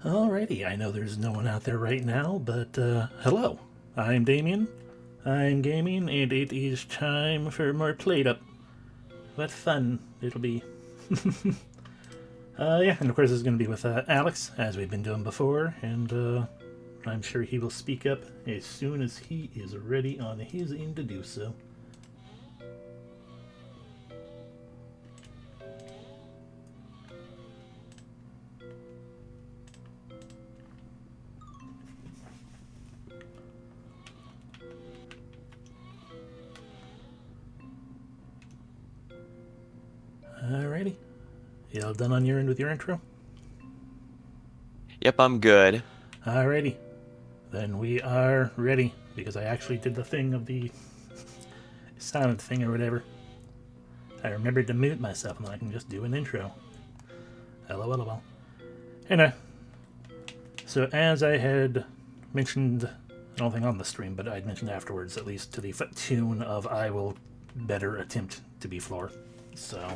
Alrighty, I know there's no one out there right now, but hello. I'm Damien. I'm Gamien, and it is time for more PlateUp. What fun it'll be. Yeah, and of course it's going to be with Alex, as we've been doing before, and I'm sure he will speak up as soon as he is ready on his end to do so. Alrighty. You all done on your end with your intro? Yep, I'm good. Alrighty. Then we are ready, because I actually did the thing of the sound thing or whatever. I remembered to mute myself, and then I can just do an intro. LOL. Anyway, so as I had mentioned, I don't think on the stream, but I'd mentioned afterwards, at least to the tune of I will better attempt to be Floor. So,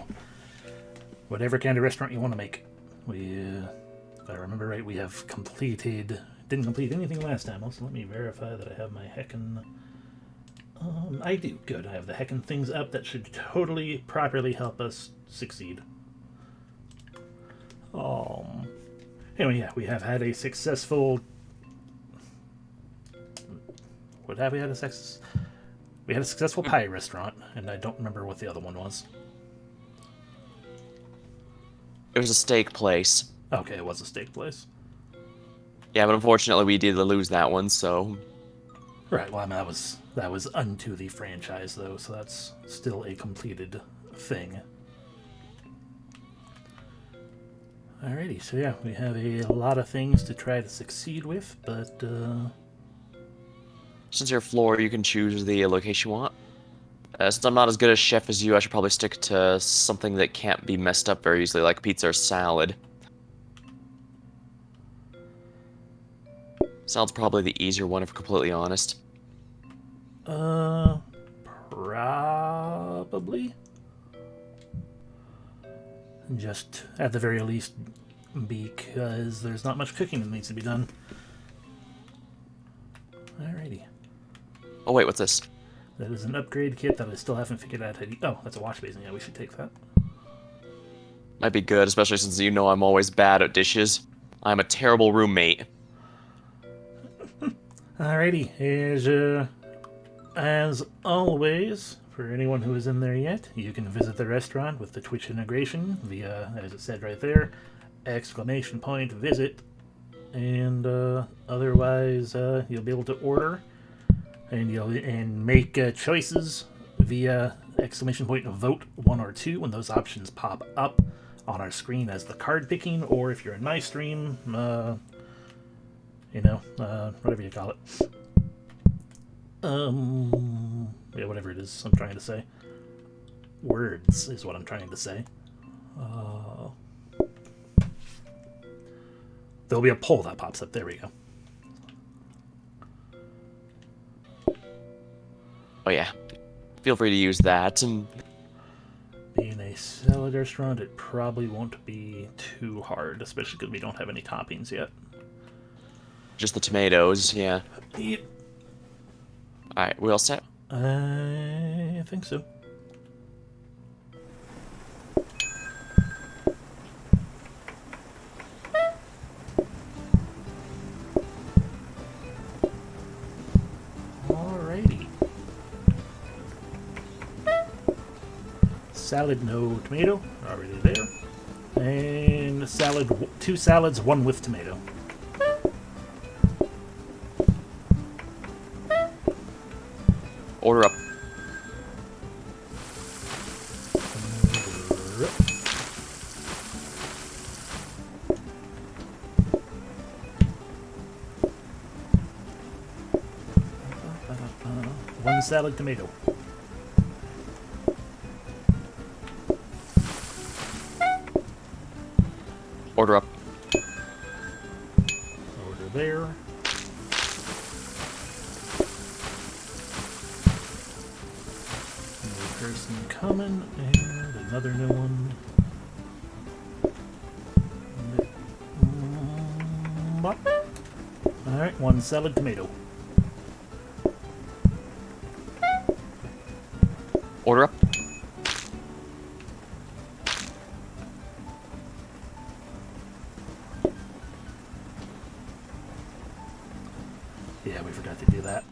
whatever kind of restaurant you want to make. If I remember right, we have didn't complete anything last time. Also, let me verify that I have my heckin'... I do. Good. I have the heckin' things up that should totally properly help us succeed. Anyway, yeah, we have had a successful... What have we had a success? We had a successful pie restaurant, and I don't remember what the other one was. It was a steak place. Okay, it was a steak place. Yeah, but unfortunately we did lose that one, so... Right, well, I mean, that was unto the franchise, though, so that's still a completed thing. Alrighty, so yeah, we have a lot of things to try to succeed with, but, Since you're Floor, you can choose the location you want. Since I'm not as good a chef as you, I should probably stick to something that can't be messed up very easily, like pizza or salad. Salad's probably the easier one, if we're completely honest. Probably. Just, at the very least, because there's not much cooking that needs to be done. Alrighty. Oh wait, what's this? That is an upgrade kit that I still haven't figured out how to... Oh, that's a wash basin. Yeah, we should take that. Might be good, especially since you know I'm always bad at dishes. I'm a terrible roommate. Alrighty, as always, for anyone who is in there yet, you can visit the restaurant with the Twitch integration via, as it said right there, ! Visit, and otherwise you'll be able to order and make choices via ! Vote 1 or 2 when those options pop up on our screen as the card picking, or if you're in my stream, whatever you call it. Yeah, whatever it is I'm trying to say. Words is what I'm trying to say. There'll be a poll that pops up. There we go. Oh yeah. Feel free to use that. And being a salad restaurant, it probably won't be too hard, especially because we don't have any toppings yet. just the tomatoes, yeah. Yep. Alright, we all set? I think so. Alrighty. Salad, no tomato, already there. And salad, 2 salads, 1 with tomato. Order up. One salad, tomato. Order up. Order there. New person coming, and another new one. What? Alright, 1 salad tomato. Order up. Yeah, we forgot to do that.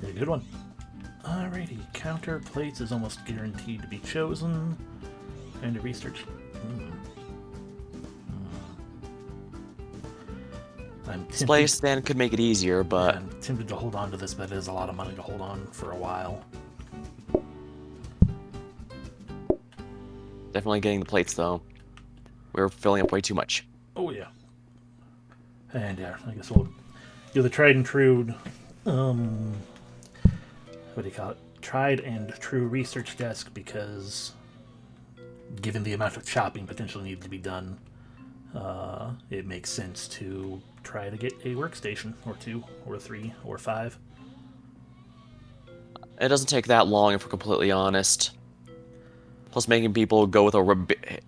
Yeah, good one. Alrighty, counter plates is almost guaranteed to be chosen. Kind of research. I'm Display tempted, stand could make it easier, but I'm tempted to hold on to this, but it is a lot of money to hold on for a while. definitely getting the plates though. We're filling up way too much. Oh yeah. And yeah, I guess we'll do the tried and true, what do you call it? Tried and true research desk, because given the amount of chopping potentially needed to be done, it makes sense to try to get a workstation or 2 or 3 or 5. It doesn't take that long if we're completely honest. Plus, making people go with a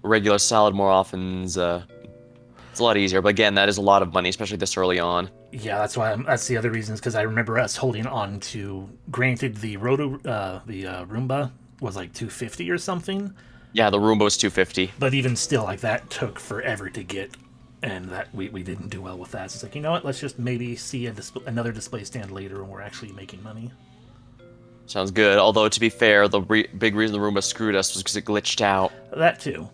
regular salad more often is it's a lot easier. But again, that is a lot of money, especially this early on. Yeah, that's why. That's the other reasons, because I remember us holding on to. Granted, the Roomba was like 250 or something, Yeah, the Roomba's 250. but even still, like that took forever to get, and that we didn't do well with that. So it's like, you know what? Let's just maybe see another display stand later when we're actually making money. Sounds good. Although, to be fair, the big reason the Roomba screwed us was because it glitched out. That too.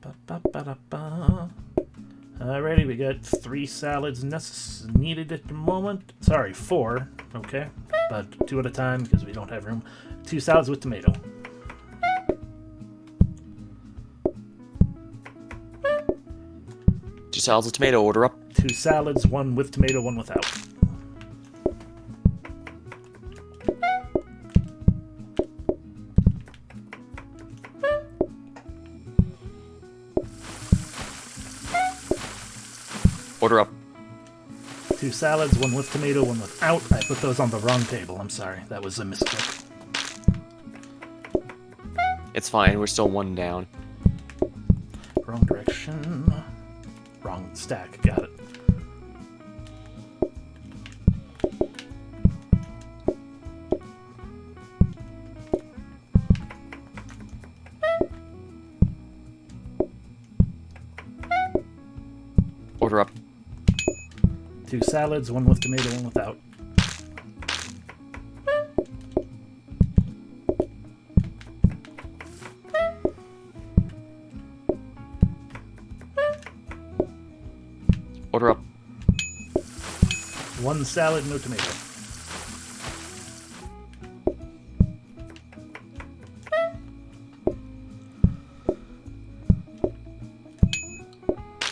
Ba-ba-ba-da-ba. Alrighty, we got 3 salads needed at the moment. Sorry, 4. Okay, but 2 at a time because we don't have room. 2 salads with tomato. Two salads with tomato. Order up. 2 salads, 1 with tomato, 1 without. Order up. 2 salads, 1 with tomato, 1 without. I put those on the wrong table. I'm sorry. That was a misclick. It's fine. We're still 1 down. Wrong direction. Wrong stack. Got it. Order up. 2 salads, 1 with tomato, 1 without. Order up. 1 salad, no tomato.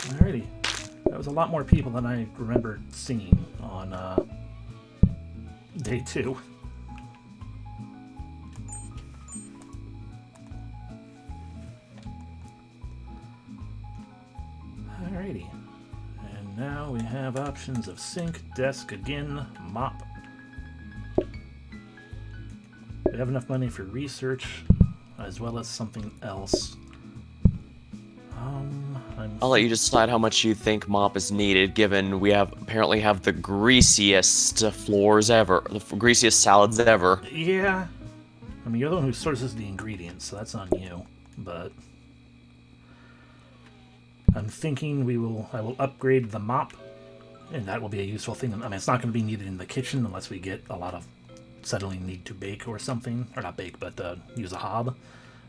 Alrighty. That was a lot more people than I remember seeing on day 2. Alrighty. And now we have options of sink, desk again, mop. We have enough money for research as well as something else. I'll let you decide how much you think mop is needed, given we apparently have the greasiest floors ever, the greasiest salads ever. Yeah. I mean, you're the one who sources the ingredients, so that's on you. But I'm thinking I will upgrade the mop, and that will be a useful thing. I mean, it's not going to be needed in the kitchen unless we get a lot of suddenly need to bake or something, or not bake, but use a hob.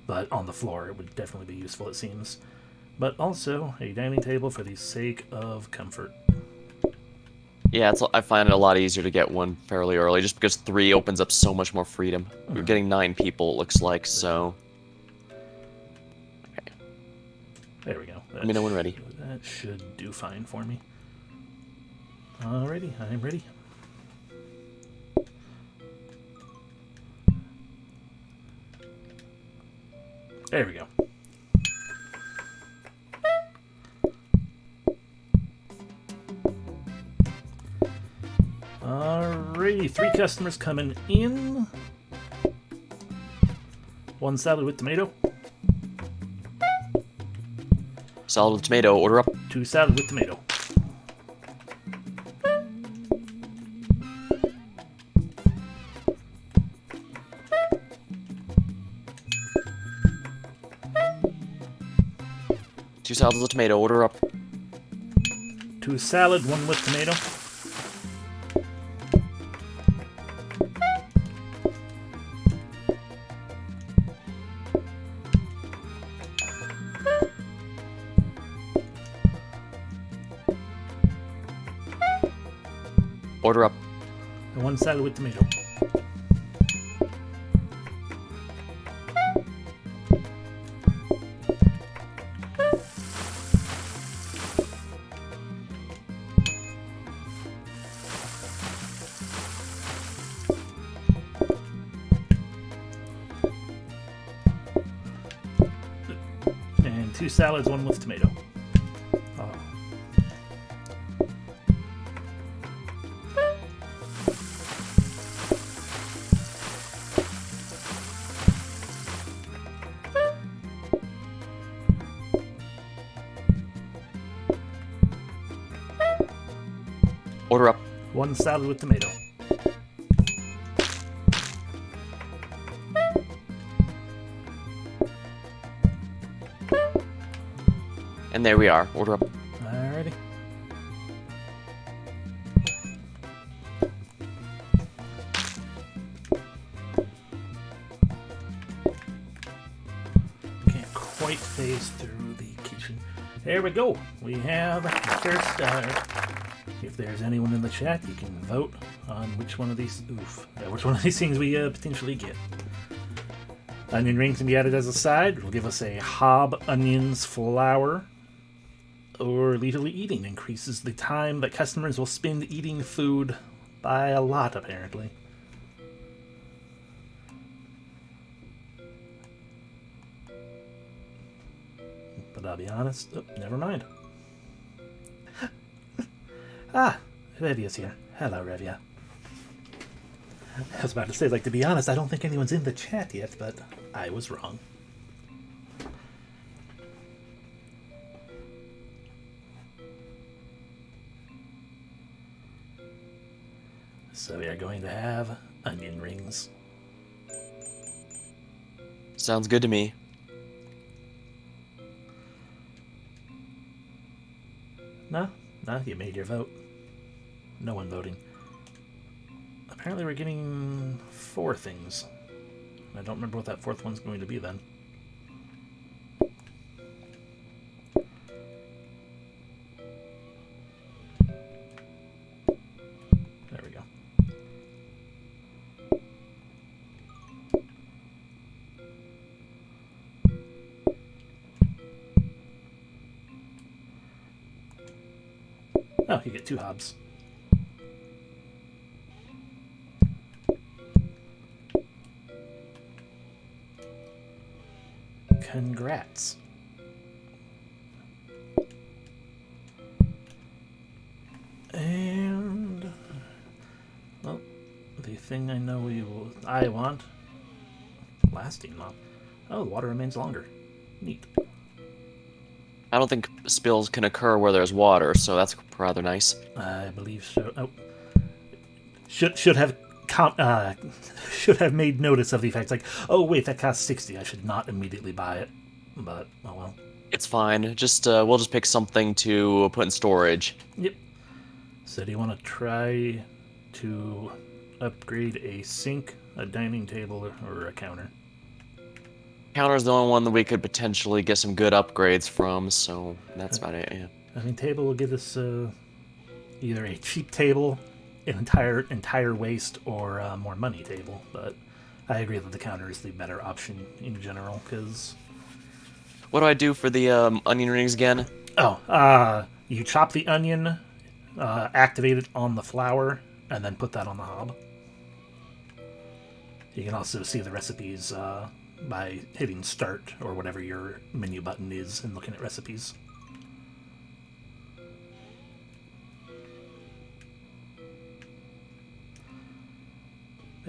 But on the floor, it would definitely be useful, it seems. But also a dining table for the sake of comfort. Yeah, I find it a lot easier to get one fairly early, just because 3 opens up so much more freedom. We're getting 9 people, it looks like, so... Okay. There we go. Let me know when ready. That should do fine for me. Alrighty, I'm ready. There we go. Alrighty, 3 customers coming in. 1 salad with tomato. Salad with tomato, order up. 2 salad with tomato. Two salads with tomato, order up. 2 salad, 1 with tomato. Order up. And 1 salad with tomato. And 2 salads, 1 with tomato. Order up. 1 salad with tomato. And there we are. Order up. Alrighty. Can't quite phase through the kitchen. There we go. We have the first. If there's anyone in the chat, you can vote on which one of these. Which one of these things we potentially get. Onion rings can be added as a side. It'll give us a hob onions flour. Or leisurely eating increases the time that customers will spend eating food by a lot, apparently. But I'll be honest. Oh, never mind. Revia's here. Hello, Revia. I was about to say, to be honest, I don't think anyone's in the chat yet, but I was wrong. So we are going to have onion rings. Sounds good to me. No, you made your vote. No one voting. Apparently we're getting 4 things. I don't remember what that 4th one's going to be then. There we go. Oh, you get 2 hobs. Congrats. And well, the thing I want lasting long. Oh, the water remains longer. Neat. I don't think spills can occur where there's water, so that's rather nice. I believe so. Oh, should have made notice of the effects. Oh wait, that costs 60. I should not immediately buy it. But oh well. It's fine. Just we'll just pick something to put in storage. Yep. So do you want to try to upgrade a sink, a dining table, or a counter? Counter's the only one that we could potentially get some good upgrades from, so that's about it. Yeah. I mean, table will give us either a cheap table, an entire waste, or a more money table. But I agree that the counter is the better option in general. Because what do I do for the onion rings again? Oh, you chop the onion, activate it on the flour, and then put that on the hob. You can also see the recipes by hitting start or whatever your menu button is and looking at recipes.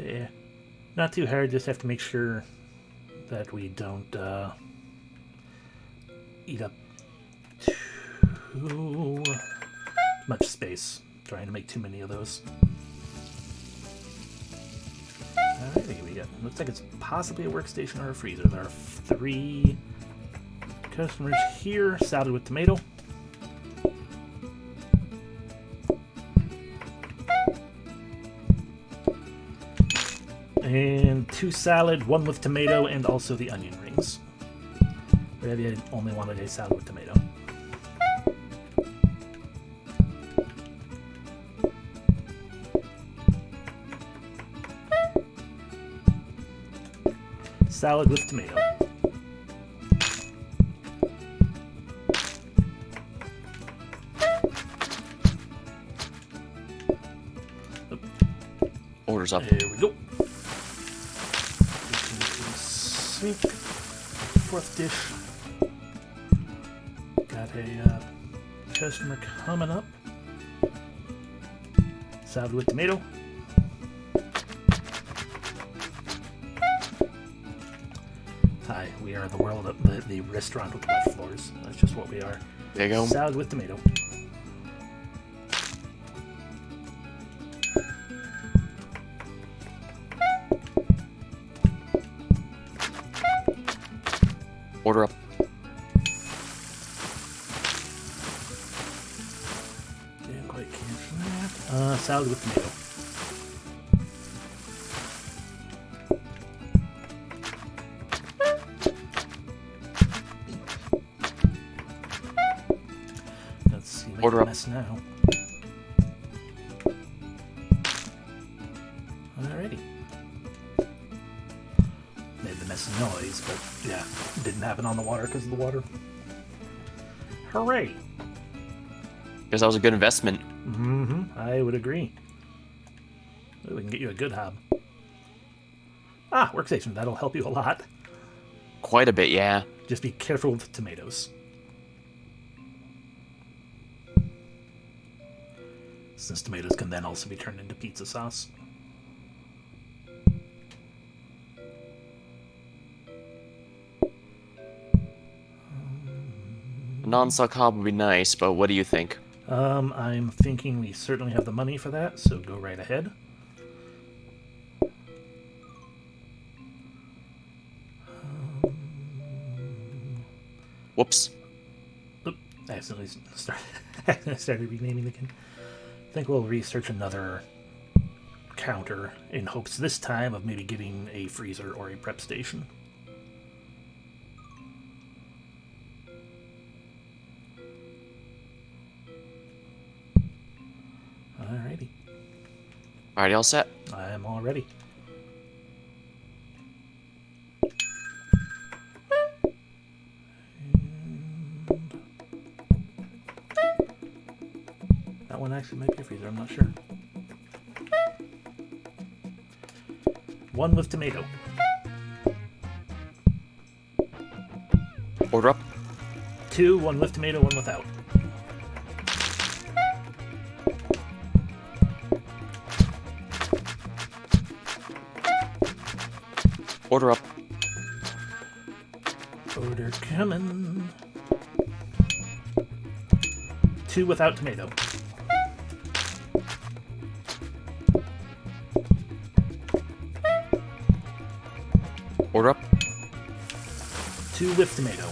Yeah, not too hard. Just have to make sure that we don't eat up too much space. Trying to make too many of those. Alrighty, we got. Looks like it's possibly a workstation or a freezer. There are 3 customers here. Salad with tomato. And 2 salad, 1 with tomato, and also the onion rings. But I only wanted a salad with tomato. Salad with tomato. Orders up. There we go. Sink. 4th dish. Got a customer coming up. Salad with tomato. Hi, we are the world of the restaurant with wet floors. That's just what we are. There you go. Salad with tomato. Order up. Didn't quite catch that. Salad with tomato. Let's see. Order up. Mess now. Alrighty. Made the messy noise, but yeah, it didn't happen on the water because of the water. Hooray! Guess that was a good investment. Mm-hmm. I would agree. Ooh, we can get you a good hob. Ah, workstation. That'll help you a lot. Quite a bit, yeah. Just be careful with tomatoes. Since tomatoes can then also be turned into pizza sauce. A non-suck hob would be nice, but what do you think? I'm thinking we certainly have the money for that, so go right ahead. Whoops. Oop, I accidentally started renaming the game. I think we'll research another counter in hopes this time of maybe getting a freezer or a prep station. Alrighty. Alrighty, all set. I am all ready. That one actually might be a freezer, I'm not sure. 1 with tomato. Order up. 2, 1 with tomato, 1 without. Order up. Order coming. 2 without tomato. Order up. 2 with tomato.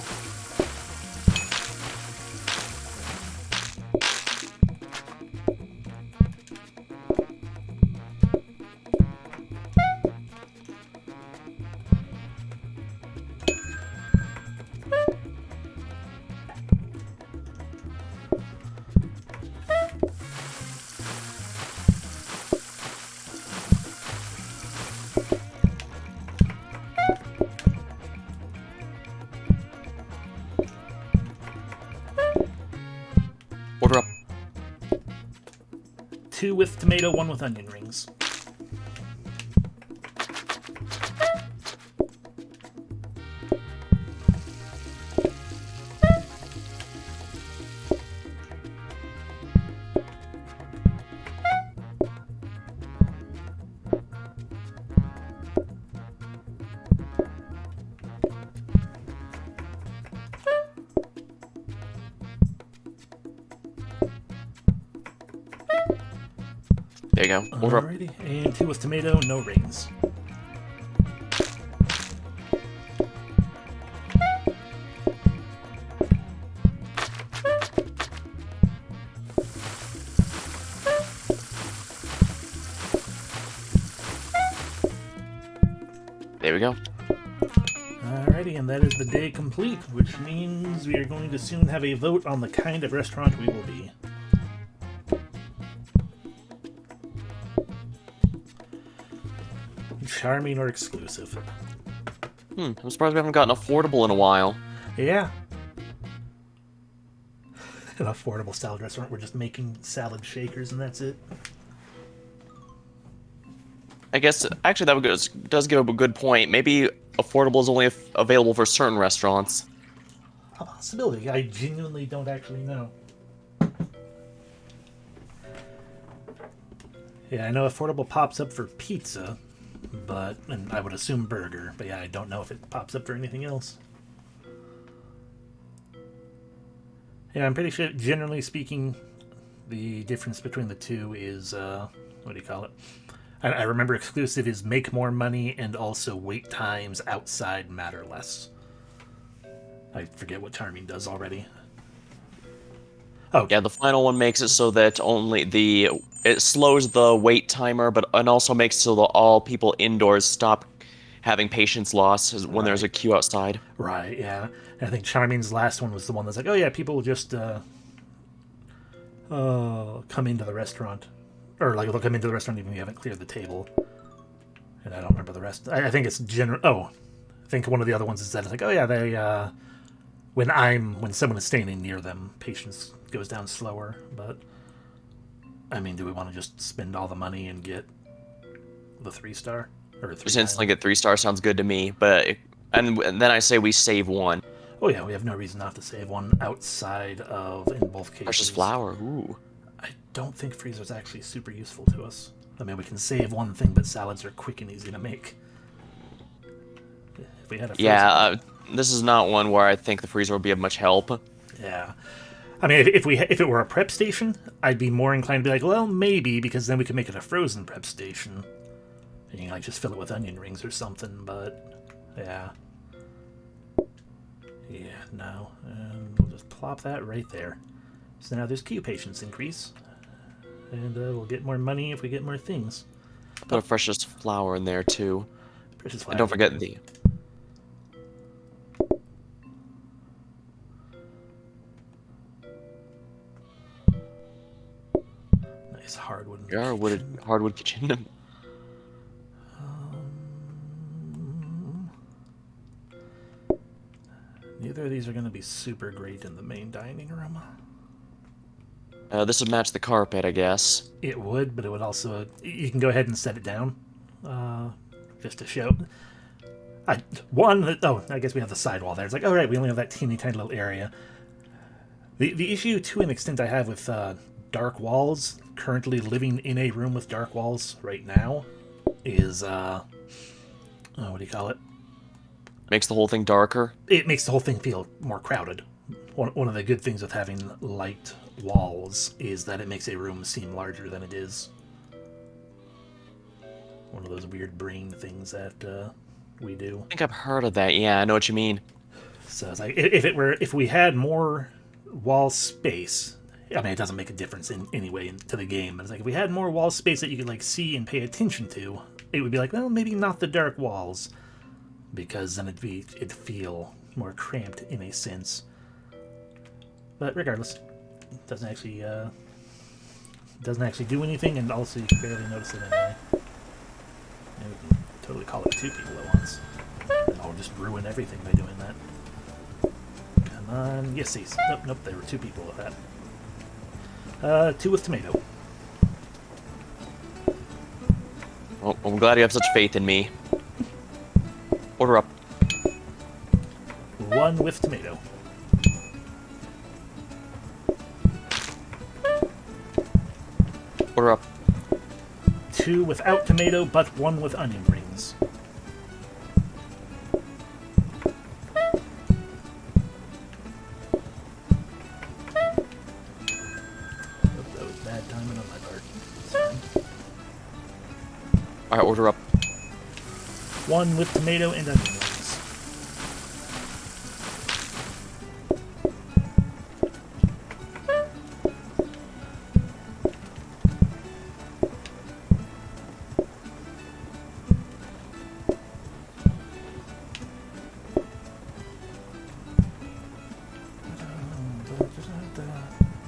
Order up. 2 with tomato, 1 with onion rings. There you go. Order up. Alrighty, and 2 with tomato, no rings. There we go. Alrighty, and that is the day complete, which means we are going to soon have a vote on the kind of restaurant we will be. Charming or exclusive? I'm surprised we haven't gotten affordable in a while. Yeah. An affordable salad restaurant. We're just making salad shakers and that's it. I guess, actually, does give a good point. Maybe affordable is only available for certain restaurants. A possibility. I genuinely don't actually know. Yeah, I know affordable pops up for pizza, and I would assume burger, but yeah, I don't know if it pops up for anything else. Yeah, I'm pretty sure, generally speaking, the difference between the two is, what do you call it? I remember exclusive is make more money and also wait times outside matter less. I forget what Charming does already. Oh, Yeah, the final one makes it so that it slows the wait timer, and also makes so that all people indoors stop having patience loss when there's a queue outside. Right, yeah. And I think Charming's last one was the one that's like, oh yeah, people will just come into the restaurant. Or like they'll come into the restaurant even if you haven't cleared the table. And I don't remember the rest. I think it's general. Oh, I think one of the other ones is that it's like, oh yeah, they when someone is standing near them, patience goes down slower. But I mean, do we want to just spend all the money and get the 3-star or Just instantly get 3-star sounds good to me. And then I say we save one. Oh yeah, we have no reason not to save one outside of, in both cases, Precious flower. Ooh. I don't think freezer's actually super useful to us. I mean, we can save one thing, but salads are quick and easy to make. If we had a freezer, Yeah, this is not one where I think the freezer would be of much help. yeah. I mean, if it were a prep station, I'd be more inclined to be like, well, maybe, because then we could make it a frozen prep station. And you can like just fill it with onion rings or something. But yeah, no, and we'll just plop that right there. So now there's queue patience increase, and we'll get more money if we get more things. Put a freshest flower in there too. Precious flower. And don't forget the. Nice hardwood. Yeah, hardwood kitchen. Neither of these are going to be super great in the main dining room. This would match the carpet, I guess. It would, but it would also... You can go ahead and set it down, just to show. I guess we have the sidewall there. It's like, all right, we only have that teeny tiny little area. The issue, to an extent, I have with dark walls, currently living in a room with dark walls right now, is, what do you call it? Makes the whole thing darker. It makes the whole thing feel more crowded. One of the good things with having light walls is that it makes a room seem larger than it is. One of those weird brain things that we do. I think I've heard of that. Yeah, I know what you mean. So it's like if we had more wall space, I mean it doesn't make a difference in any way to the game. But it's like if we had more wall space that you could like see and pay attention to, it would be like, well, maybe not the dark walls, because then it'd feel more cramped in a sense. But regardless, it doesn't actually do anything, and also you can barely notice it anyway. And we can totally call it 2 people at once. I'll just ruin everything by doing that. Come on, yes, see. Nope, there were 2 people with that. 2 with tomato. Well, I'm glad you have such faith in me. Order up. 1 with tomato. Order up. 2 without tomato, but 1 with onion rings. That was bad timing on my part. Sorry. Alright, order up. One with tomato and onion rings.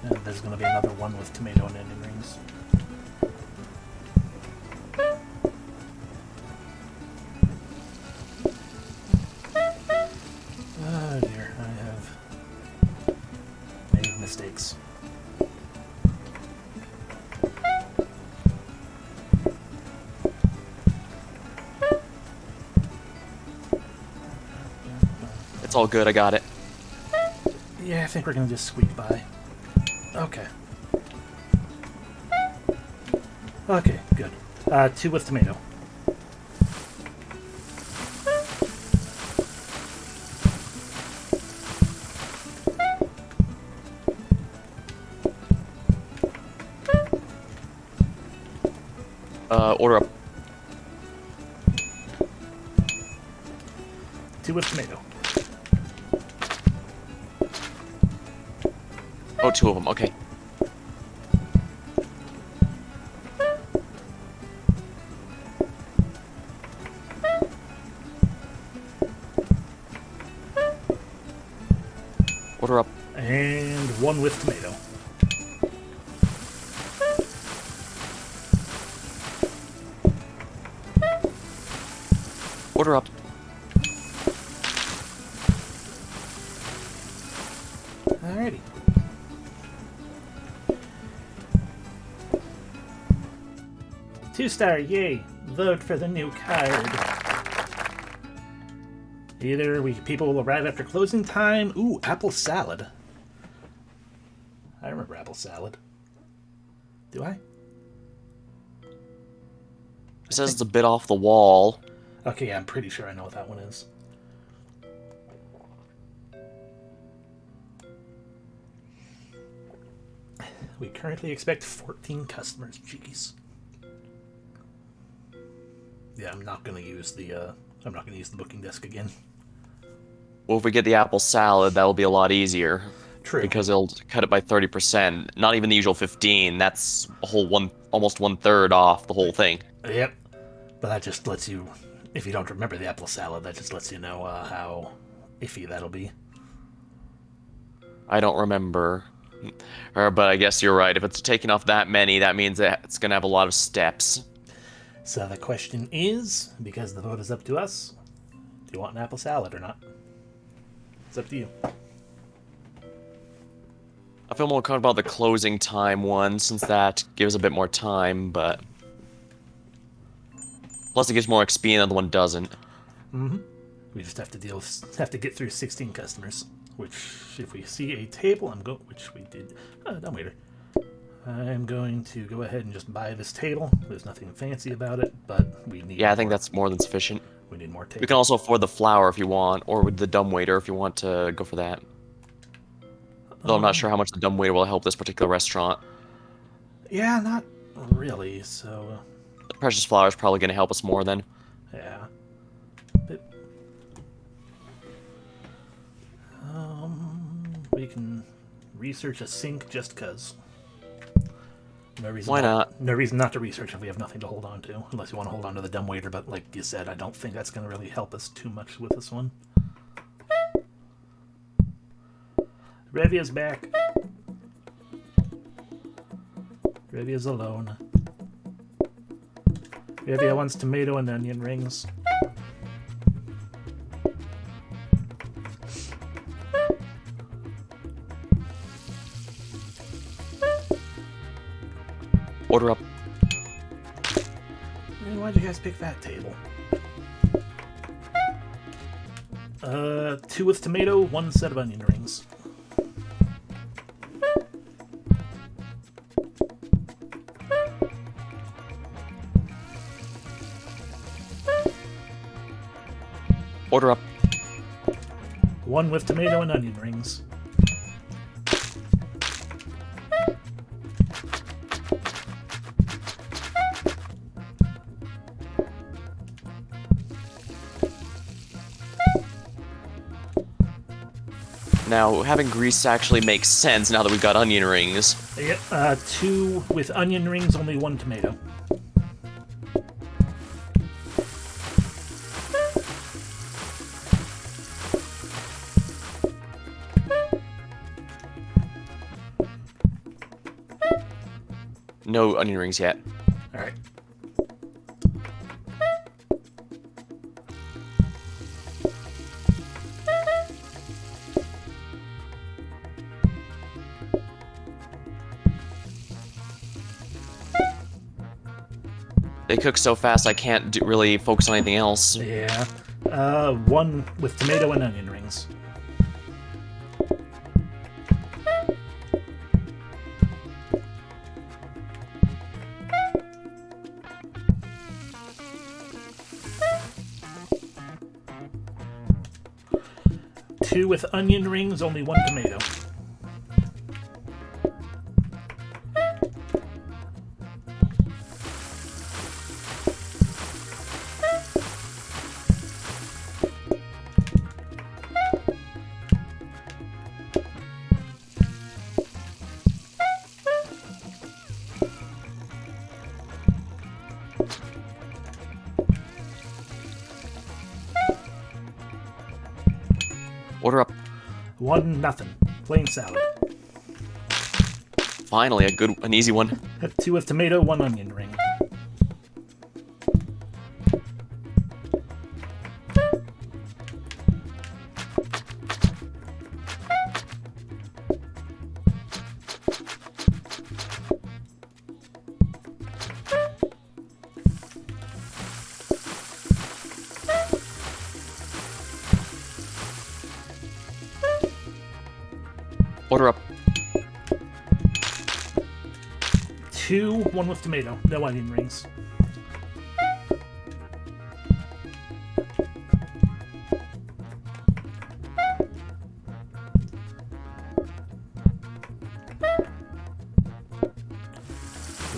And there's going to be another one with tomato and onion rings. Oh dear, I have made mistakes. It's all good, I got it. Yeah, I think we're going to just squeak by. Okay. Okay, good. 2 with tomato. Order up. 2 with tomato. Oh, 2 of them, okay. Order up. And 1 with tomato. Order up. Alrighty. Two-star, yay! Vote for the new card. Either people will arrive after closing time. Ooh, apple salad. I remember apple salad. Do I? It says it's a bit off the wall. Okay, yeah, I'm pretty sure I know what that one is. We currently expect 14 customers. Jeez. Yeah, I'm not gonna use the booking desk again. Well, if we get the apple salad, that'll be a lot easier. True. Because it'll cut it by 30%. Not even the usual 15. That's a whole almost 1/3 off the whole thing. Yep. But that just lets you, if you don't remember the apple salad, that just lets you know how iffy that'll be. I don't remember. But I guess you're right. If it's taking off that many, that means that it's going to have a lot of steps. So the question is, because the vote is up to us, do you want an apple salad or not? It's up to you. I feel more comfortable about the closing time one, since that gives a bit more time, but... Plus it gives more XP and the other one doesn't. Mm-hmm. We just have to get through 16 customers. Which, if we see a table, which we did. Dumb waiter. I'm going to go ahead and just buy this table. There's nothing fancy about it, but we need. Yeah, I think that's more than sufficient. We need more tables. We can also afford the flour if you want, or with the dumbwaiter if you want to go for that. Though I'm not sure how much the dumbwaiter will help this particular restaurant. Yeah, not really. So. The precious flour is probably going to help us more then. Yeah. But, we can research a sink just cause. No reason. Why not? No reason not to research if we have nothing to hold on to, unless you want to hold on to the dumbwaiter. But like you said, I don't think that's going to really help us too much with this one. Revia's back. Revia's alone. Revia wants tomato and onion rings. Order up. Man, why'd you guys pick that table? 2 with tomato, 1 set of onion rings. Order up. 1 with tomato and onion rings. Now, having grease actually makes sense now that we've got onion rings. Yep, 2 with onion rings, only 1 tomato. No onion rings yet. Alright. They cook so fast I can't really focus on anything else. Yeah. 1 with tomato and onion rings. Two with onion rings, only 1 tomato. Order up. 1 nothing. Plain salad. Finally, an easy one. 2 with tomato, 1 onion ring. Order up. 2, 1 with tomato, no onion rings.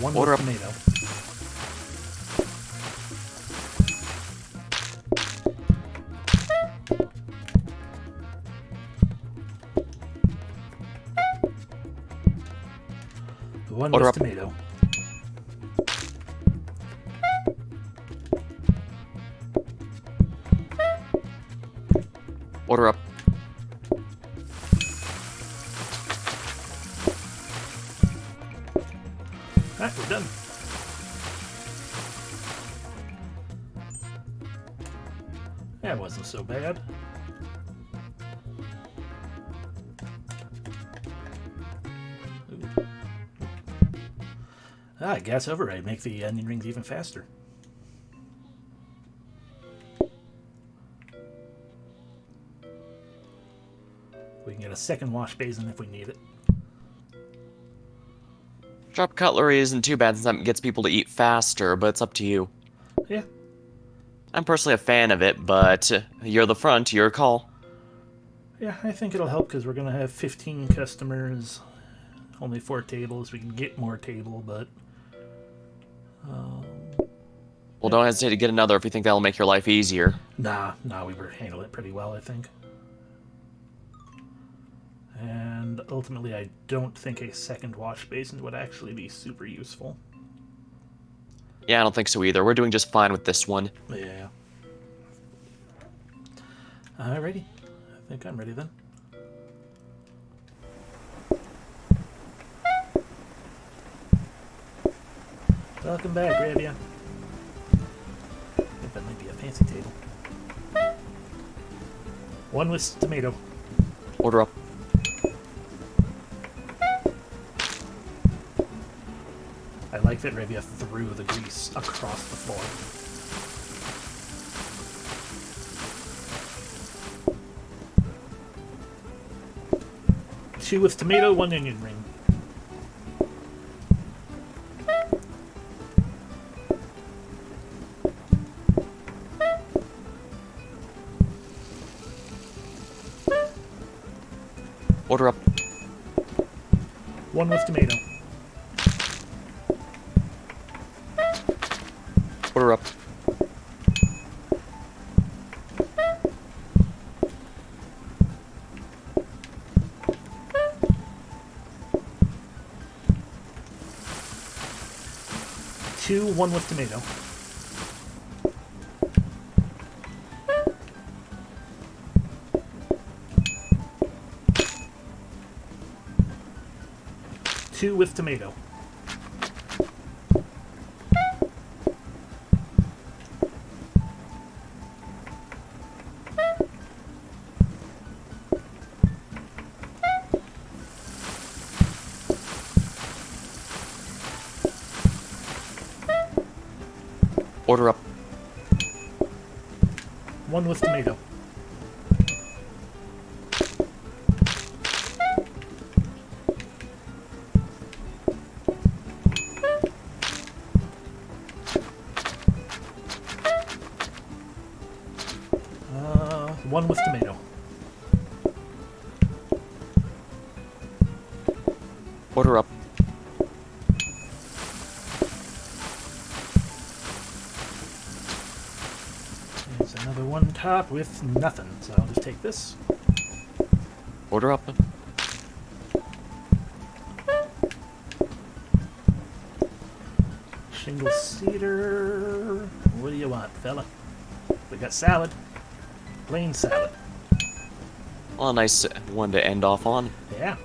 One Order with up. tomato. One Order with up. tomato. Order up. Alright, we're done. That wasn't so bad. Ah, gas override. Make the onion rings even faster. We can get a second wash basin if we need it. Drop cutlery isn't too bad since that gets people to eat faster, but it's up to you. Yeah. I'm personally a fan of it, but you're the front, your call. Yeah, I think it'll help because we're going to have 15 customers. Only 4 tables. We can get more table, but... Well, don't hesitate to get another if you think that'll make your life easier. Nah, we were handling it pretty well, I think. And ultimately, I don't think a second wash basin would actually be super useful. Yeah, I don't think so either. We're doing just fine with this one. Yeah. Alrighty. I think I'm ready then. Welcome back, Rabia. I think that might be a fancy table. 1 with tomato. Order up. I like that Rabia threw the grease across the floor. Two with tomato, 1 onion ring. Order up. 1 with tomato. Order up. 2, 1 with tomato. Two with tomato. Order up. 1 with tomato. One with tomato. Order up. There's another one top with nothing, so I'll just take this. Order up. Shingle cedar. What do you want, fella? We got salad. Plain salad. Well, a nice one to end off on. Yeah.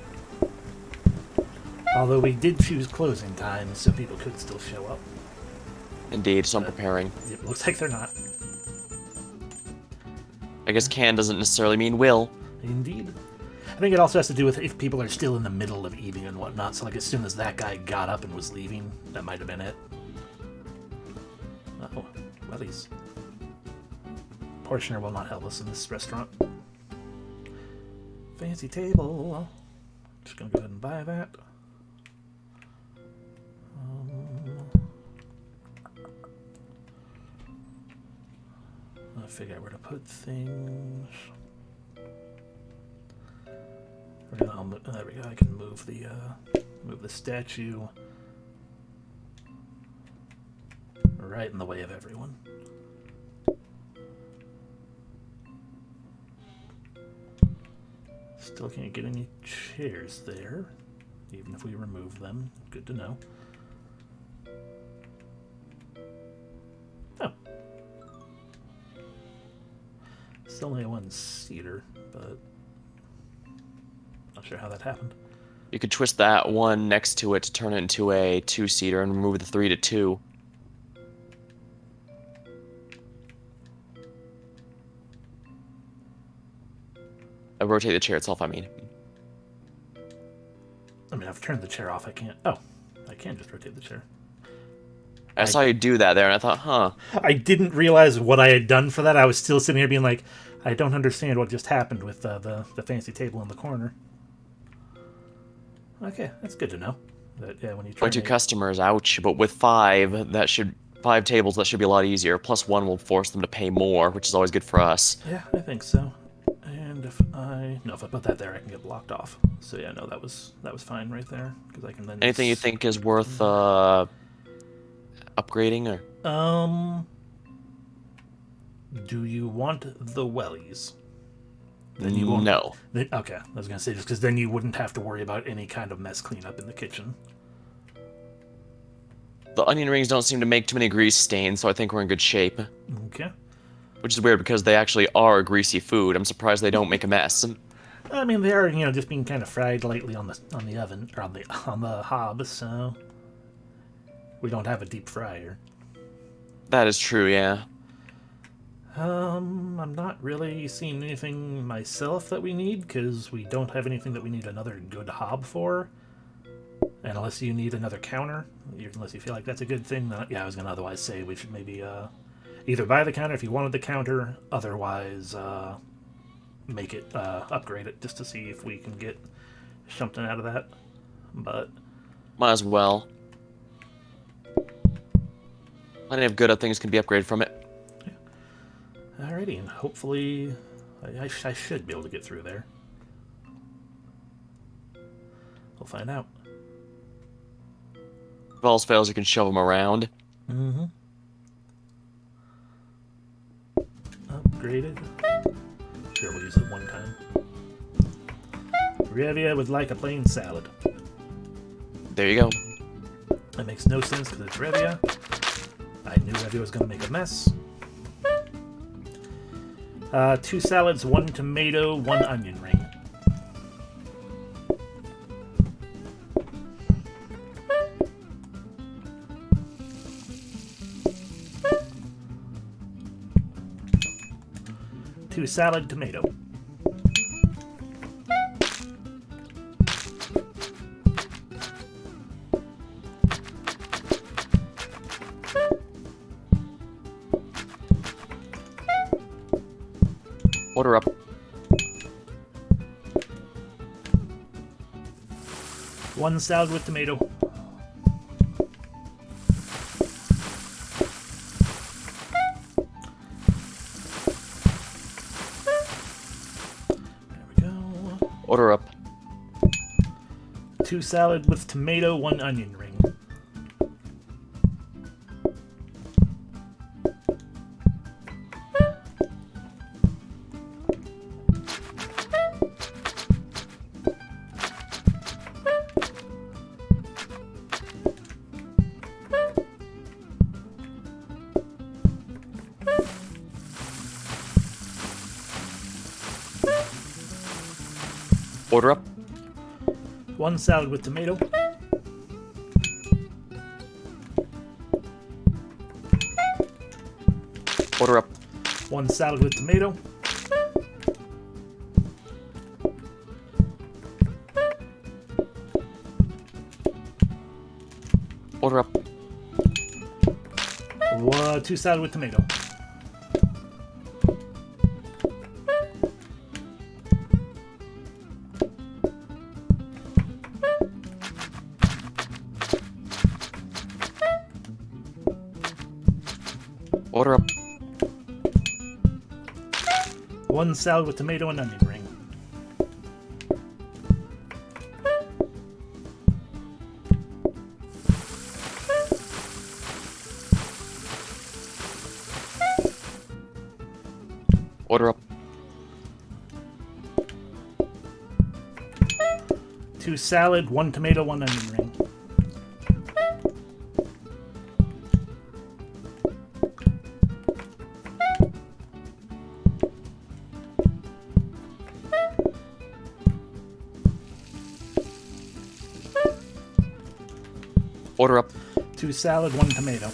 Although we did choose closing times, so people could still show up. Indeed, so I'm preparing. It looks like they're not. I guess can doesn't necessarily mean will. Indeed. I think it also has to do with if people are still in the middle of eating and whatnot, so like as soon as that guy got up and was leaving, that might have been it. Oh, wellies. Portioner will not help us in this restaurant. Fancy table. Just gonna go ahead and buy that. I'll figure out where to put things. There we go. I can move the statue right in the way of everyone. Still can't get any chairs there, even if we remove them. Good to know. Oh. Still only one seater, but not sure how that happened. You could twist that one next to it to turn it into a 2-seater and remove the 3 to 2. Rotate the chair itself, I mean. I've turned the chair off. I can't. Oh, I can just rotate the chair. I saw you do that there, and I thought, huh. I didn't realize what I had done for that. I was still sitting here being like, I don't understand what just happened with the fancy table in the corner. Okay, that's good to know. That, yeah, when you try 22 customers, ouch. But with 5 tables, that should be a lot easier. Plus 1 will force them to pay more, which is always good for us. Yeah, I think so. And if I put that there, I can get blocked off. So yeah, no, that was fine right there because I can then. Anything you think is worth upgrading or? Do you want the wellies? Then you won't. No. Okay, I was gonna say just because then you wouldn't have to worry about any kind of mess cleanup in the kitchen. The onion rings don't seem to make too many grease stains, so I think we're in good shape. Okay. Which is weird because they actually are greasy food. I'm surprised they don't make a mess. I mean, they are, just being kind of fried lightly on the oven or on the hob, so we don't have a deep fryer. That is true, yeah. I'm not really seeing anything myself that we need because we don't have anything that we need another good hob for. And unless you need another counter, unless you feel like that's a good thing, yeah, I was gonna otherwise say we should maybe either buy the counter if you wanted the counter, otherwise make it upgrade it just to see if we can get something out of that. But might as well. Plenty of good things can be upgraded from it. Yeah. Alrighty, and hopefully I should be able to get through there. We'll find out. If all else fails, you can shove them around. Mm-hmm. Upgraded. Sure, we'll use it one time. Revia would like a plain salad. There you go. That makes no sense because it's Revia. I knew that he was going to make a mess. 2 salads, 1 tomato, 1 onion ring. Two salad, tomato. Order up. 1 salad with tomato. There we go. Order up. 2 salad with tomato, 1 onion ring. Order up. 1 salad with tomato. Order up. 1 salad with tomato. Order up. 2 salad with tomato. Order up. 1 salad with tomato and onion ring. Order up. 2 salad, 1 tomato, 1 onion ring. Order up. 2 salad, 1 tomato.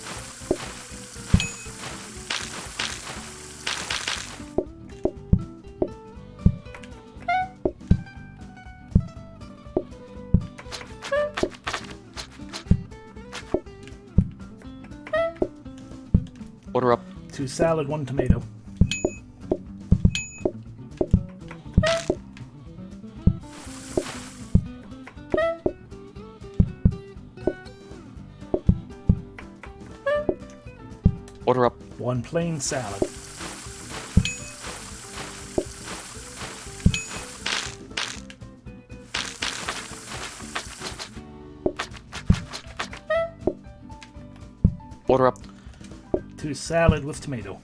Order up. 2 salad, 1 tomato. Order up. 1 plain salad. Order up. 2 salad with tomato.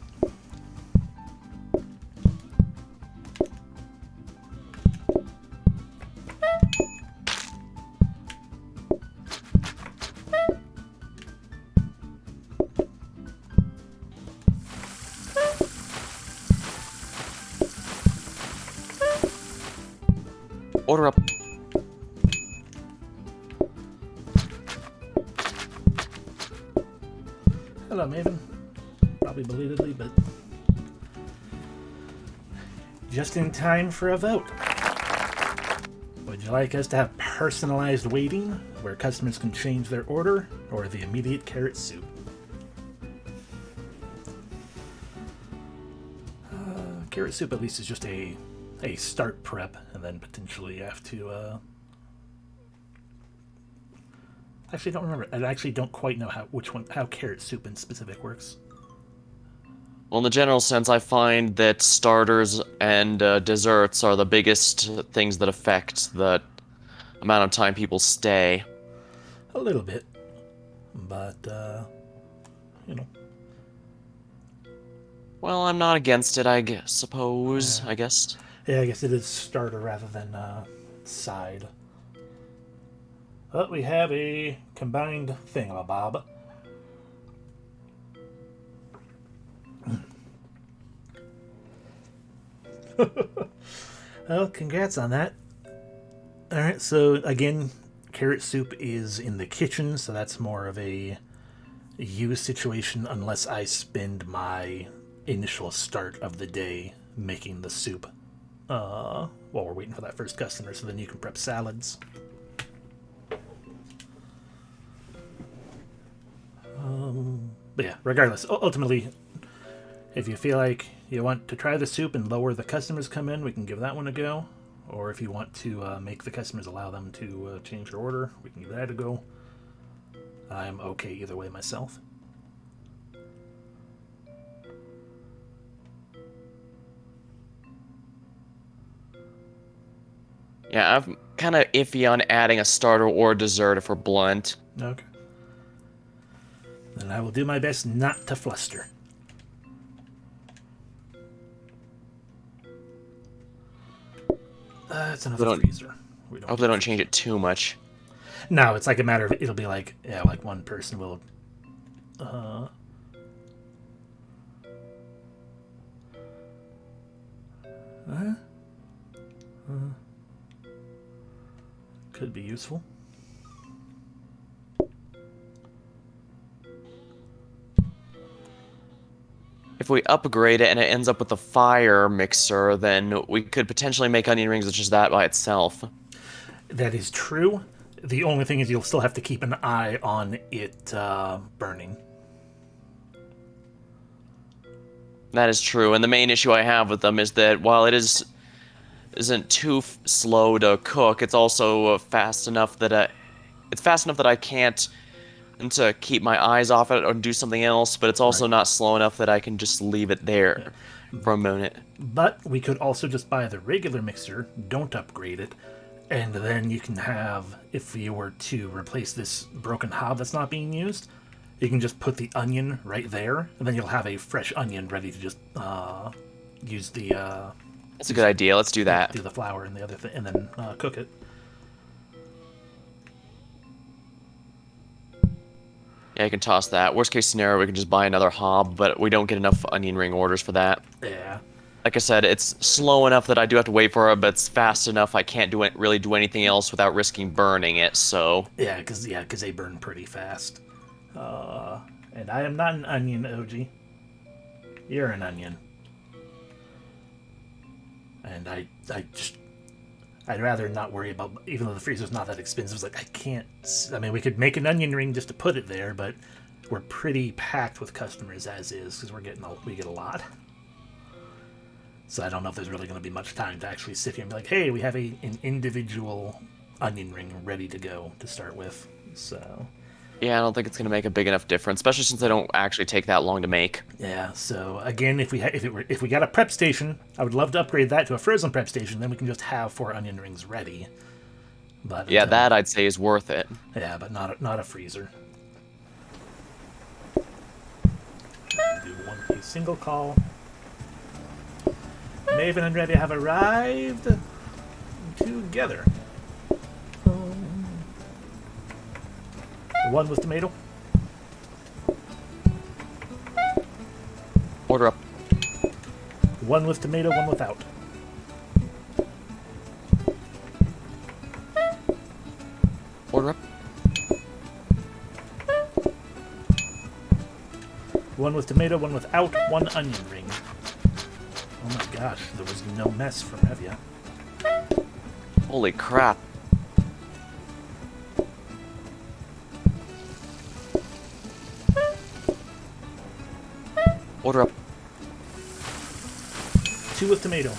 Order up. Hello, Maven. Probably belatedly, but just in time for a vote. Would you like us to have personalized waiting, where customers can change their order, or the immediate carrot soup? Carrot soup at least is just a start prep, and then potentially have to actually don't remember. I actually don't quite know how carrot soup in specific works. Well, in the general sense, I find that starters and desserts are the biggest things that affect the amount of time people stay. A little bit, but you know. Well, I'm not against it, suppose. I guess. Yeah, I guess it is starter rather than side. But we have a combined thingamabob. Well, congrats on that. Alright, so again, carrot soup is in the kitchen, so that's more of a you situation unless I spend my initial start of the day making the soup while we're waiting for that first customer, so then you can prep salads. But yeah, regardless, ultimately, if you feel like you want to try the soup and lower the customers come in, we can give that one a go. Or if you want to make the customers allow them to change their order, we can give that a go. I'm okay either way myself. Yeah, I'm kind of iffy on adding a starter or a dessert if we're blunt. Okay. Then I will do my best not to fluster. It's another freezer. I hope they don't change it too much. No, it's like a matter of, it'll be like, yeah, like one person will could be useful. If we upgrade it and it ends up with a fire mixer, then we could potentially make onion rings with just that by itself. That is true. The only thing is you'll still have to keep an eye on it burning. That is true, and the main issue I have with them is that while it isn't too slow to cook, it's also fast enough that I can't to keep my eyes off it or do something else, but it's also not slow enough that I can just leave it there for a minute. But we could also just buy the regular mixer, don't upgrade it, and then you can have, if you were to replace this broken hob that's not being used, you can just put the onion right there, and then you'll have a fresh onion ready to just use the... That's a good idea. Let's do that. Do the flour and the other thing, and then cook it. Yeah, you can toss that. Worst case scenario, we can just buy another hob, but we don't get enough onion ring orders for that. Yeah. Like I said, it's slow enough that I do have to wait for it, but it's fast enough I can't really do anything else without risking burning it, so... Yeah, because they burn pretty fast. And I am not an onion, OG. You're an onion. And I'd rather not worry about, even though the freezer's not that expensive, it's like, I can't, I mean, we could make an onion ring just to put it there, but we're pretty packed with customers as is, because we get a lot. So I don't know if there's really going to be much time to actually sit here and be like, hey, we have an individual onion ring ready to go to start with, so... Yeah, I don't think it's going to make a big enough difference, especially since they don't actually take that long to make. Yeah, so again, if we got a prep station, I would love to upgrade that to a frozen prep station. Then we can just have 4 onion rings ready. But yeah, that I'd say is worth it. Yeah, but not a freezer. Do a single call. Maven and Ready have arrived together. One with tomato. Order up. One with tomato, one without. Order up. One with tomato, one without, 1 onion ring. Oh my gosh, there was no mess from Evia. Holy crap. Order up. 2 with tomato.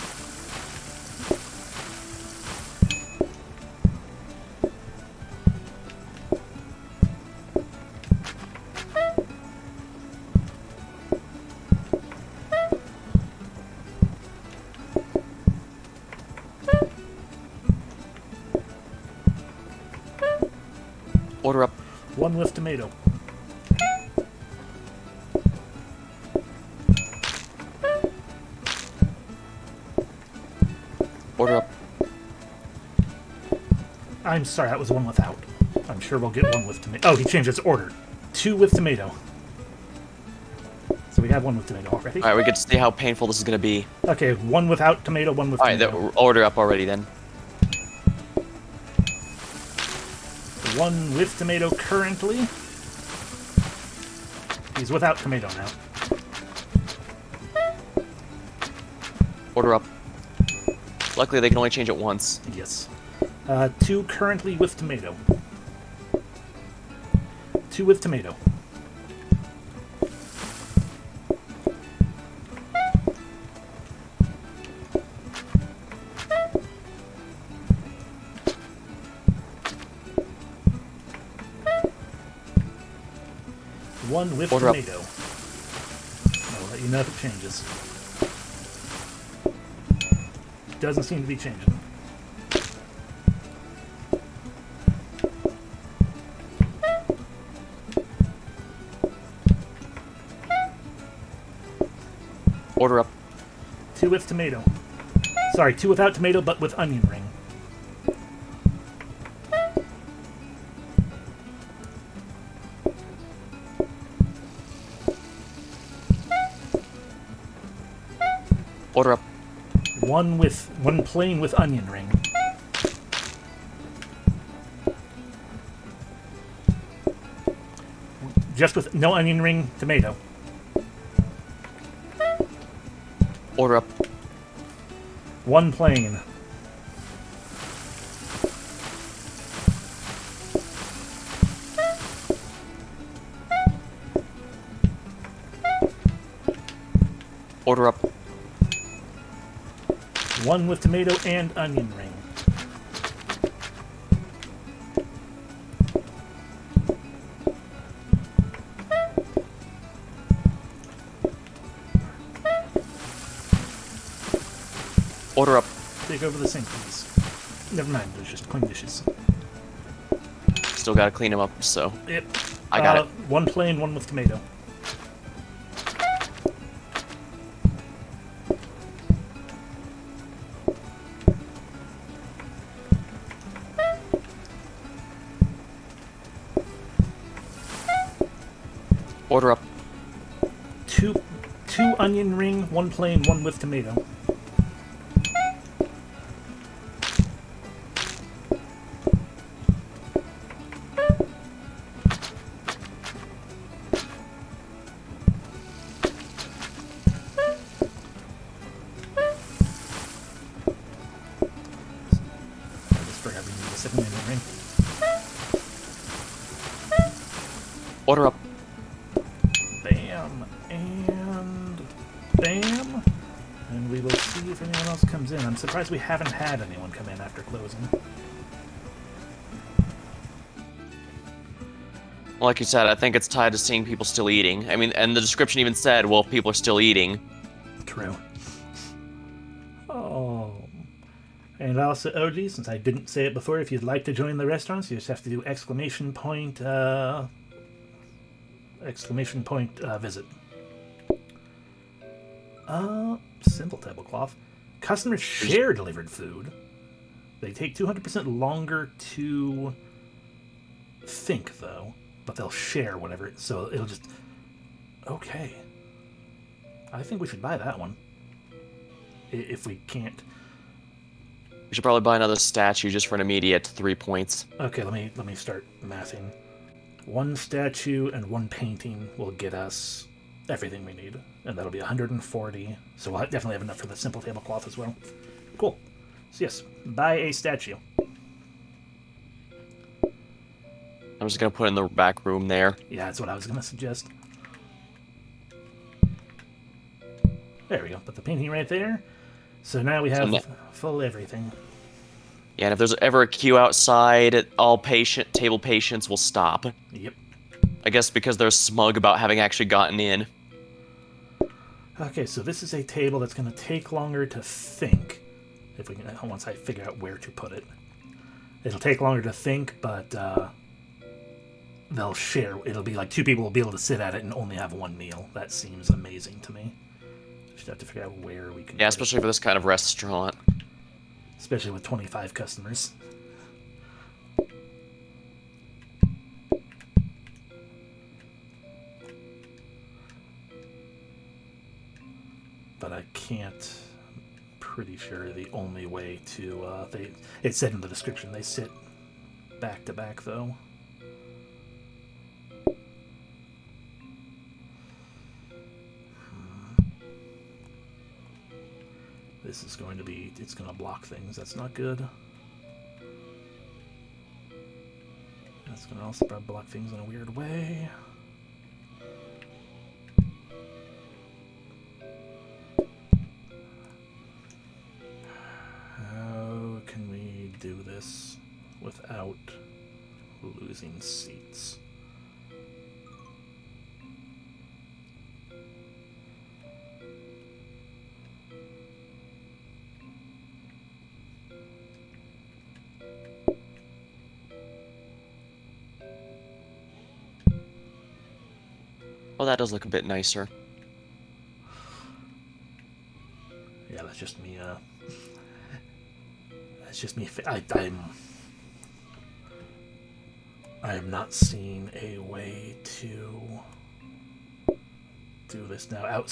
Order up. 1 with tomato. Order up. I'm sorry, that was 1 without. I'm sure we'll get 1 with tomato. Oh, he changed his order. 2 with tomato. So we have one with tomato already. All right, we get to see how painful this is gonna be. Okay, one without tomato, one with All right, tomato. order up already then. One with tomato currently. He's without tomato now. Order up. Luckily, they can only change it once. Yes. Two currently with tomato. Two with tomato. One with Order tomato. I'll let you know if it changes. Doesn't seem to be changing. Order up. Two with tomato. Sorry, two without tomato, but with onion ring. Order up. One plain with onion ring. Just with no onion ring, tomato. Order up. One plain. Order up. One with tomato and onion ring. Order up. Take over the sink, please. Never mind, there's just clean dishes. Still gotta clean them up, so. Yep. I got it. One plain, one with tomato. Order up. Two onion ring, one plain, one with tomato. I just forgot we need a second onion ring. Order up. Bam, and bam. And we will see if anyone else comes in. I'm surprised we haven't had anyone come in after closing. Like you said, I think it's tied to seeing people still eating. I mean, and the description even said, well, people are still eating. True. Oh. And also, OG, since I didn't say it before, if you'd like to join the restaurants, you just have to do exclamation point visit. Simple tablecloth. Customers share delivered food. They take 200% longer to think, though. But they'll share whatever, so it'll just... Okay. I think we should buy that one. If we can't... We should probably buy another statue just for an immediate 3 points. Okay, let me start mathing. One statue and one painting will get us everything we need, and that'll be 140. So we'll definitely have enough for the simple tablecloth as well. Cool. So yes, buy a statue. I'm just gonna put it in the back room there. Yeah, that's what I was gonna suggest. There we go. Put the painting right there. So now we have full everything. Yeah, and if there's ever a queue outside, all table patients will stop. Yep. I guess because they're smug about having actually gotten in. Okay, so this is a table that's going to take longer to think. If we can, once I figure out where to put it, it'll take longer to think, but they'll share. It'll be like two people will be able to sit at it and only have one meal. That seems amazing to me. Just have to figure out where we can. Yeah, especially for this kind of restaurant. Especially with 25 customers. but I can't. Pretty sure the only way to it said in the description they sit back to back though. This is going to be, it's going to block things. That's not good. That's going to also probably block things in a weird way. How can we do this without losing seats? Well, that does look a bit nicer. Yeah, that's just me. That's just me. I have not seen a way to do this now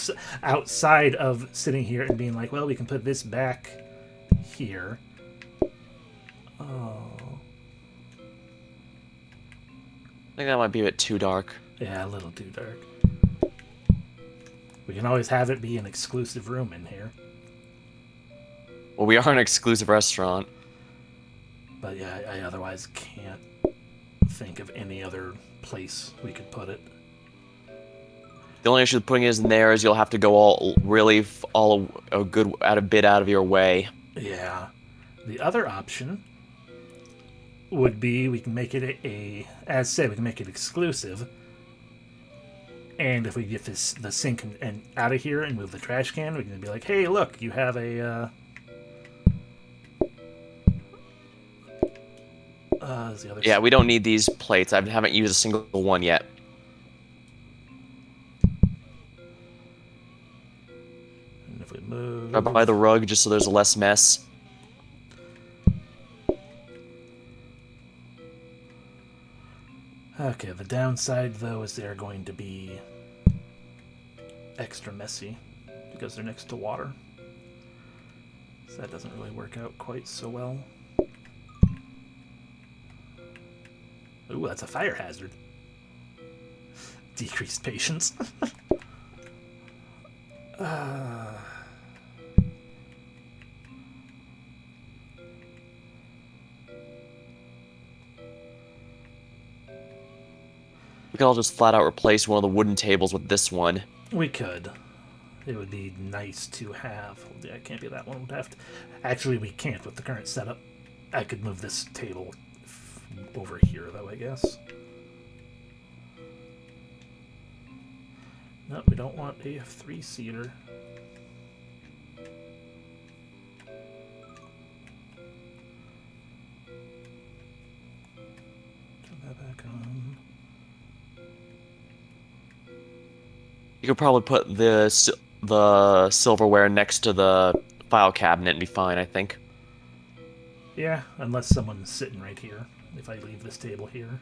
outside of sitting here and being like, well, we can put this back here. Oh. I think that might be a bit too dark. Yeah, a little too dark. We can always have it be an exclusive room in here. Well, we are an exclusive restaurant. But yeah, I otherwise can't think of any other place we could put it. The only issue with putting it in there is you'll have to go all a good out a bit out of your way. Yeah. The other option would be we can make it as said, we can make it exclusive. And if we get the sink and out of here and move the trash can, we can be like, hey, look, you have a yeah, we don't need these plates. I haven't used a single one yet. And if we move... I buy the rug just so there's less mess. Okay, the downside, though, is they're going to be extra messy because they're next to water. So that doesn't really work out quite so well. Ooh, that's a fire hazard. Decreased patience. We could all just flat out replace one of the wooden tables with this one. We could. It would be nice to have. Yeah, it can't be that one. Would have to. Actually, we can't with the current setup. I could move this table over here, though, I guess. No, we don't want a 3-seater. Turn that back on. You could probably put the silverware next to the file cabinet and be fine, I think. Yeah, unless someone's sitting right here. If I leave this table here.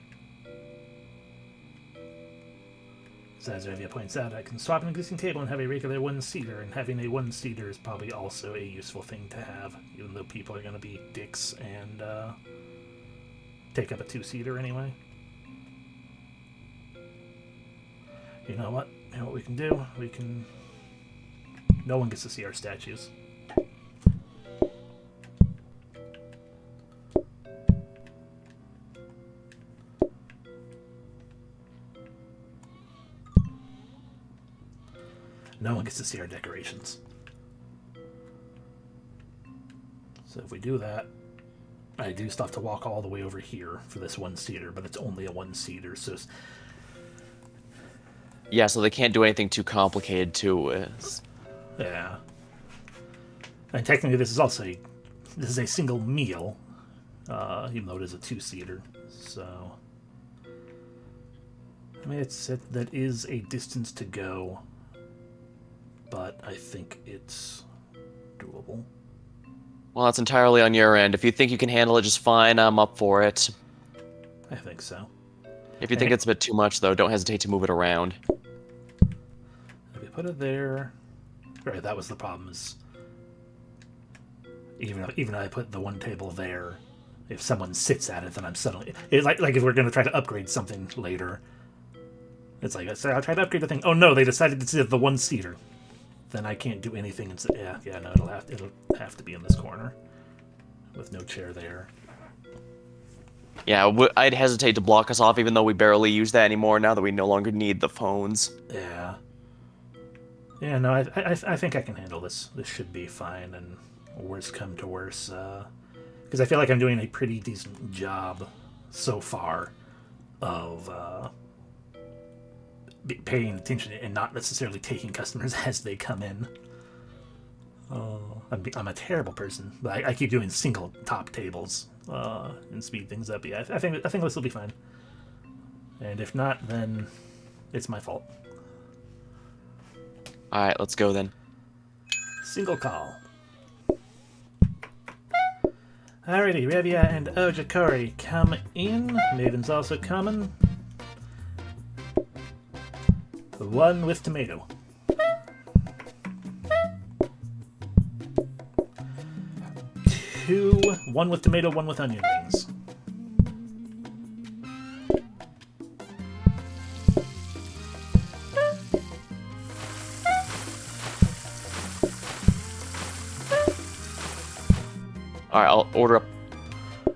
So as Ravia points out, I can swap an existing table and have a regular 1-seater, and having a 1-seater is probably also a useful thing to have, even though people are going to be dicks and take up a 2-seater anyway. You know what? You know what we can do? We can... No one gets to see our statues. No one gets to see our decorations. So if we do that, I do still have to walk all the way over here for this 1-seater, but it's only a 1-seater, so... Yeah, so they can't do anything too complicated to it. Yeah. And technically this is also this is a single meal, even though it is a 2-seater, so... I mean, that is a distance to go, but I think it's doable. Well, that's entirely on your end. If you think you can handle it just fine, I'm up for it. I think so. If you think it's a bit too much, though, don't hesitate to move it around. If we put it there, Right, that was the problem. Is even if I put the one table there, if someone sits at it, then I'm suddenly like if we're gonna try to upgrade something later. It's like I said, I'll try to upgrade the thing. Oh no, they decided to sit at the one seater. Then I can't do anything. Yeah, no, it'll have to be in this corner with no chair there. Yeah, I'd hesitate to block us off, even though we barely use that anymore now that we no longer need the phones. Yeah. Yeah, no, I think I can handle this. This should be fine, and worst come to worst, because I feel like I'm doing a pretty decent job so far of paying attention and not necessarily taking customers as they come in. I'm a terrible person, but I keep doing single top tables and speed things up. Yeah, I think this will be fine. And if not, then it's my fault. All right, let's go then. Single call. Alrighty, Revia and Ojakori come in. Maiden's also coming. One with tomato. Two, one with tomato, one with onion rings. All right, I'll order up.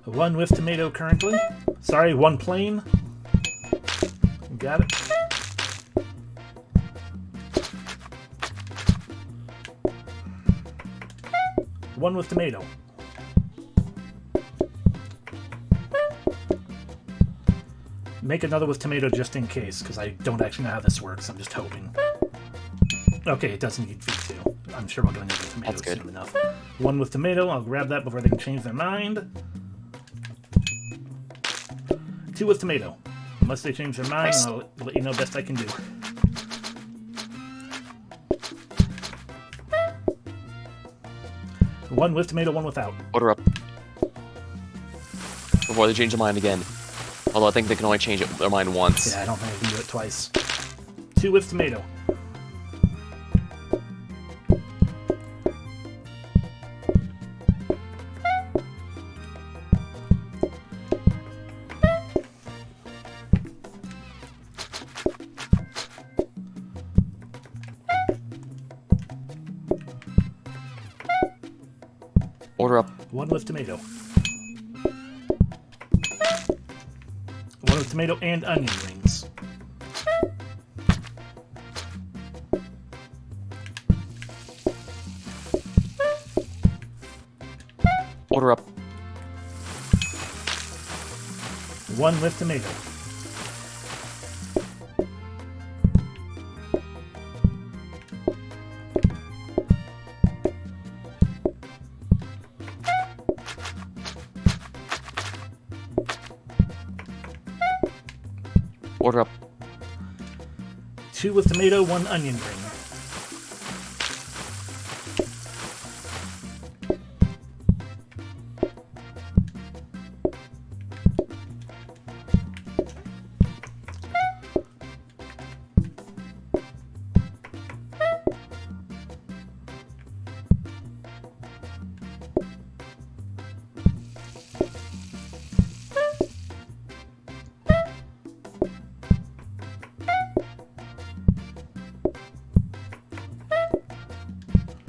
One with tomato currently. Sorry, one plain. Got it. One with tomato. Make another with tomato just in case, because I don't actually know how this works. I'm just hoping. Okay, it doesn't need feed too. I'm sure we're going to need the tomato soon enough. One with tomato. I'll grab that before they can change their mind. Two with tomato. Unless they change their mind, nice. I'll let you know best I can do. One with tomato, one without. Order up. Before they change their mind again. Although I think they can only change their mind once. Yeah, I don't think I can do it twice. Two with tomato. Order up. One with tomato. One with tomato and onion rings. Order up. One with tomato. Order up. Two with tomato, one onion ring.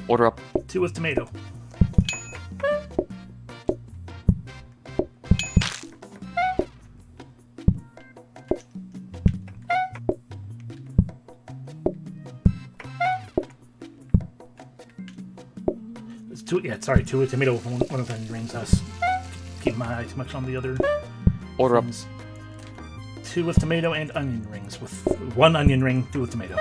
Order up. Two with tomato. Two with tomato, one of onion rings. I was keeping my eye too much on the other. Order things. Up. Two with tomato and onion rings. With one onion ring, two with tomato.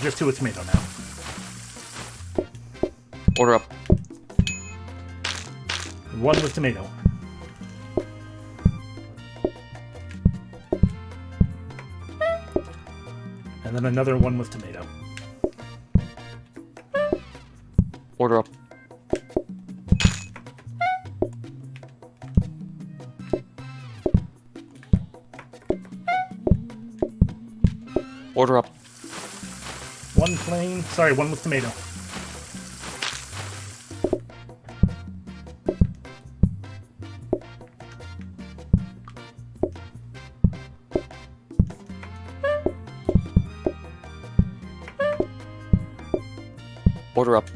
Just two with tomato now. Order up. One with tomato. And then another one with tomato. Order up. Order up. One plain. Sorry, one with tomato. Order up.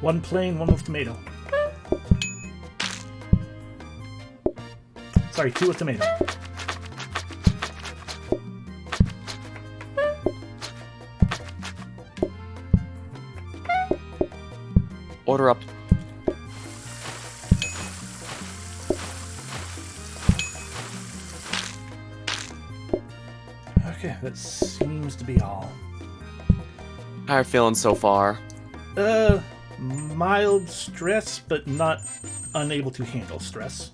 One plain, one with tomato. Sorry, two with tomato. Order up. Okay, that seems to be all. How are you feeling so far? Mild stress, but not unable to handle stress.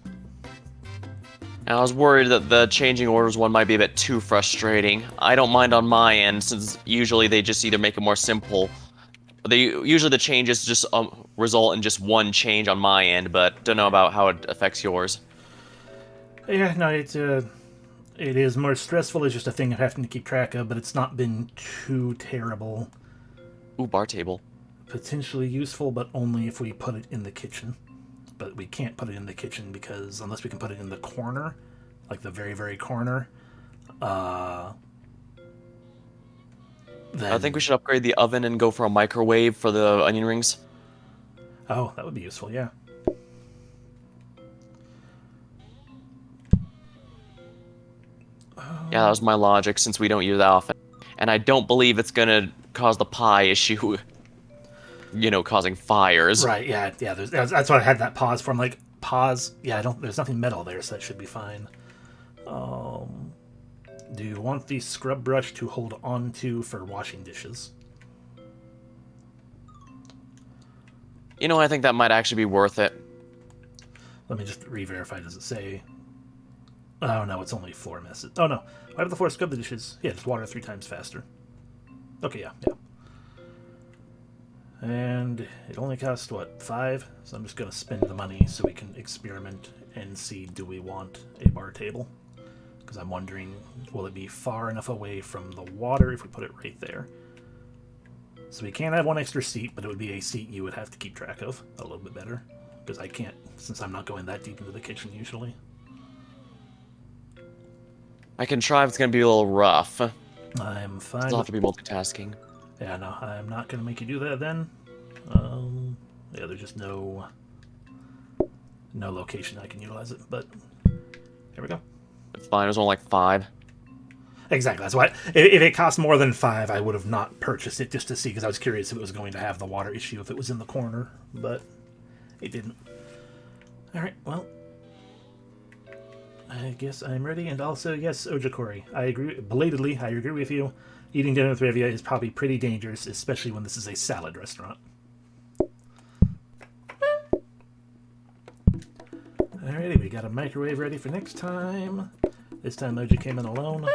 I was worried that the changing orders one might be a bit too frustrating. I don't mind on my end, since usually they just either make it more simple. Usually the changes just result in just one change on my end, but don't know about how it affects yours. Yeah, no, it is more stressful. It's just a thing of having to keep track of, but it's not been too terrible. Ooh, bar table. Potentially useful, but only if we put it in the kitchen. But we can't put it in the kitchen because unless we can put it in the corner, like the very, very corner, then... I think we should upgrade the oven and go for a microwave for the onion rings. Oh, that would be useful, yeah. Yeah, that was my logic, since we don't use that often. And I don't believe it's gonna cause the pie issue, you know, causing fires. Right, yeah. That's why I had that pause for. I'm like, pause? Yeah, there's nothing metal there, so that should be fine. Do you want the scrub brush to hold on to for washing dishes? You know, I think that might actually be worth it. Let me just re-verify. Does it say... Oh, no, it's only floor messes. Oh, no. Wipe the floor, scrub the dishes. Yeah, just water 3 times faster. Okay, yeah. And it only costs, what, 5? So I'm just going to spend the money so we can experiment and see, do we want a bar table? Because I'm wondering, will it be far enough away from the water if we put it right there? So we can have one extra seat, but it would be a seat you would have to keep track of a little bit better. Because I can't, since I'm not going that deep into the kitchen usually. I can try if it's gonna be a little rough. I'm fine. Still have to be multitasking. Yeah, no, I'm not going to make you do that then. Yeah, there's just no location I can utilize it, but here we go. It's fine, it was only like 5. Exactly, that's why. If it cost more than 5, I would have not purchased it just to see, because I was curious if it was going to have the water issue if it was in the corner, but it didn't. Alright, well, I guess I'm ready, and also, yes, Ojakori, I agree, belatedly, I agree with you. Eating dinner with Revia is probably pretty dangerous, especially when this is a salad restaurant. Alrighty, we got a microwave ready for next time. This time Oji came in alone.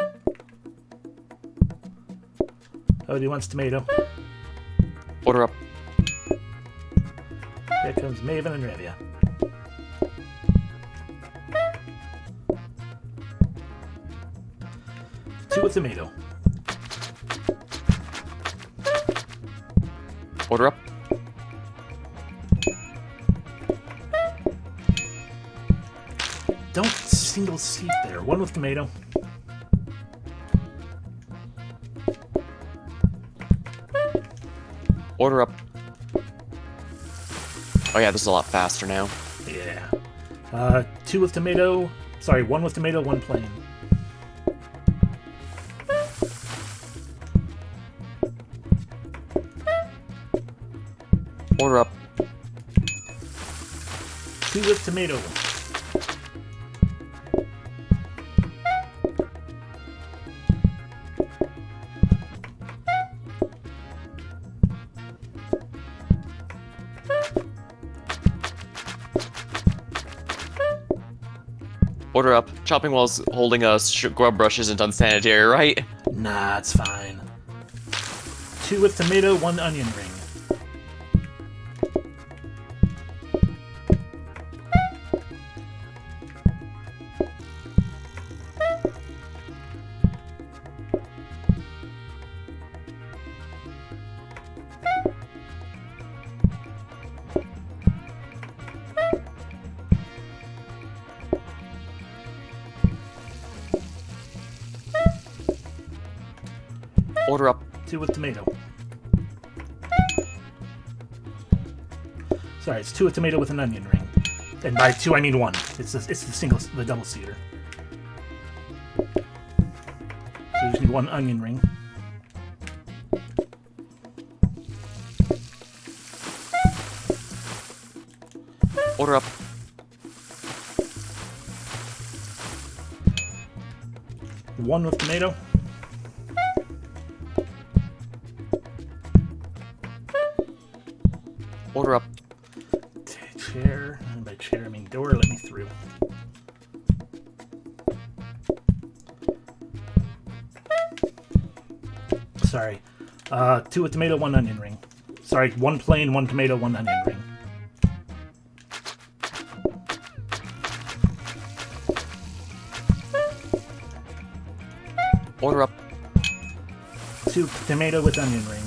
Oji wants tomato. Order up. Here comes Maven and Revia. Two with tomato. Order up. Don't single seat there. One with tomato. Order up. Oh yeah, this is a lot faster now. Yeah. 2 with tomato. Sorry, 1 with tomato, 1 plain. Order up. 2 with tomato. Order up. Chopping whilst holding a scrub brush isn't unsanitary, right? Nah, it's fine. 2 with tomato, 1 onion ring. Order up. 2 with tomato. Sorry, it's 2 with tomato with an onion ring. And by 2 I mean 1. It's the double seeder. So you just need 1 onion ring. Order up. One with tomato. Order up. Chair. And by chair I mean door. Let me through. Sorry. 2 with tomato, 1 onion ring. Sorry, 1 plain, 1 tomato, 1 onion ring. Order up. 2 tomato with onion ring.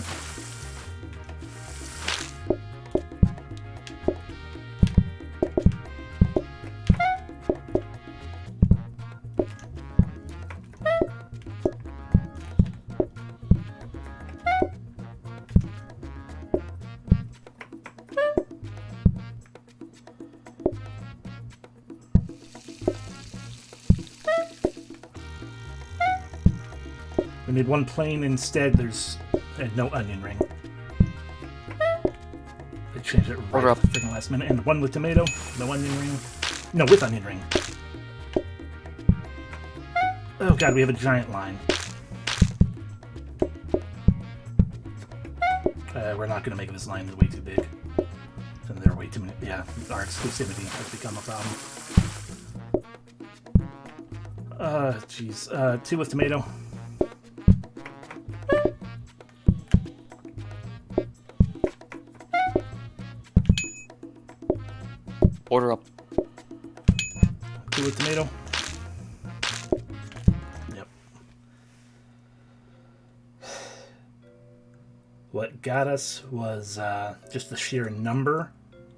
We need 1 plain instead. There's no onion ring. They changed it right at the freaking last minute. And 1 with tomato, no onion ring. No, with onion ring. Oh god, we have a giant line. We're not going to make this line way too big. And there are way too many. Yeah, our exclusivity has become a problem. Jeez. 2 with tomato. Order up. 2 with tomato. Yep. What got us was just the sheer number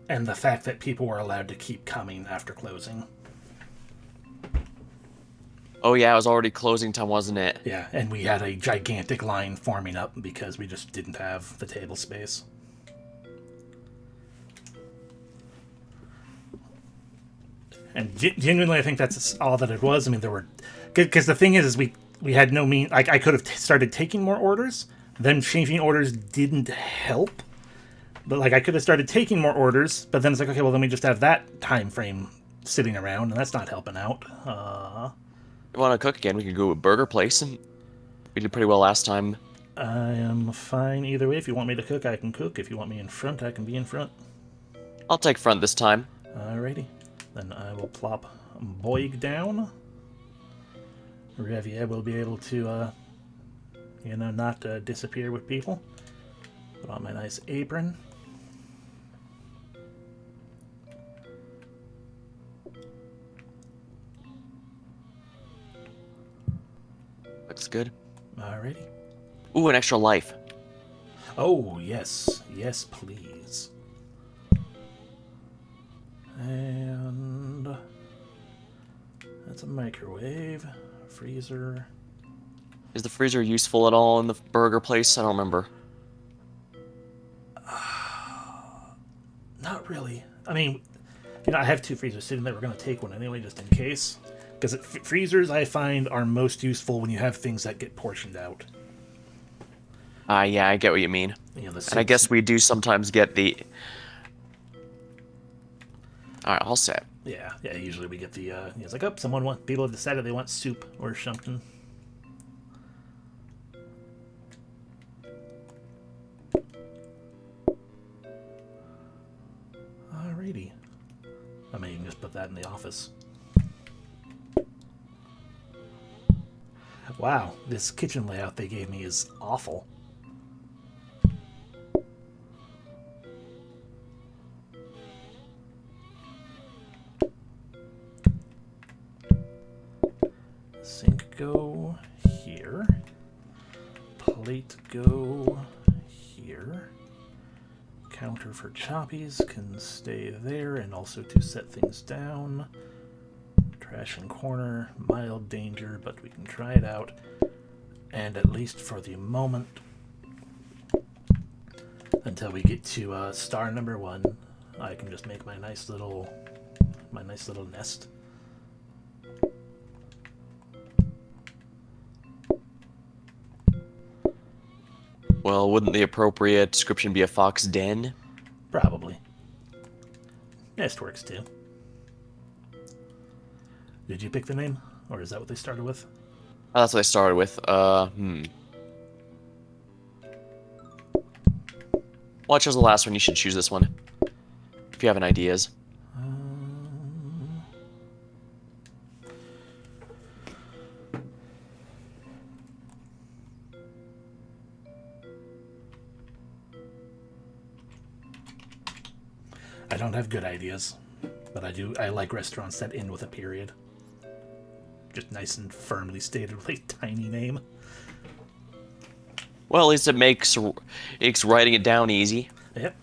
and the fact that people were allowed to keep coming after closing. Oh yeah, it was already closing time, wasn't it? Yeah, and we had a gigantic line forming up because we just didn't have the table space. And genuinely, I think that's all that it was. I mean, there were... Because the thing is we had no mean... Like, I could have started taking more orders. Then changing orders didn't help. But, like, I could have started taking more orders. But then it's like, okay, well, then we just have that time frame sitting around. And that's not helping out. You want to cook again? We could go to a burger place. And we did pretty well last time. I am fine either way. If you want me to cook, I can cook. If you want me in front, I can be in front. I'll take front this time. Alrighty. Then I will plop Boig down. Revier will be able to, not disappear with people. Put on my nice apron. Looks good. Alrighty. Ooh, an extra life. Oh, yes. Yes, please. And that's a microwave, freezer. Is the freezer useful at all in the burger place? I don't remember. Not really. I mean, I have 2 freezers sitting there. We're going to take one anyway, just in case. Because freezers, I find, are most useful when you have things that get portioned out. Yeah, I get what you mean. And I guess we do sometimes get the... Alright, all set. Yeah, usually we get the, it's like, people have decided they want soup or something. Alrighty. I mean, you can just put that in the office. Wow, this kitchen layout they gave me is awful. Sink go here. Plate go here. Counter for choppies can stay there, and also to set things down. Trash and corner, mild danger, but we can try it out. And at least for the moment, until we get to star number 1, I can just make my nice little nest. Well, wouldn't the appropriate description be a fox den? Probably. Nest works too. Did you pick the name? Or is that what they started with? Oh, that's what I started with. Well, I chose the last one. You should choose this one. If you have any ideas. I don't have good ideas, but I like restaurants that end with a period. Just nice and firmly stated with a tiny name. Well, at least it makes writing it down easy. Yep.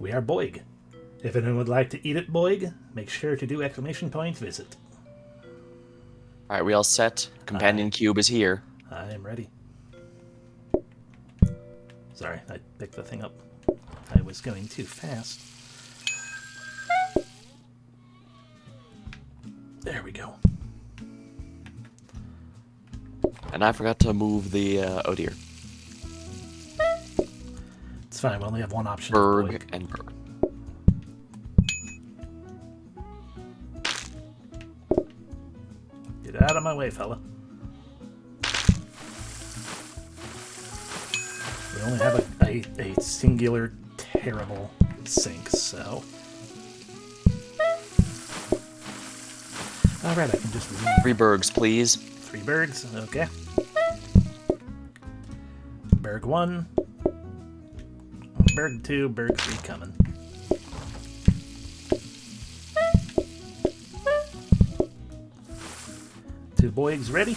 We are Boig. If anyone would like to eat at Boig, make sure to do !visit. Alright, we all set? Companion cube is here. I am ready. Sorry, I picked the thing up. I was going too fast. There we go. And I forgot to move the, oh dear. It's fine, we only have one option. Berg and Berg. Get out of my way, fella. We only have a singular terrible sink, so... Alright, I can just leave. 3 Bergs, please. 3 Bergs, okay. Berg 1. Berg 2, Berg 3 coming. Two Boigs ready.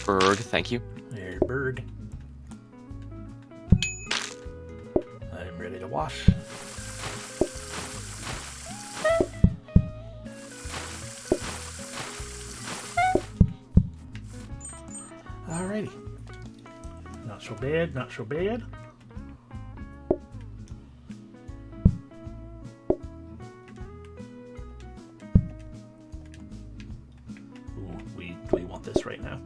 Berg, thank you. There, Berg. I'm ready to wash. Alrighty. Not so bad, not so bad. Ooh, we want this right now.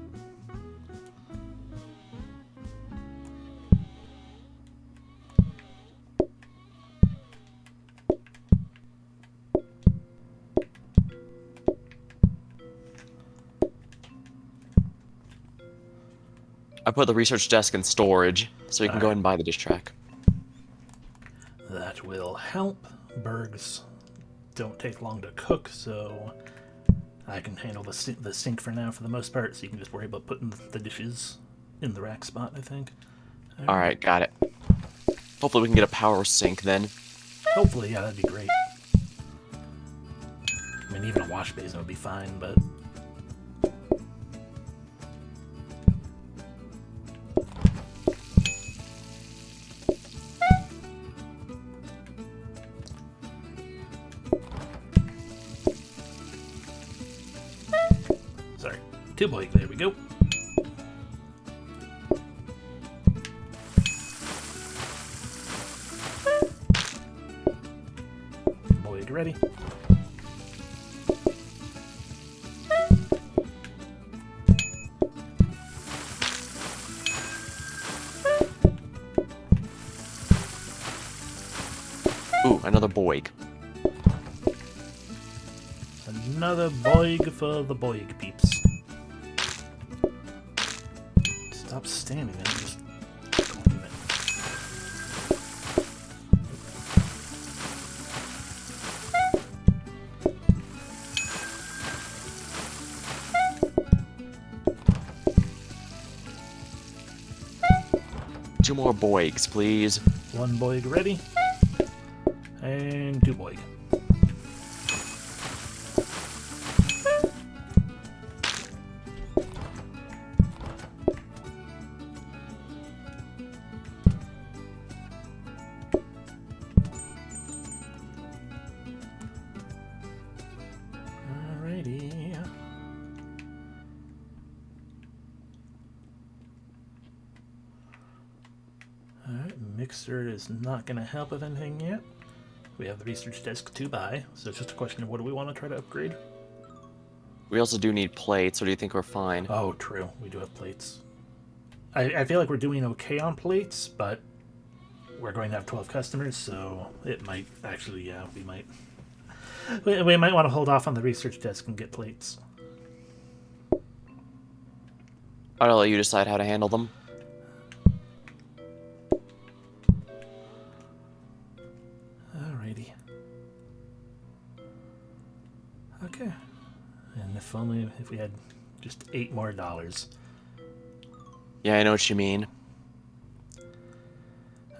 I put the research desk in storage, so you can go ahead and buy the dish track. That will help. Bergs don't take long to cook, so I can handle the sink for now for the most part, so you can just worry about putting the dishes in the rack spot, I think. Alright, got it. Hopefully we can get a power sink then. Hopefully, yeah, that'd be great. I mean, even a wash basin would be fine, but... Sorry. 2 Boig, there we go. Boig ready. Ooh, another Boig. Another Boig for the Boig peeps. Stop standing there, just claim it. Two more Boigs, please. 1 Boig ready. And 2 Boig. mixer is not going to help with anything yet. We have the research desk to buy, so it's just a question of what do we want to try to upgrade? We also do need plates, or do you think we're fine? Oh, true. We do have plates. I feel like we're doing okay on plates, but we're going to have 12 customers, so it might actually, yeah, we might want to hold off on the research desk and get plates. I'll let you decide how to handle them. Alrighty. Okay. And if only if we had just $8 more. Yeah, I know what you mean.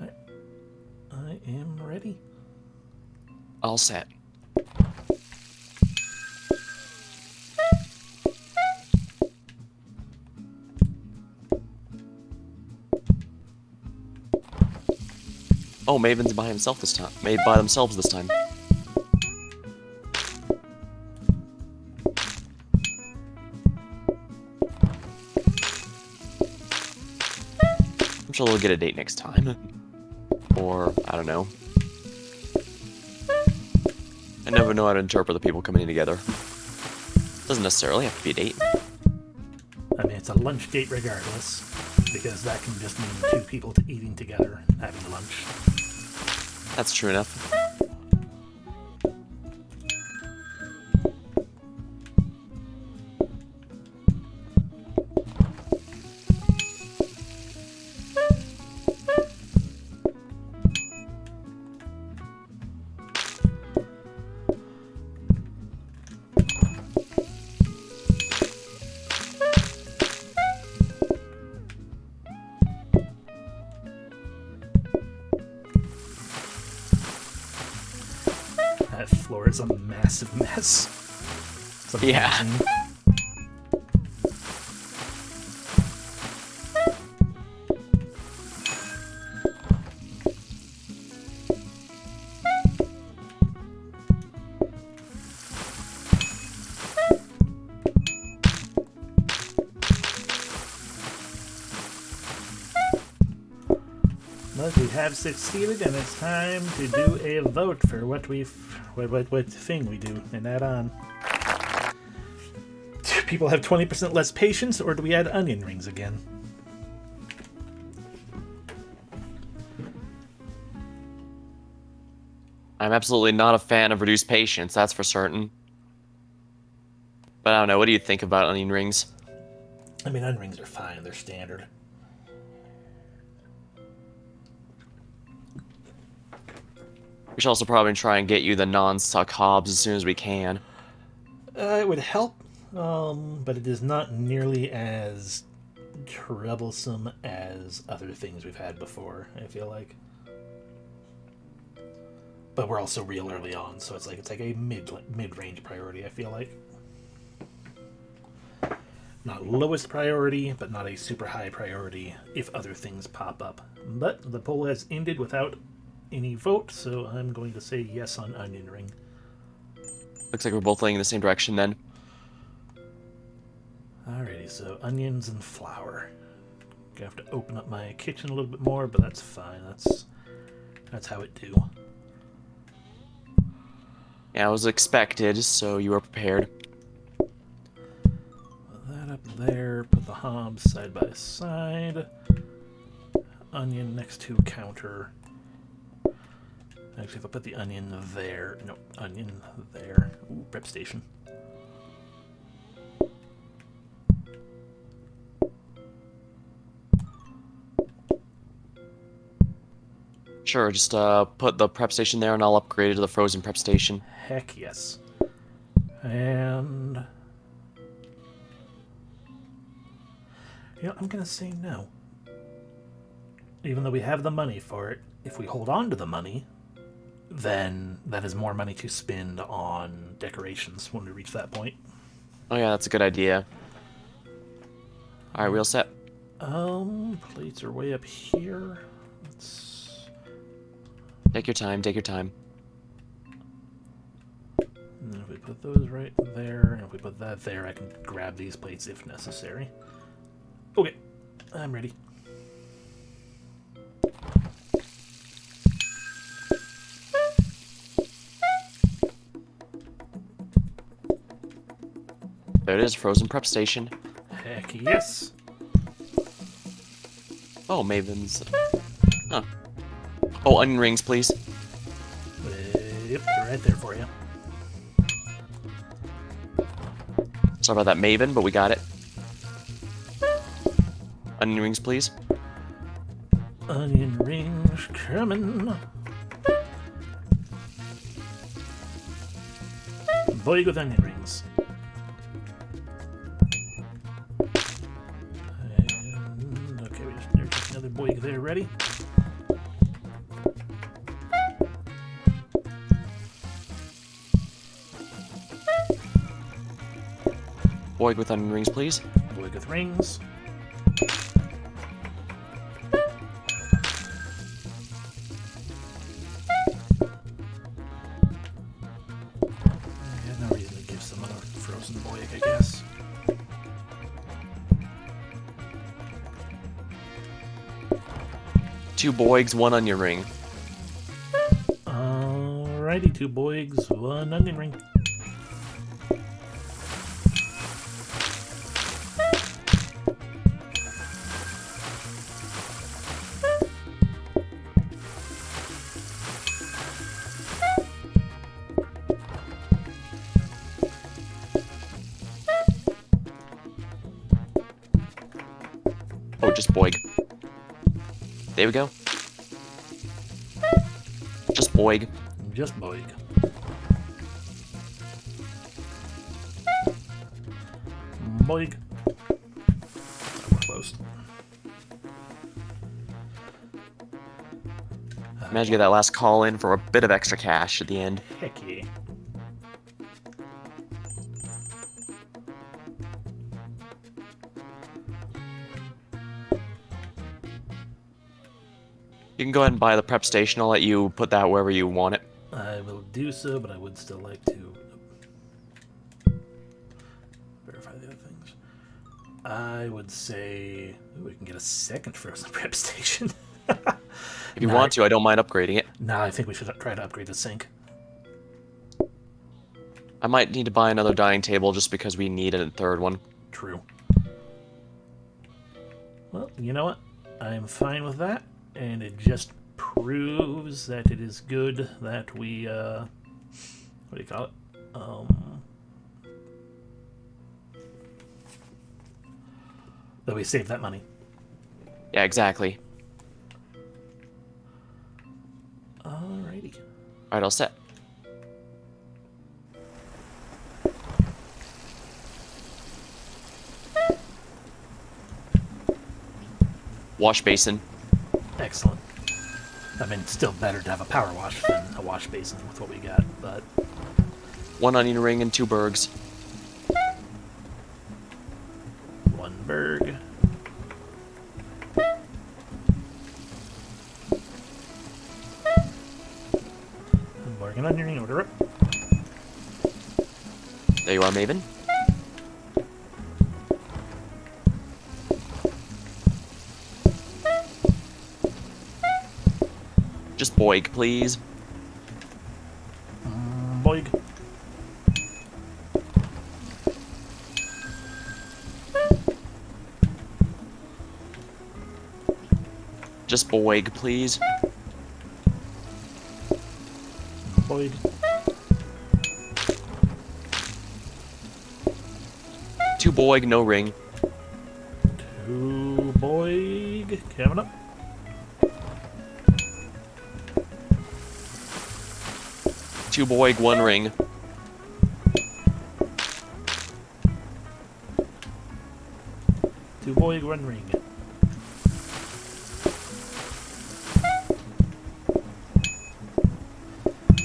I am ready. All set. Oh, Maven's by himself this time. Made by themselves this time. I'm sure they'll get a date next time. Or, I don't know. I never know how to interpret the people coming in together. Doesn't necessarily have to be a date. I mean, it's a lunch date regardless, because that can just mean two people eating together, having lunch. That's true enough. That floor is a massive mess. It's amazing. Yeah. But we have succeeded, and it's time to do a vote for what thing we do and add on. Do people have 20% less patience, or do we add onion rings again? I'm absolutely not a fan of reduced patience, that's for certain. But I don't know, what do you think about onion rings? I mean, onion rings are fine, they're standard. We should also probably try and get you the non-suck hobs as soon as we can. It would help, but it is not nearly as troublesome as other things we've had before, I feel like. But we're also real early on, so it's like a mid-range priority, I feel like. Not lowest priority, but not a super high priority if other things pop up. But the poll has ended without any vote, so I'm going to say yes on onion ring. Looks like we're both leaning in the same direction then. Alrighty, so onions and flour. Gonna have to open up my kitchen a little bit more, but that's fine. That's how it do. Yeah, it was expected, so you were prepared. Put that up there, put the hobs side by side. Onion next to counter. Actually, if I put the onion there, no, onion there. Ooh, prep station. Sure, just put the prep station there and I'll upgrade it to the frozen prep station. Heck yes. And you know, I'm gonna say no. Even though we have the money for it, if we hold on to the money, then that is more money to spend on decorations when we reach that point. Oh yeah, that's a good idea. Alright, we all set? Plates are way up here. Let's... Take your time, take your time. And then if we put those right there, and if we put that there, I can grab these plates if necessary. Okay, I'm ready. There it is, frozen prep station. Heck yes. Oh, Maven's. Huh. Oh, onion rings, please. Yep, they're right there for you. Sorry about that, Maven, but we got it. Onion rings, please. Onion rings coming. Boy with onion rings. And, okay, there's another boy there ready. Boy with onion rings, please. Boy with rings. I had no reason to give someone a frozen boy, I guess. Two boigs, one onion ring. Alrighty, two boigs, one onion ring. Oh, just boig. There we go. Just boig. Just boig. Boig. Oh, we're close. Managed to get that last call in for a bit of extra cash at the end. Heck yeah. You can go ahead and buy the prep station. I'll let you put that wherever you want it. I will do so, but I would still like to verify the other things. I would say we can get a second frozen prep station. If you want to, I don't mind upgrading it. No, I think we should try to upgrade the sink. I might need to buy another dining table just because we need a third one. True. Well, you know what? I'm fine with that, and it just proves that it is good that we, what do you call it? That we save that money. Yeah, exactly. Alrighty. Alright, all set. Wash basin. Excellent. I mean, it's still better to have a power wash than a wash basin with what we got, but... One onion ring and two bergs. One berg. Berg and onion ring, order up. There you are, Maven. Just boig, please. Boig. Just boig, please. Boig. Two boig, no ring. Two boig. Coming up. Two boig, one ring. Two boig, one ring.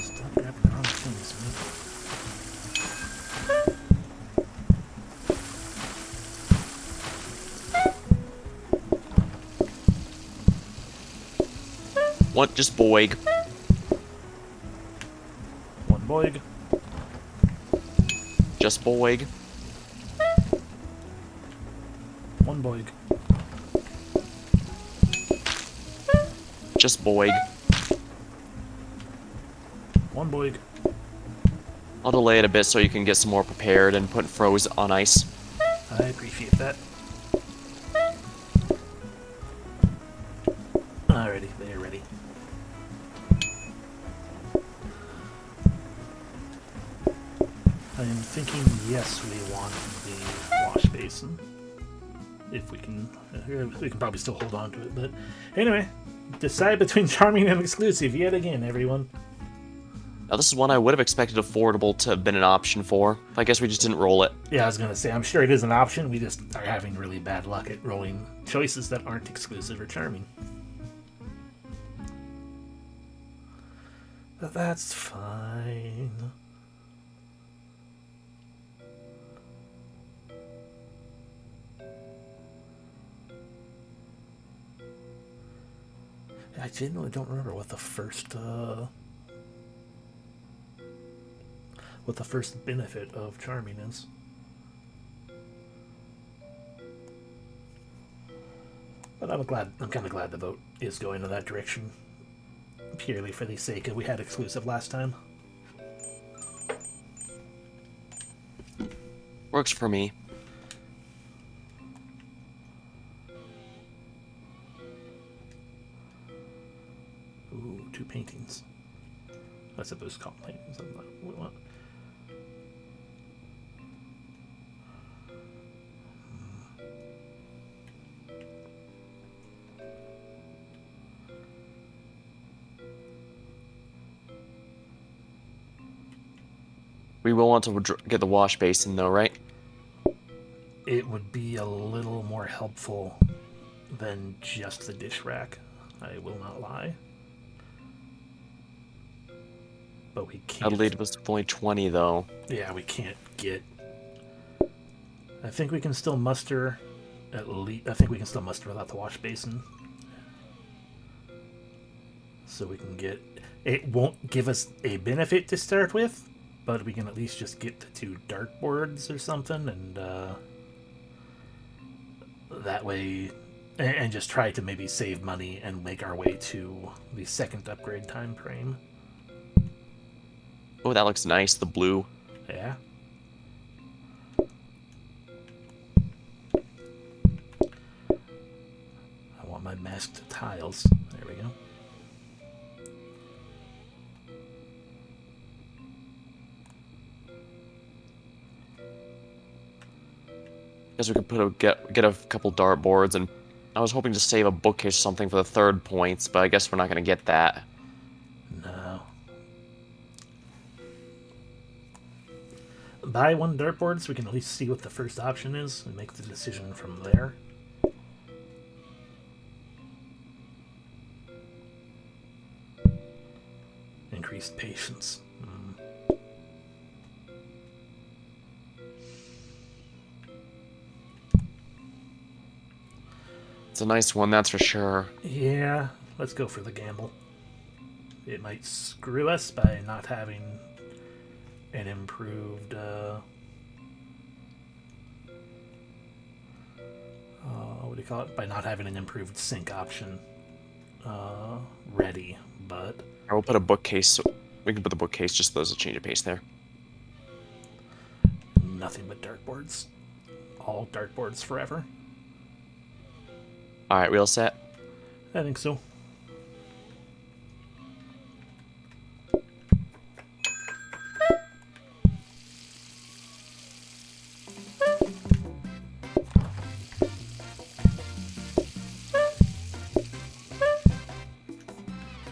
Stop grabbing the wrong things, man. One, just boig. One boig. Just boig. One boig. Just boig. One boig. I'll delay it a bit so you can get some more prepared and put froze on ice. I appreciate that. Alrighty, they're ready. I am thinking, yes, we want the wash basin. If we can probably still hold on to it. But anyway, decide between charming and exclusive yet again, everyone. Now, this is one I would have expected affordable to have been an option for. I guess we just didn't roll it. Yeah, I was going to say, I'm sure it is an option. We just are having really bad luck at rolling choices that aren't exclusive or charming. But that's fine. I genuinely don't remember what the first benefit of charming is. But I'm kind of glad the vote is going in that direction, purely for the sake of we had exclusive last time. Works for me. Ooh, 2 paintings. I suppose called paintings. I'm like, what? We will want to get the wash basin, though, right? It would be a little more helpful than just the dish rack. I will not lie. But we can't. I believe it was only 20, though. Yeah, we can't get. I think we can still muster at least. I think we can still muster without the wash basin. So we can get. It won't give us a benefit to start with, but we can at least just get the 2 dartboards or something, and that way, and just try to maybe save money and make our way to the second upgrade time frame. Oh, that looks nice, the blue. Yeah. I want my masked tiles. There we go. Guess we could get a couple dartboards, and I was hoping to save a bookcase or something for the 3rd points, but I guess we're not going to get that. No. Buy 1 dartboard so we can at least see what the first option is and make the decision from there. Increased patience. It's a nice one, that's for sure. Yeah, let's go for the gamble. It might screw us by not having an improved what do you call it? By not having an improved sync option ready, but I will put a bookcase. So we can put the bookcase just so there's a change of pace there. nothing but dartboards. All dartboards forever. All right, we all set? I think so.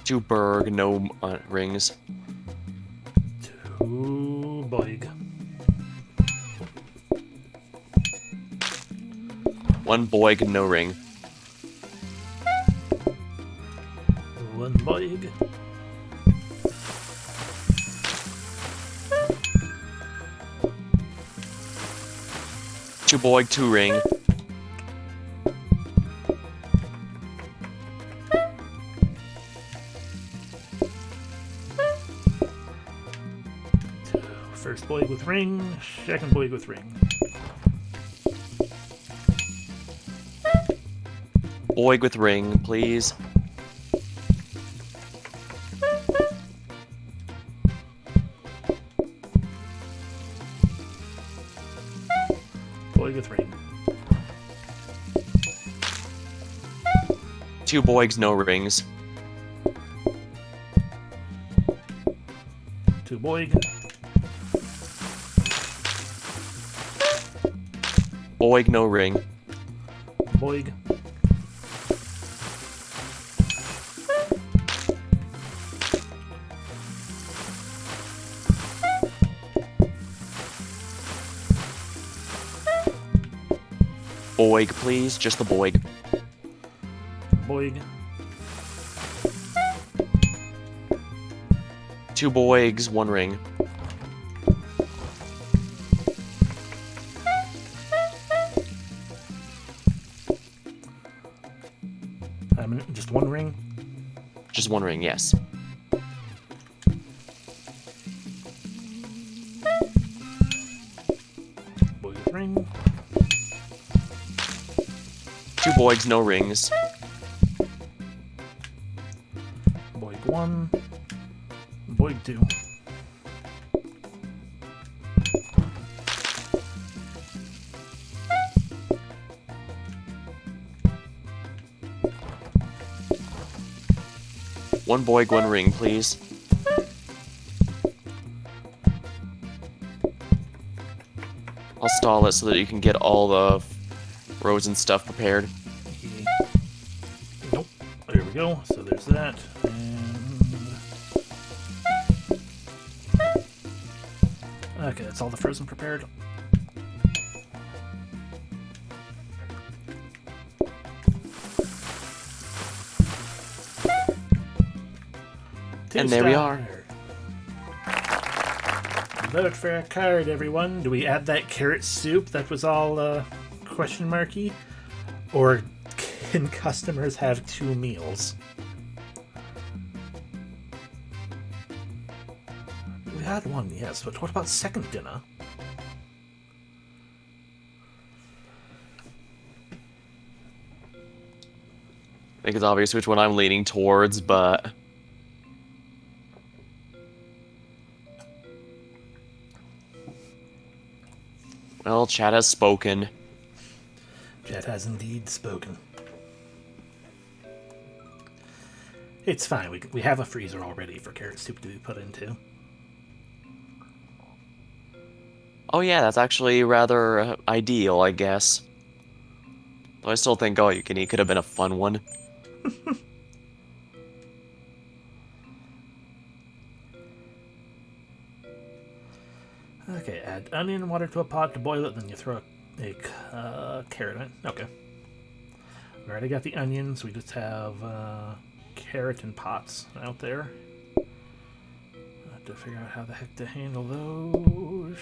Two Berg, no rings. 2 Boig. 1 Boig, no ring. 1 Boig. Two Boig, 2 ring. First Boig with ring, second Boig with ring. Boig with ring, please. Boig with ring. 2 boigs, no rings. 2 boig. Boig, no ring. Boig. Boig, please. Just the boig. Boig. 2 boigs, 1 ring. Just 1 ring. Just 1 ring, yes. Boig with ring. 2 boigs, no rings. Boig 1. Boig 2. One boig, 1 ring, please. I'll stall it so that you can get all the rows and stuff prepared. Nope. There we go. So there's that. And... okay, that's all the frozen prepared. And there we are. Vote for a card, everyone. Do we add that carrot soup that was all question marky? Or can customers have 2 meals? We had 1, yes, but what about second dinner? I think it's obvious which one I'm leaning towards, but... well, chat has spoken. Chat has indeed spoken. It's fine. We have a freezer already for carrot soup to be put into. Oh yeah, that's actually rather ideal, I guess. Though I still think all you can eat could have been a fun one. Okay, add onion and water to a pot to boil it, then you throw a carrot in. Okay. We already got the onions, we just have carrot in pots out there. I have to figure out how the heck to handle those.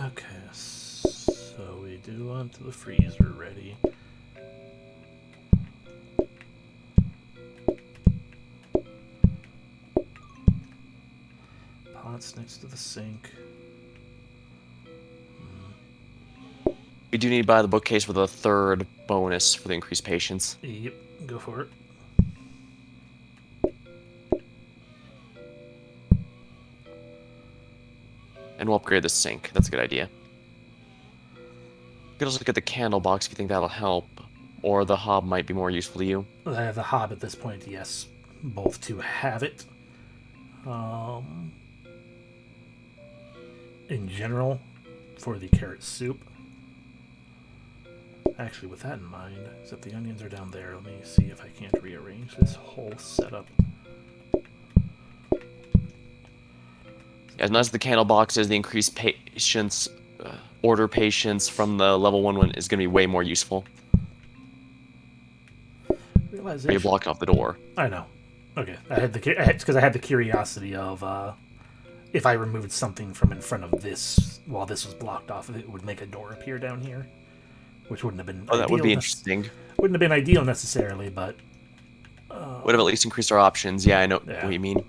Okay, so we do want the freezer ready. Pots next to the sink. We do need to buy the bookcase for the 3rd bonus for the increased patience. Yep, go for it. And we'll upgrade the sink. That's a good idea. You could also get the candle box if you think that'll help. Or the hob might be more useful to you. I have the hob at this point, yes. Both to have it. In general, for the carrot soup. Actually, with that in mind, except the onions are down there, let me see if I can't rearrange this whole setup. As nice as the candle box is, the increased patience, order patience from the level 1 one is going to be way more useful. Realization. You blocked off the door. I know. Okay, because I had the curiosity of if I removed something from in front of this while this was blocked off, it would make a door appear down here, which wouldn't have been. Oh, that would be interesting. Wouldn't have been ideal necessarily, but would have at least increased our options. Yeah, I know what you mean.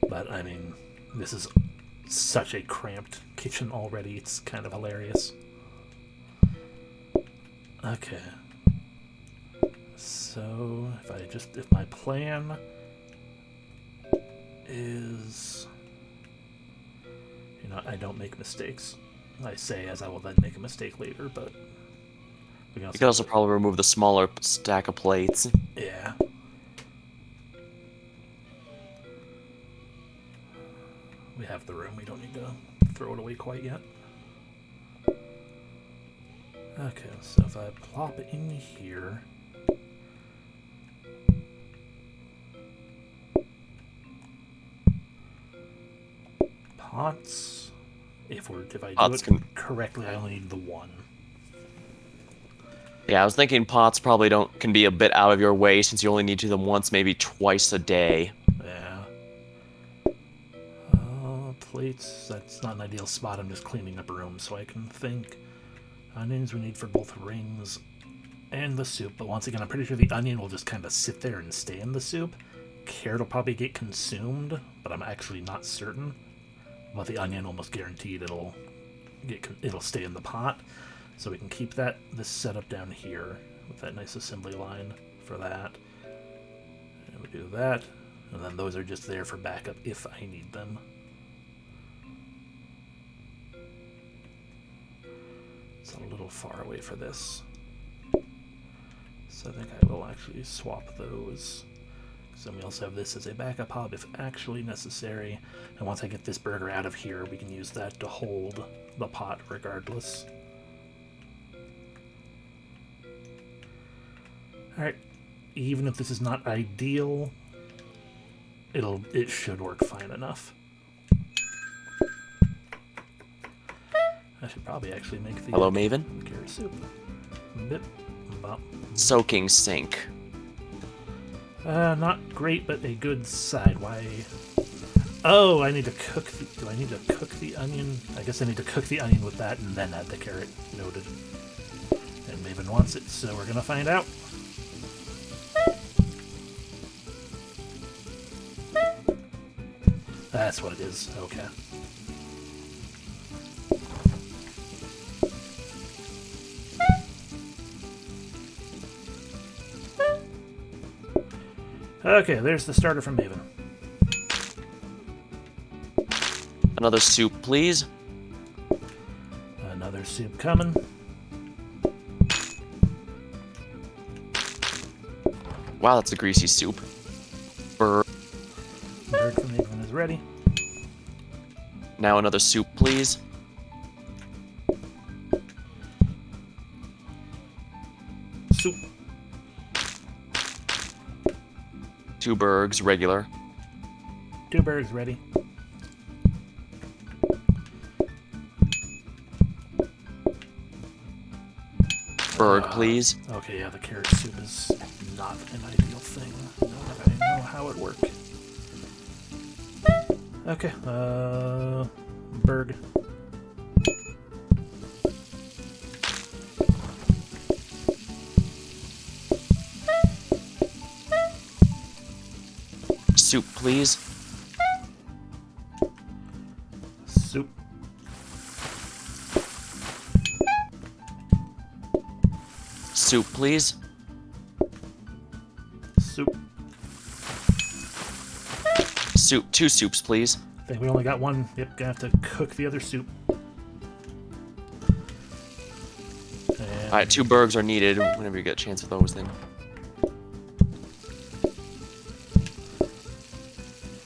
But I mean, this is such a cramped kitchen already. It's kind of hilarious. Okay. So if my plan is... You know, I don't make mistakes. I say as I will then make a mistake later, but... We can You could also probably remove the smaller stack of plates. Yeah. We have the room. We don't need to throw it away quite yet. Okay, so if I plop it in here... Pots... If I do it correctly, I only need the one. Yeah, I was thinking pots probably can be a bit out of your way since you only need to do them once, maybe twice a day. Yeah. Plates, that's not an ideal spot. I'm just cleaning up room so I can think. Onions we need for both rings and the soup, but once again, I'm pretty sure the onion will just kind of sit there and stay in the soup. Carrot will probably get consumed, but I'm actually not certain. But the onion, almost guaranteed it'll stay in the pot. So we can keep this setup down here with that nice assembly line for that. And we do that, and then those are just there for backup if I need them. It's a little far away for this. So I think I will actually swap those. So we also have this as a backup hob if actually necessary. And once I get this burger out of here, we can use that to hold the pot regardless. Alright, even if this is not ideal, it should work fine enough. I should probably actually make the Hello, Maven. Carrot soup. Bip, bop. Soaking sink. Not great, but a good side. Why? Oh, I need to cook the... Do I need to cook the onion? I guess I need to cook the onion with that and then add the carrot. Noted. And Maven wants it, so we're gonna find out. That's what it is. Okay. Okay, there's the starter from Maven. Another soup, please. Another soup coming. Wow, that's a greasy soup. Burr. Bird from Maven is ready. Now another soup, please. Soup. 2 burgers, regular. 2 burgers ready. Burg, please. Okay, yeah, the carrot soup is not an ideal thing. I know how it works. Okay, Berg. Soup, please. Soup. Soup, please. Soup. Soup. 2 soups, please. I think we only got one. Yep, gonna have to cook the other soup. Alright, 2 burgers are needed whenever you get a chance of those then.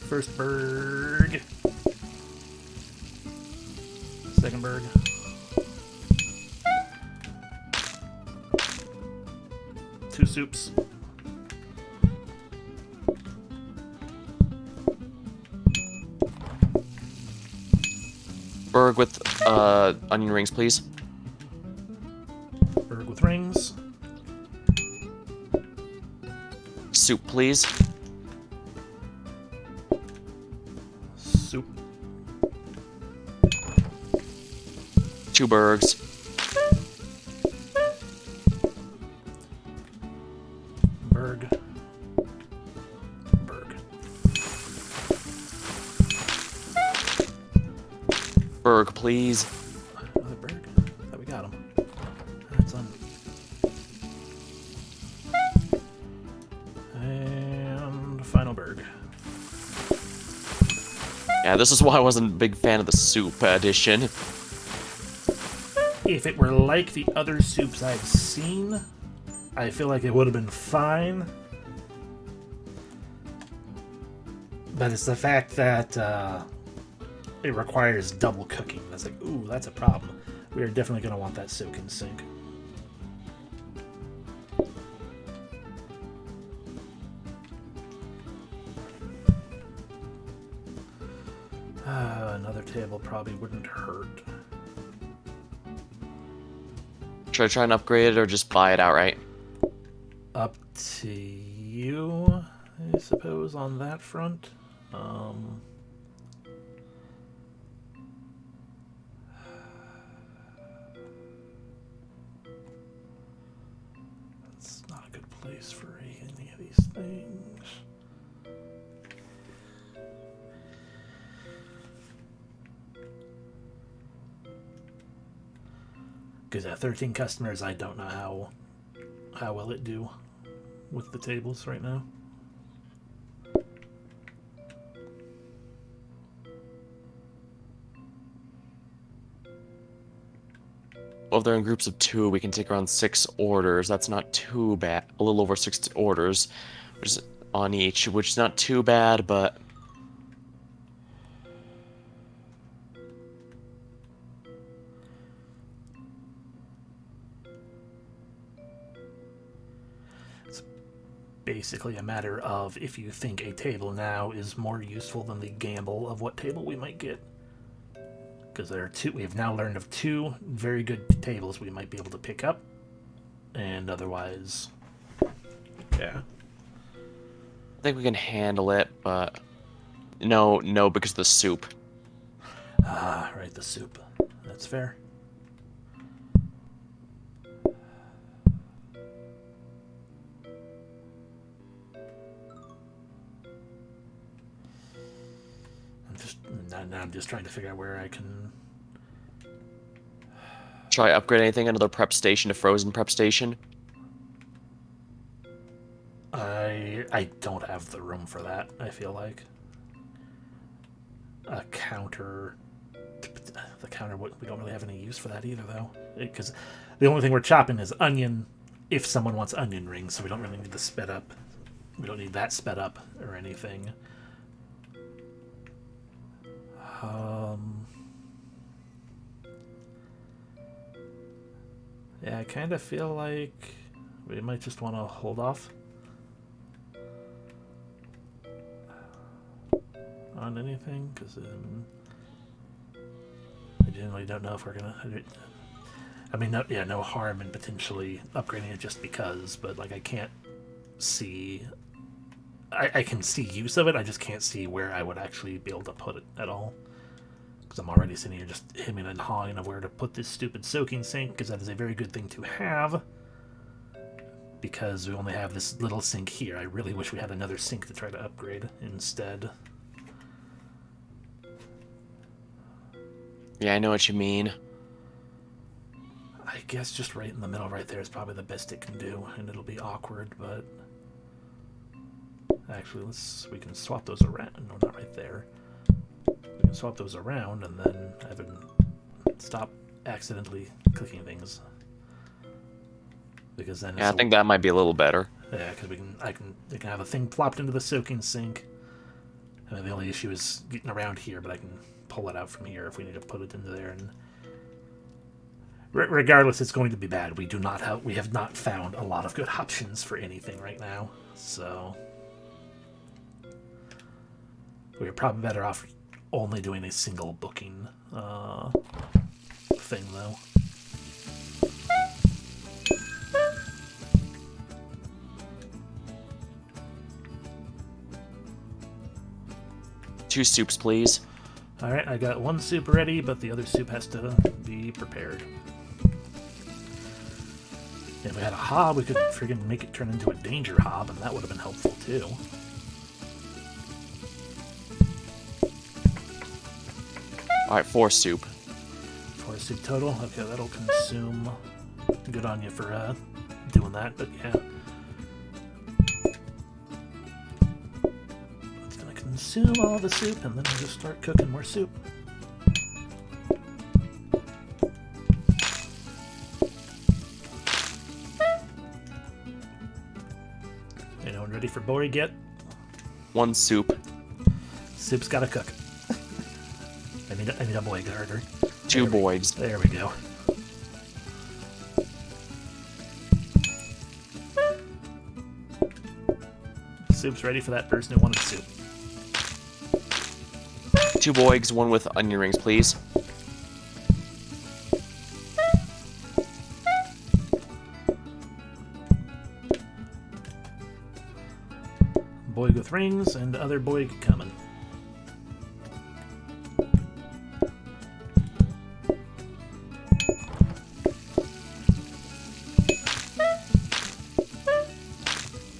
First Berg. Second Berg. Two soups. Burg with onion rings, please. Berg with rings. Soup, please. Soup. 2 burgers. Berg. Berg. Burg, please. Another Berg? I thought we got him. That's on. And final Berg. Yeah, this is why I wasn't a big fan of the soup edition. If it were like the other soups I've seen, I feel like it would have been fine. But it's the fact that it requires double cooking. That's like, ooh, that's a problem. We are definitely going to want that soak-in sink. Another table probably wouldn't hurt. Should I try and upgrade it or just buy it outright? Up to you, I suppose, on that front. It's not a good place for any of these things. Because at 13 customers, I don't know how will it do with the tables right now. Well, if they're in groups of 2, we can take around 6 orders. That's not too bad. A little over 6 orders, which is on each, which is not too bad, but Basically a matter of if you think a table now is more useful than the gamble of what table we might get. Because there are 2, we have now learned of 2 very good tables we might be able to pick up, and otherwise, yeah. I think we can handle it, but no, because of the soup. Ah, right, the soup. That's fair. I'm just trying to figure out where I can. Try upgrade anything, another prep station to frozen prep station. I don't have the room for that. I feel like a counter. The counter, we don't really have any use for that either, though, because the only thing we're chopping is onion. If someone wants onion rings, so we don't really need the sped up. We don't need that sped up or anything. Yeah, I kind of feel like we might just want to hold off on anything, because I generally don't know if we're gonna. I mean, no harm in potentially upgrading it just because, but like I can't see. I can see use of it. I just can't see where I would actually be able to put it at all. Because I'm already sitting here just hemming and hawing of where to put this stupid soaking sink, because that is a very good thing to have. Because we only have this little sink here. I really wish we had another sink to try to upgrade instead. Yeah, I know what you mean. I guess just right in the middle right there is probably the best it can do, and it'll be awkward, but... Actually, we can swap those around. No, not right there. We can swap those around and then have it stop accidentally clicking things. Because then Yeah, I think that might be a little better. Yeah, because they can have a thing plopped into the soaking sink. And the only issue is getting around here, but I can pull it out from here if we need to put it into there. And regardless, it's going to be bad. We have not found a lot of good options for anything right now, so we're probably better off only doing a single booking thing, though. Two soups, please. Alright, I got one soup ready, but the other soup has to be prepared. If we had a hob, we could friggin' make it turn into a danger hob, and that would have been helpful, too. Alright, 4 soup. 4 soup total? Okay, that'll consume. Good on you for doing that, but yeah. It's gonna consume consume all the soup, and then we'll just start cooking more soup. Anyone ready for boig yet? 1 soup. Soup's gotta cook. I need a boig harder. 2 boigs. There we go. Soup's ready for that person who wanted soup. 2 boigs, 1 with onion rings, please. Boig with rings and other boig coming.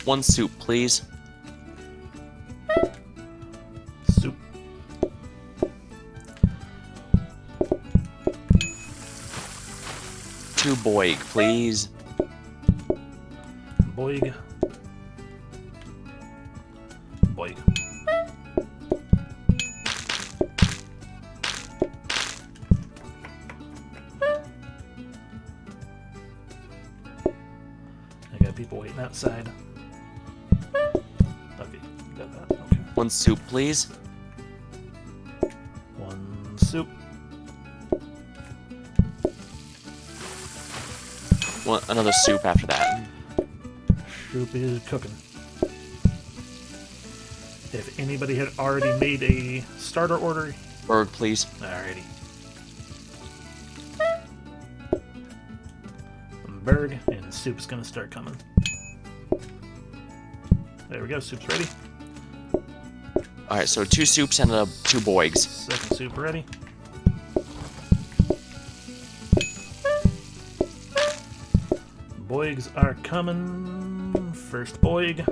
One soup, please. Soup. Two boig, please. Boig. Boig. I got people waiting outside. Okay, got that. Okay. One soup, please. One soup. Another soup after that. Soup is cooking. If anybody had already made a starter order, Bird, please. alrighty. Berg, and soup's gonna start coming. There we go, soup's ready. Alright, so 2 soups and 2 boigs. Second soup ready. Boigs are coming. First boig.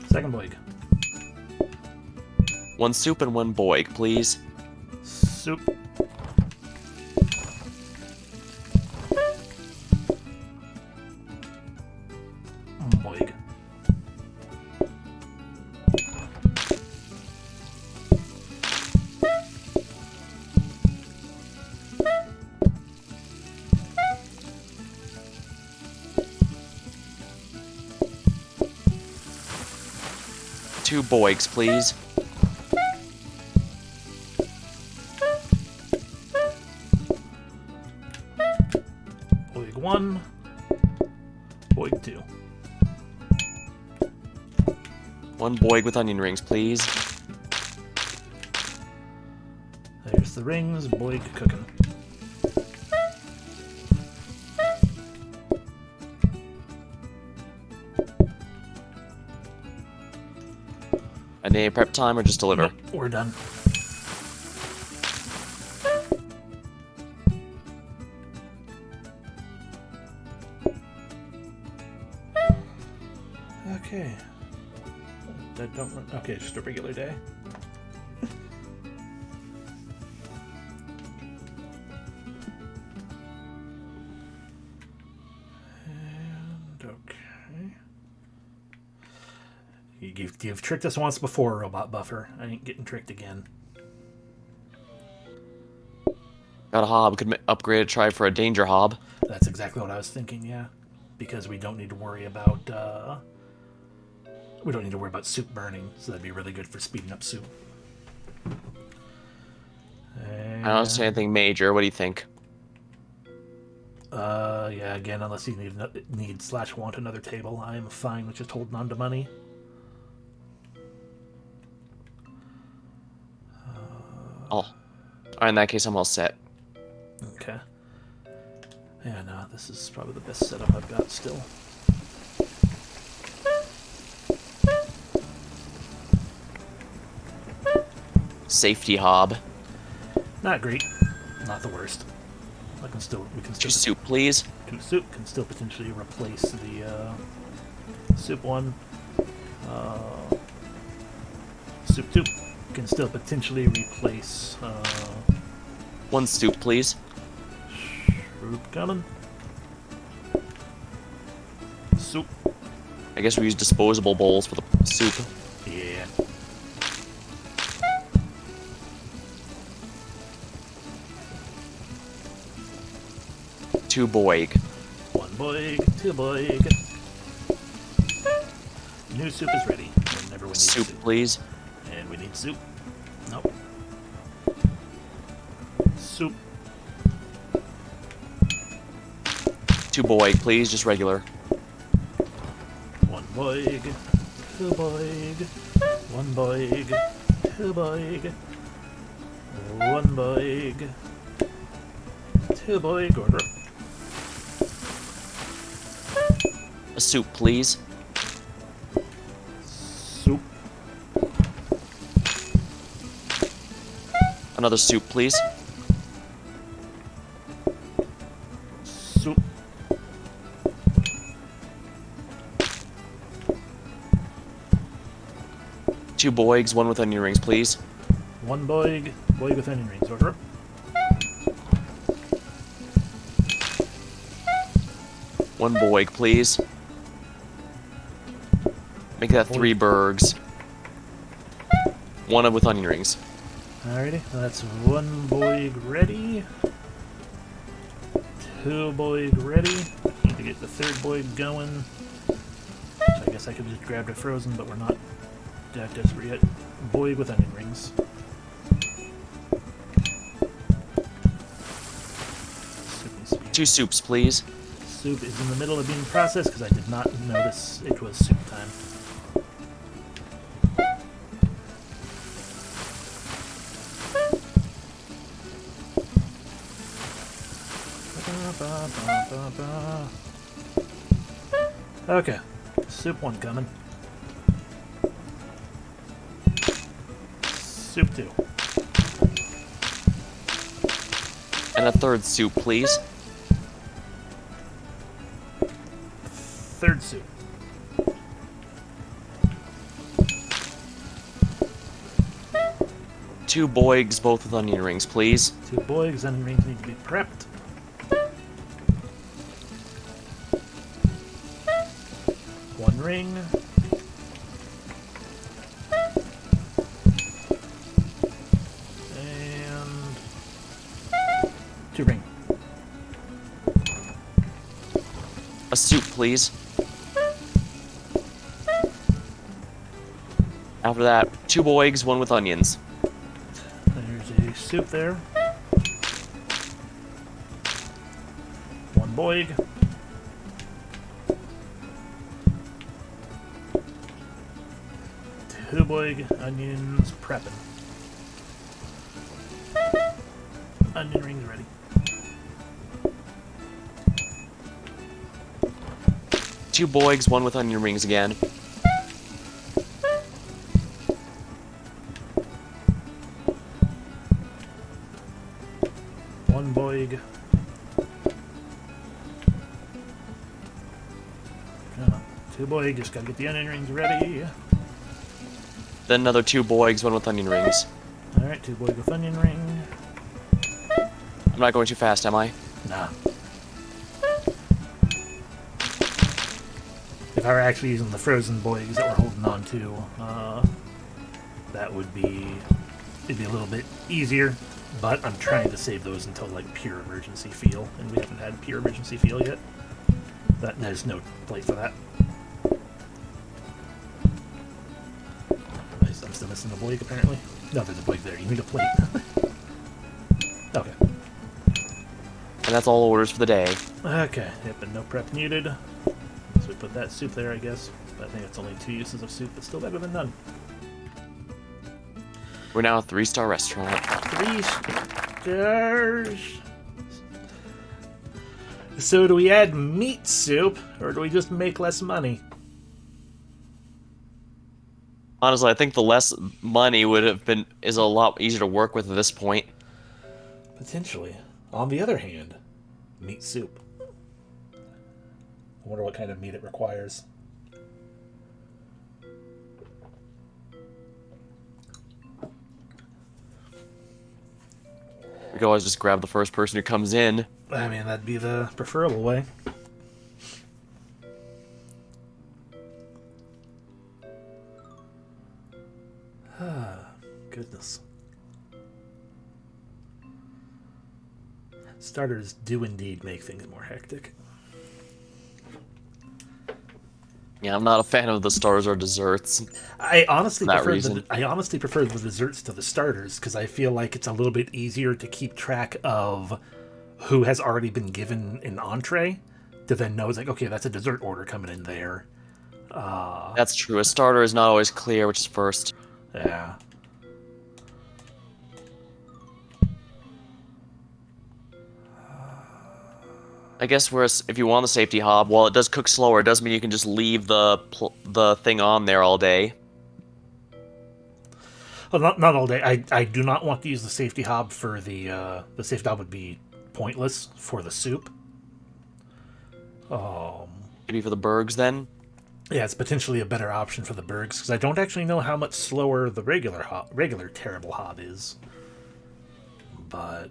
Second boig. One soup and 1 boig, please. Soup. Boig. Two boigs, please. Boig 1. Boig 2. 1 boig with onion rings, please. There's the rings. Boig cooking. A day prep time or just deliver? Nope, we're done. Okay. That don't. Okay, just a regular day. And okay. You've tricked us once before, Robot Buffer. I ain't getting tricked again. Got a hob. Could upgrade a try for a danger hob. That's exactly what I was thinking, yeah. Because we don't need to worry about soup burning, so that'd be really good for speeding up soup. And, I don't see anything major. What do you think? yeah, again, unless you need/want another table, I am fine with just holding on to money. Oh. Alright, in that case, I'm all set. Okay. Yeah, no, this is probably the best setup I've got still. Safety hob. Not great. Not the worst. We can still Two soup, please. Soup can still potentially replace the soup 1. Soup 2 can still potentially replace 1 soup, please. soup coming. Soup. I guess we use disposable bowls for the soup. Yeah. Two boig. One boig, two boig. New soup is ready. Whenever we need Soup, please. And we need soup. Nope. Soup. Two boig, please. Just regular. One boig, two boig. One boig, two boig. One boig. Two boig order. A soup, please. Soup. Another soup, please. Soup. Two boigs, one with onion rings, please. One boig, boig with onion rings order. One boig, please. Make that three burgs. One with onion rings. Alrighty, that's one boig ready. Two boig ready. Need to get the third boig going. So I guess I could just grab it frozen, but we're not that desperate yet. Boig with onion rings. Soup needs to be- Two soups, please. Soup is in the middle of being processed because I did not notice it was soup time. Okay, soup one coming. Soup two. And a third soup, please. Third soup. Two boigs, both with onion rings, please. Two boigs, onion rings need to be prepped. One ring. And two ring. A soup, please. After that, two boigs, one with onions. There's a soup there. One boig. Two boig, onions prepping. Onion rings ready. Two boigs, one with onion rings again. One boig. Come on. Two boig, just gotta get the onion rings ready. Then another two boigs, one with onion rings. Alright, two boig with onion ring. I'm not going too fast, am I? Nah. If I were actually using the frozen boigs that we're holding on to, that would be... it'd be a little bit easier, but I'm trying to save those until, like, pure emergency feel, and we haven't had pure emergency feel yet. There's no plate for that. I'm still missing a boig, apparently. No, there's a boig there. You need a plate. Okay. And that's all orders for the day. Okay, yep, and no prep needed. So we put that soup there, I guess. But I think it's only 2 uses of soup, but still better than none. We're now a 3-star restaurant. 3 stars. So do we add meat soup, or do we just make less money? Honestly, I think the less money is a lot easier to work with at this point. Potentially. On the other hand, meat soup. I wonder what kind of meat it requires. We could always just grab the first person who comes in. I mean, that'd be the preferable way. Goodness. Starters do indeed make things more hectic. Yeah, I'm not a fan of the stars or desserts. I honestly For that prefer reason. the desserts to the starters because I feel like it's a little bit easier to keep track of who has already been given an entree to then know it's like, okay, that's a dessert order coming in there. That's true. A starter is not always clear which is first. Yeah. I guess whereas if you want the safety hob, while it does cook slower, it does mean you can just leave the thing on there all day. Well, not all day. I do not want to use the safety hob for the safety hob would be pointless for the soup. Maybe for the burgers then. Yeah, it's potentially a better option for the burgers because I don't actually know how much slower the regular terrible hob is. But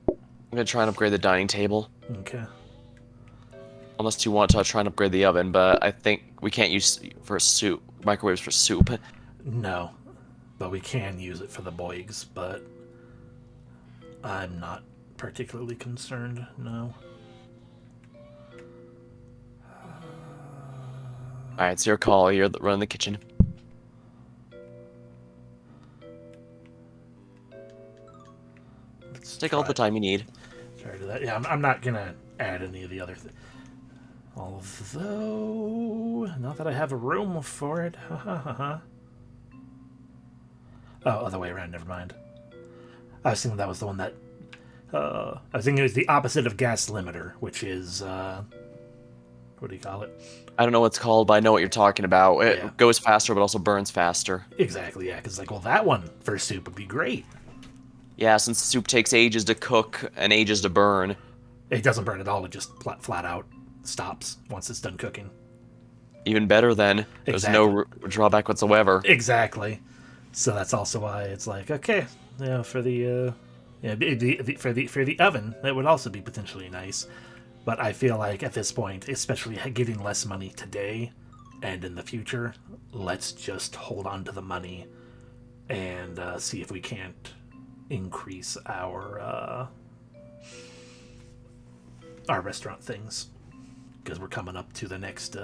I'm gonna try and upgrade the dining table. okay. Unless you want to try and upgrade the oven, but I think we can't use for soup microwaves for soup. No, but we can use it for the boigs, but I'm not particularly concerned, no. Alright, it's your call. You're running the kitchen. Let's Take all the time you need. Try to do that. Yeah, I'm not gonna add any of the other things. Although, not that I have a room for it. Ha ha ha ha. Oh, other way around, never mind. I was thinking that was the one that... I was thinking it was the opposite of gas limiter, which is... what do you call it? I don't know what it's called, but I know what you're talking about. It Yeah. goes faster, but also burns faster. Exactly, yeah, because like, well, that one for soup would be great. Yeah, since soup takes ages to cook and ages to burn. It doesn't burn at all, it just flat out stops once it's done cooking. Even better then. There's no drawback whatsoever. Exactly. So that's also why it's like, okay, yeah, for the for the oven, that would also be potentially nice. But I feel like at this point, especially getting less money today and in the future, let's just hold on to the money and see if we can't increase our restaurant things because we're coming up to the next.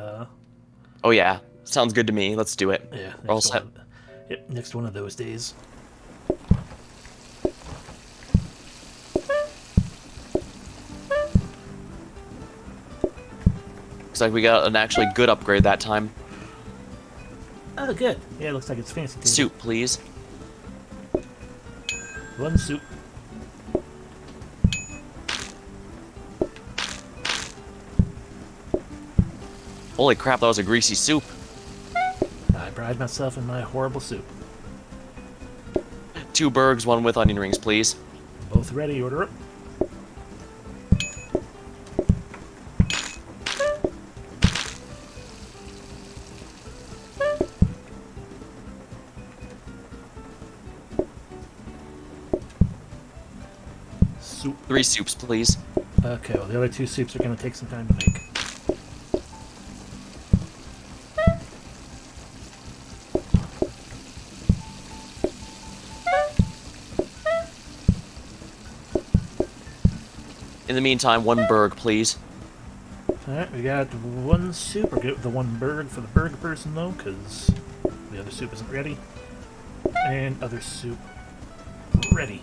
Oh yeah, sounds good to me. Let's do it. Yeah, We're all set. Yep, next one of those days. Looks like we got an actually good upgrade that time. Oh, good. Yeah, it looks like it's fancy. Too. Soup, please. One soup. Holy crap, that was a greasy soup. I pride myself in my horrible soup. 2 burgers, 1 with onion rings, please. Both ready, order up. Soup. 3 soups, please. Okay, well, the other 2 soups are going to take some time to make. In the meantime, 1 burger, please. Alright, we got 1 soup. We'll get the 1 burger for the burger person, though, because the other soup isn't ready. And other soup ready.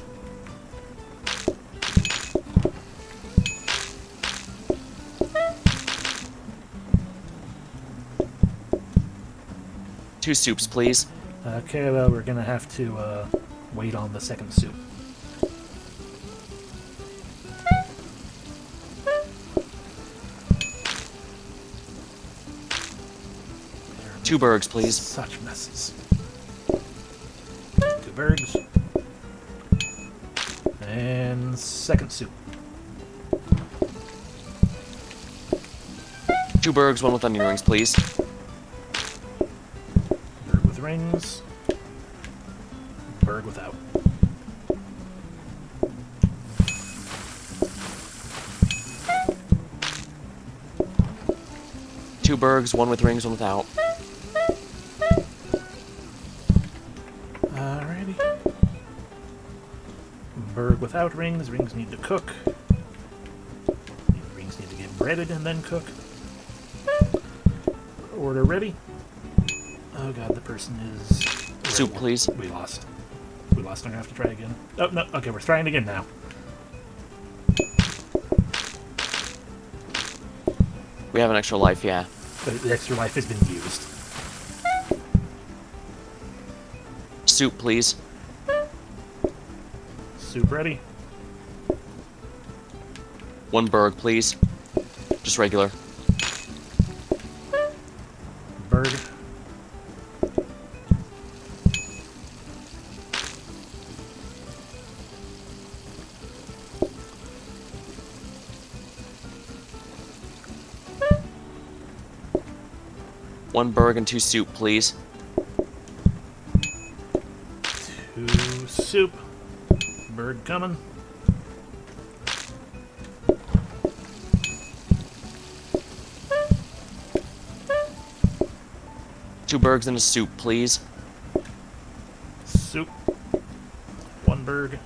Two soups, please. Okay, well, we're going to have to wait on the second soup. Two burgers, please. Such messes. 2 burgers. And second soup. 2 burgers, 1 with onion rings, please. Burg with rings. Burg without. Two burgers, 1 with rings, 1 without. work without rings. Rings need to cook. Rings need to get breaded and then cook. Order ready. Oh god, the person is... Soup, please. We lost. We lost. I'm gonna have to try again. Oh, no. Okay, we're trying again now. We have an extra life, yeah. But the extra life has been used. Soup, please. Soup ready. 1 burg, please. Just regular. Bird. One burg and 2 soup, please. 2 soup. Bird coming. Two burgs and a soup, please. Soup. 1 bird.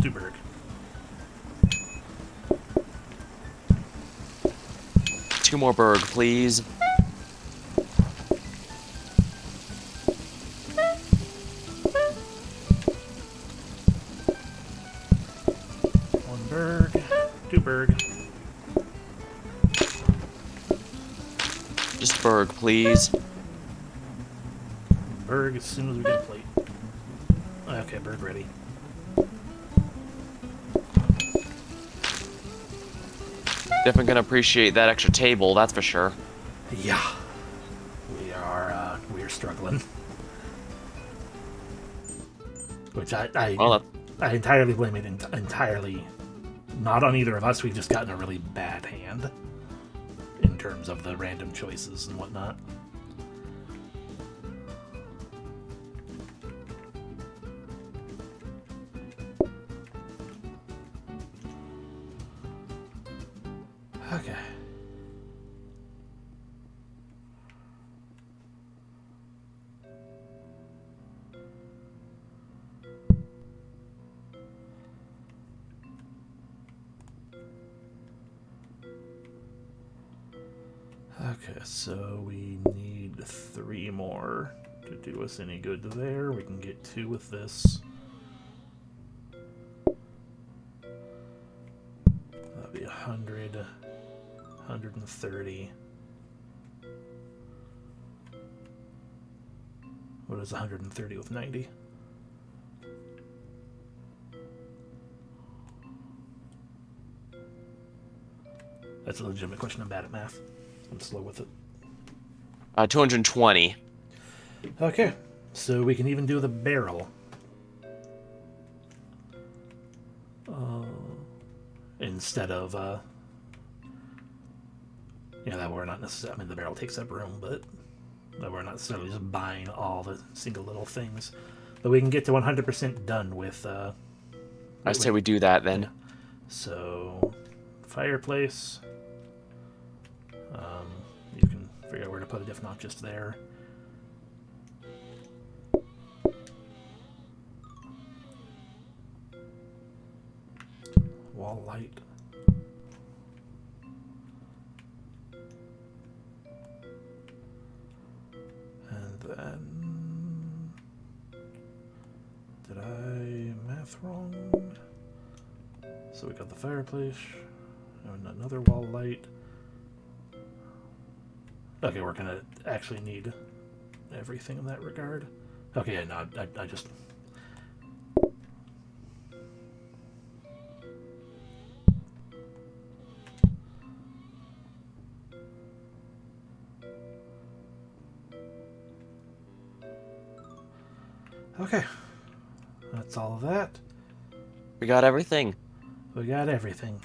Two bird. Two more burg, please. One berg, 2 berg. Just burg, please. Berg as soon as we get a plate. Okay, berg ready. Definitely gonna appreciate that extra table, that's for sure. Yeah, we are struggling. Which I entirely blame it entirely not on either of us. We've just gotten a really bad hand in terms of the random choices and whatnot. Okay. Okay, so we need 3 more to do us any good there. We can get 2 with this. That'd be 100, 130. What is 130 with 90? That's a legitimate question. I'm bad at math. I'm slow with it. 220. Okay, so we can even do the barrel. Instead of, that we're not necessarily, I mean, the barrel takes up room, but that we're not necessarily just buying all the single little things. But we can get to 100% done with, I say we do that then. So, fireplace. You can figure out where to put it, if not just there. Wall light. And then... Did I math wrong? So we got the fireplace, and another wall light. Okay, we're gonna actually need everything in that regard. Okay, yeah, no, I just... Okay, that's all of that. We got everything. We got everything.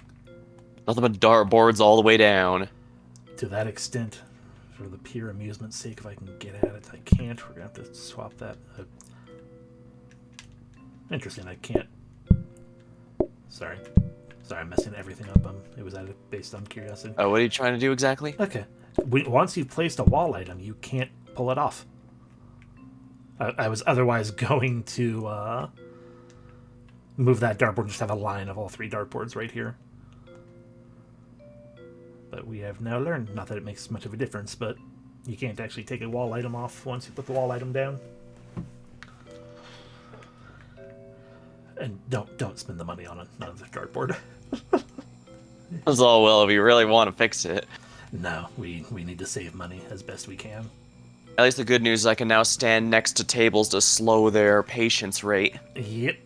Nothing but dartboards all the way down. To that extent, for the pure amusement's sake, if I can get at it, I can't. We're gonna have to swap that. Interesting, I can't. Sorry, I'm messing everything up. It was based on curiosity. Oh, what are you trying to do exactly? Okay. Once you've placed a wall item, you can't pull it off. I was otherwise going to move that dartboard, just have a line of all 3 dartboards right here. But we have now learned, not that it makes much of a difference, but you can't actually take a wall item off once you put the wall item down. And don't spend the money on another dartboard. That's all well if you really want to fix it. No, we need to save money as best we can. At least the good news is I can now stand next to tables to slow their patience rate. Yep.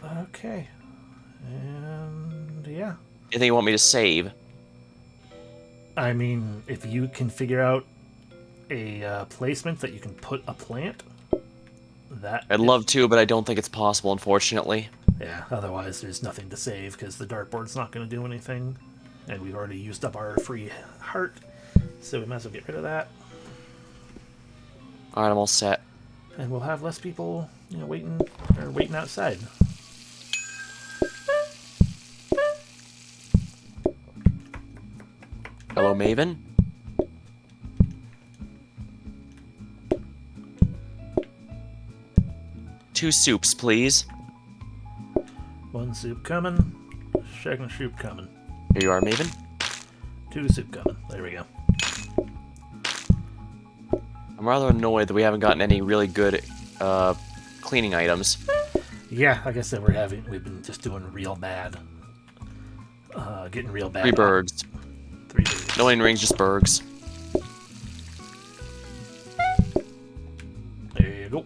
Okay. And yeah. You think you want me to save? I mean, if you can figure out a placement that you can put a plant, that... I'd love to, but I don't think it's possible, unfortunately. Yeah, otherwise there's nothing to save, because the dartboard's not going to do anything. And we've already used up our free heart, so we might as well get rid of that. Alright, I'm all set. And we'll have less people, waiting outside. Hello, Maven? Two soups, please. 1 soup coming. 2nd soup coming. Here you are, Maven. 2 soup coming. There we go. I'm rather annoyed that we haven't gotten any really good cleaning items. Yeah, like I said, we've been just doing real bad. Getting real bad. 3 bergs. 3 bergs. No onion rings, just bergs. There you go.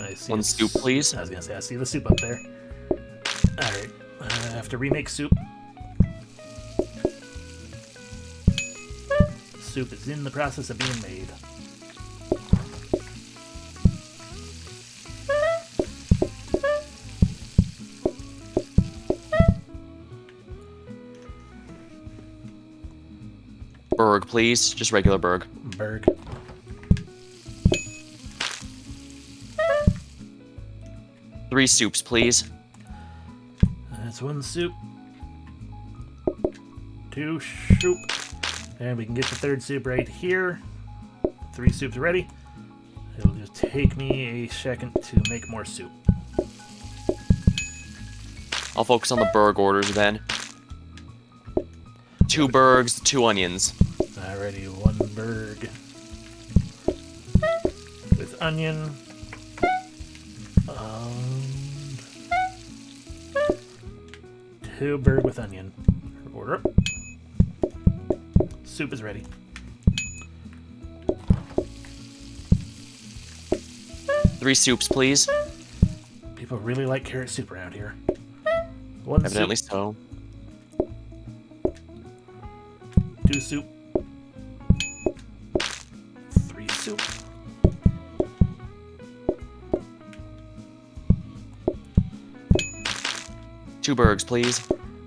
I see 1 soup, please. I was gonna say, I see the soup up there. Alright, I have to remake soup. Soup is in the process of being made. Berg, please. Just regular berg. Berg. Three soups, please. That's 1 soup. 2 soup. And we can get the 3rd soup right here. 3 soups ready. It'll just take me a second to make more soup. I'll focus on the berg orders then. 2 bergs, 2 onions. Alrighty, 1 berg with onion. 2 berg with onion. Order up. Soup is ready. Three soups, please. People really like carrot soup around here. 1 Evidently soup. so. 2 soup. 3 soup. Two bergs, please.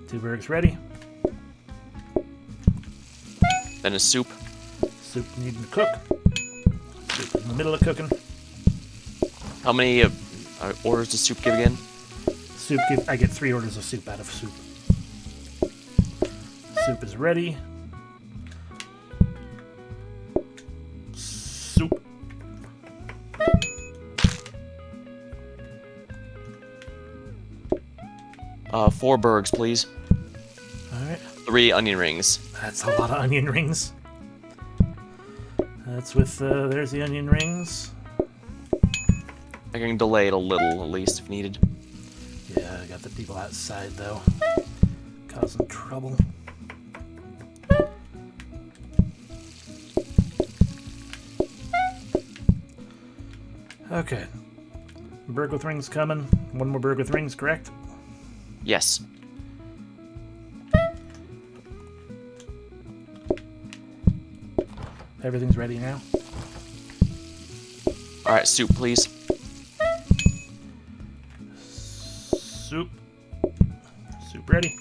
2 bergs ready. Then a soup. Soup needing to cook. Soup in the middle of cooking. How many orders does soup give again? I get 3 orders of soup out of soup. Soup is ready. Soup. Four bergs, please. Alright. 3 onion rings. That's a lot of onion rings. That's with, there's the onion rings. I can delay it a little, at least, if needed. Yeah, I got the people outside, though. Causing trouble. Okay. Burg with rings coming. 1 more burg with rings, correct? Yes. Everything's ready now. Alright, soup, please. Soup. Soup ready.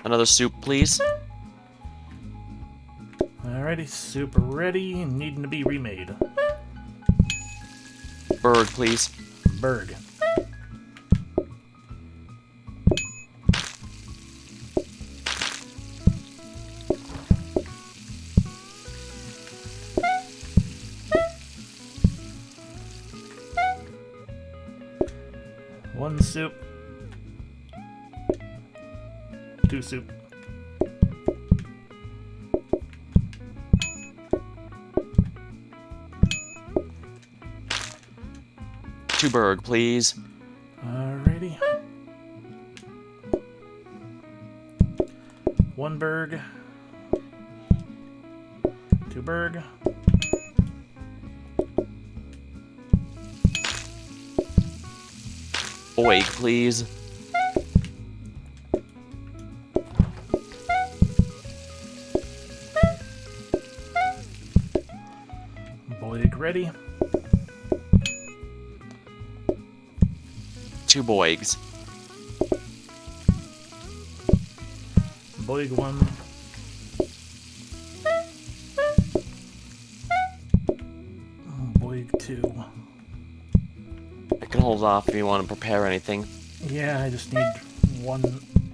Another soup, please. Alrighty, soup ready, needing to be remade. Berg, please. Berg. 1 soup. 2 soup. Two berg, please. Alrighty. 1 berg. 2 berg. Boig, please. Boig ready. 2 boigs. Boig 1. Boig 2. I can hold off if you want to prepare anything. Yeah, I just need 1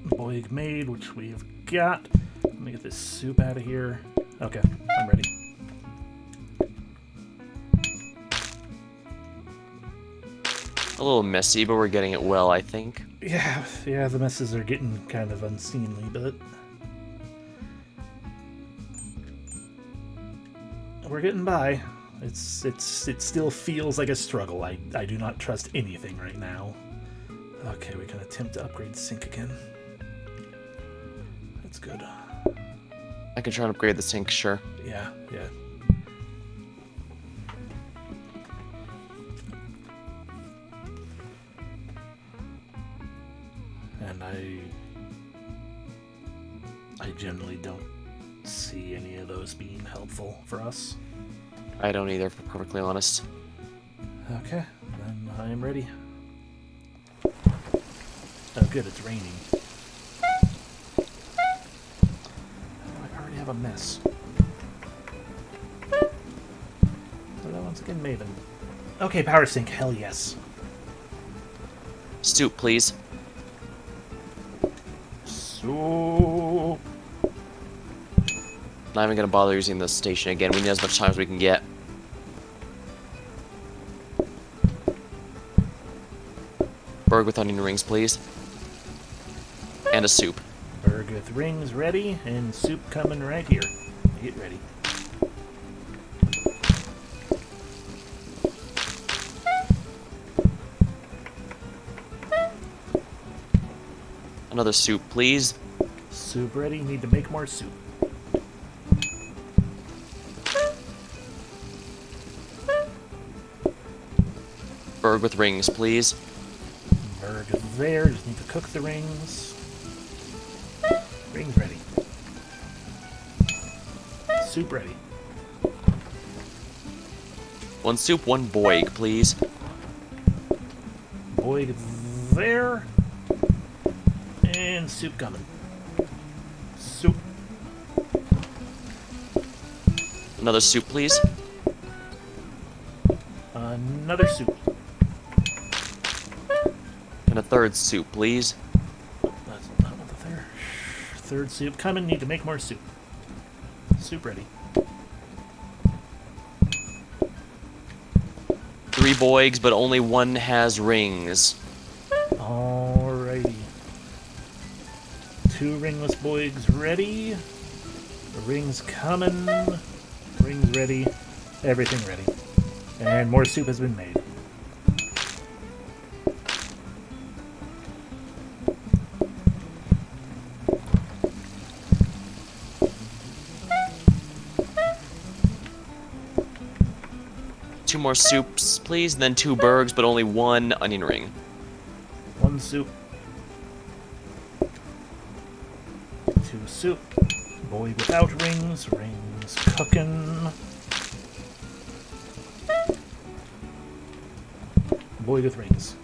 boig made, which we've got. Let me get this soup out of here. Okay, I'm ready. A little messy, but we're getting it well, I think. Yeah, the messes are getting kind of unseemly, but we're getting by. It still feels like a struggle. I do not trust anything right now. Okay, we can attempt to upgrade the sink again. That's good. I can try and upgrade the sink, sure. Yeah. And I generally don't see any of those being helpful for us. I don't either, if we're perfectly honest. Okay, then I am ready. Oh good, it's raining. Oh, I already have a mess. But I once again made them. Okay, power sink, hell yes. Soup, please. So Not even gonna bother using the station again. We need as much time as we can get. Berg with onion rings, please. And a soup. berg with rings ready, and soup coming right here. Get ready. Another soup, please. Soup ready, need to make more soup. Berg with rings, please. berg is there, just need to cook the rings. Rings ready. Soup ready. 1 soup, 1 boig, please. Boig there. And soup coming. Soup. Another soup, please. Another soup. And a 3rd soup, please. That's not what the third soup coming. Need to make more soup. Soup ready. 3 boigs, but only 1 has rings. Alrighty. 2 ringless boigs ready. The rings coming. Rings ready. Everything ready. And more soup has been made. Two more soups, please, and then 2 bergs, but only 1 onion ring. 1 soup. 2 soup. Boig without rings. Rings cooking. Boig with rings.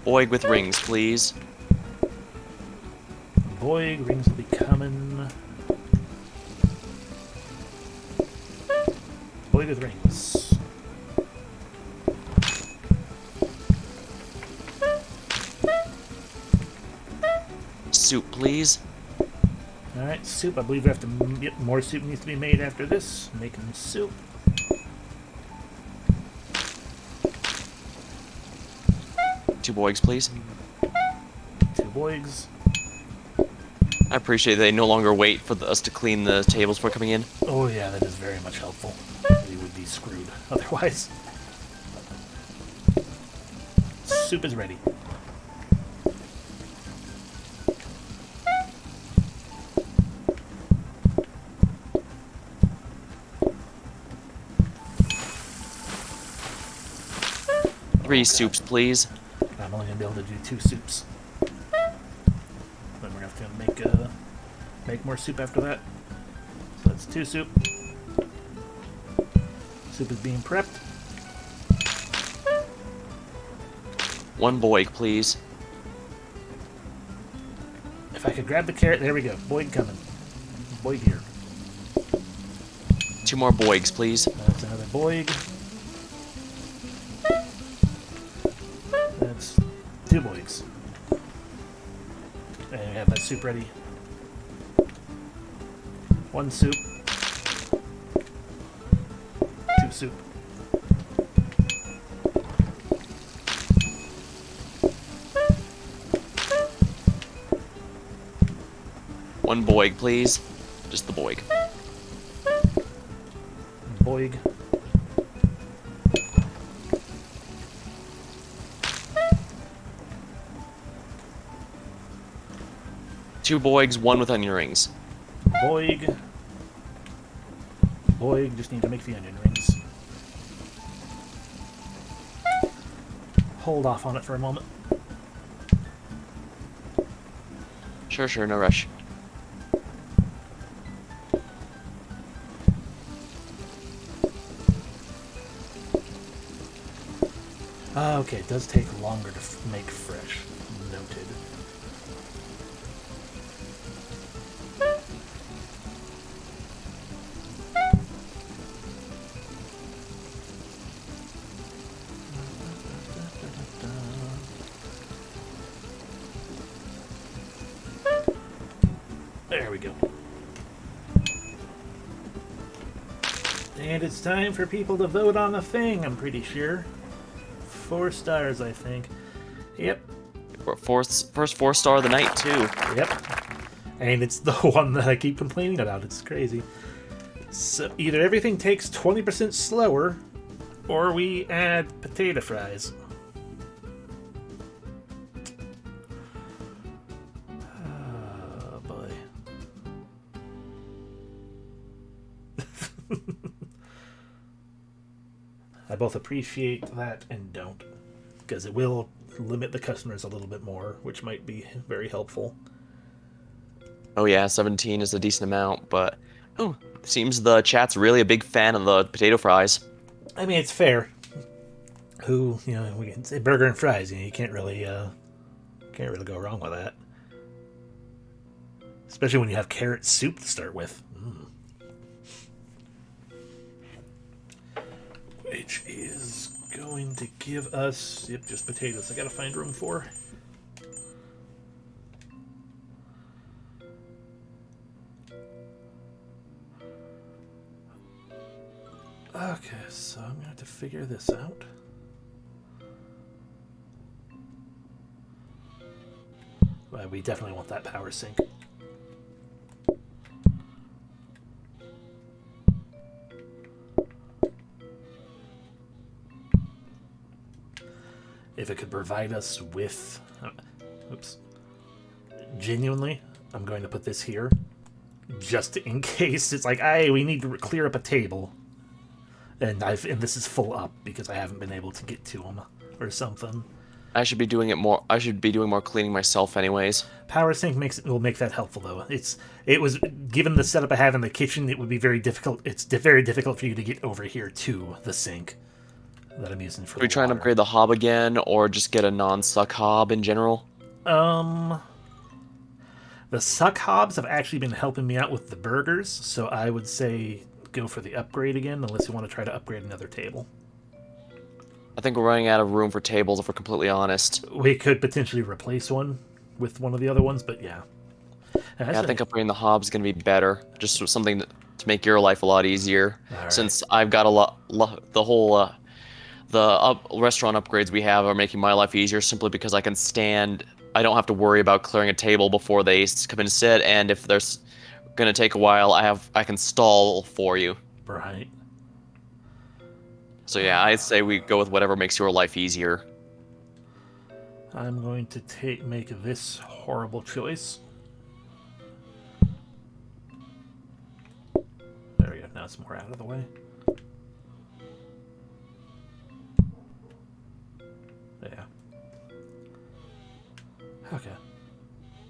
Boig with rings, please. Boig, rings will be coming. Boig with rings. Soup, please. Alright, soup. I believe we have to get more soup needs to be made after this. Making soup. Two boigs, please. 2 boigs. I appreciate they no longer wait for us to clean the tables before coming in. Oh yeah, that is very much helpful. We would be screwed otherwise. Soup is ready. Three soups, please. I'm only gonna be able to do 2 soups. Then we're gonna have to make more soup after that. So that's 2 soup. Soup is being prepped. 1 boig, please. If I could grab the carrot, there we go. Boig coming. Boig here. 2 more boigs, please. That's another boig. That's 2 boigs. And we have that soup ready. 1 soup. 2 soup. One boig, please. Just the boig. Boig. Two boigs, 1 with onion rings. Boig. Boig. Just need to make the onion rings. Hold off on it for a moment. Sure, no rush. Okay, it does take longer to make fresh. Noted. There we go. And it's time for people to vote on the thing, I'm pretty sure. 4 stars, I think. Yep. First 4-star of the night, too. Yep. And it's the one that I keep complaining about. It's crazy. So either everything takes 20% slower, or we add potato fries. Oh, boy. I both appreciate that and don't, because it will limit the customers a little bit more, which might be very helpful. Oh yeah, 17 is a decent amount, but oh, seems the chat's really a big fan of the potato fries. I mean, it's fair. Who, you know, we can say burger and fries. You know, you can't really go wrong with that. Especially when you have carrot soup to start with. Which is going to give us, yep, just potatoes. I gotta find room for. Okay, so I'm gonna have to figure this out. Well, we definitely want that power sink. If it could provide us with... oops. Genuinely, I'm going to put this here. Just in case it's like, hey, we need to clear up a table. And this is full up because I haven't been able to get to them or something. I should be doing it more. I should be doing more cleaning myself, anyways. Power sink will make that helpful though. It was given the setup I have in the kitchen, it would be very difficult. It's very difficult for you to get over here to the sink that I'm using for. Should we try and upgrade the hob again, or just get a non-suck hob in general? The suck hobs have actually been helping me out with the burgers, so I would say go for the upgrade again, unless you want to try to upgrade another table. I think we're running out of room for tables, if we're completely honest. We could potentially replace one with one of the other ones, but yeah. Yeah, I think upgrading the hob's gonna be better. Just something to make your life a lot easier. All Since I've got the whole restaurant upgrades we have are making my life easier simply because I can stand. I don't have to worry about clearing a table before they come and sit, and if there's gonna take a while, I can stall for you. Right. So yeah, I'd say we go with whatever makes your life easier. I'm going to make this horrible choice. There we go. Now it's more out of the way. Yeah. Okay.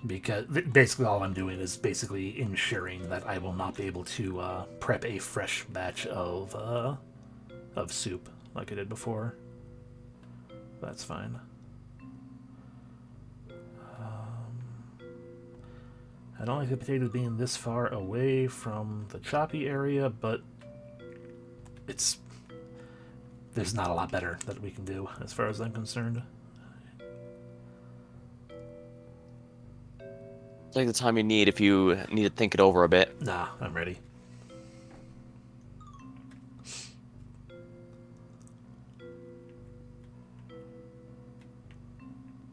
Because basically all I'm doing is basically ensuring that I will not be able to prep a fresh batch of soup like I did before. That's fine. I don't like the potatoes being this far away from the choppy area, but there's not a lot better that we can do as far as I'm concerned. Take the time you need if you need to think it over a bit. Nah, I'm ready.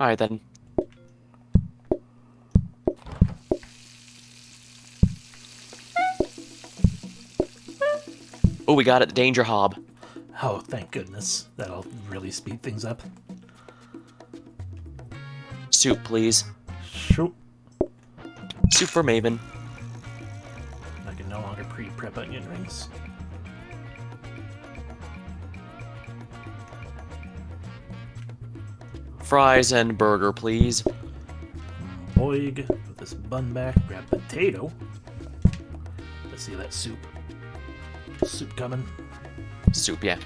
Alright then. Oh, we got it. Danger hob. Oh, thank goodness. That'll really speed things up. Soup, please. Shoot. Soup for Maven. I can no longer pre-prep onion rings. Fries and burger, please. Boig. Put this bun back. Grab potato. Let's see that soup. Soup coming. Soup, yeah.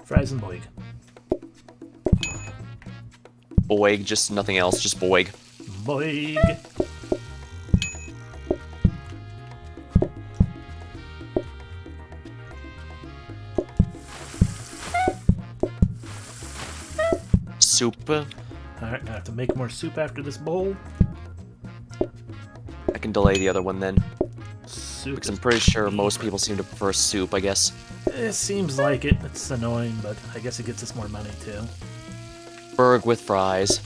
Fries and boig. Boig, just nothing else, just boig. Boig. Soup. Alright, gonna have to make more soup after this bowl. I can delay the other one then. Soup. Because I'm pretty sure most people seem to prefer soup, I guess. It seems like it. It's annoying, but I guess it gets us more money too. Burg with fries.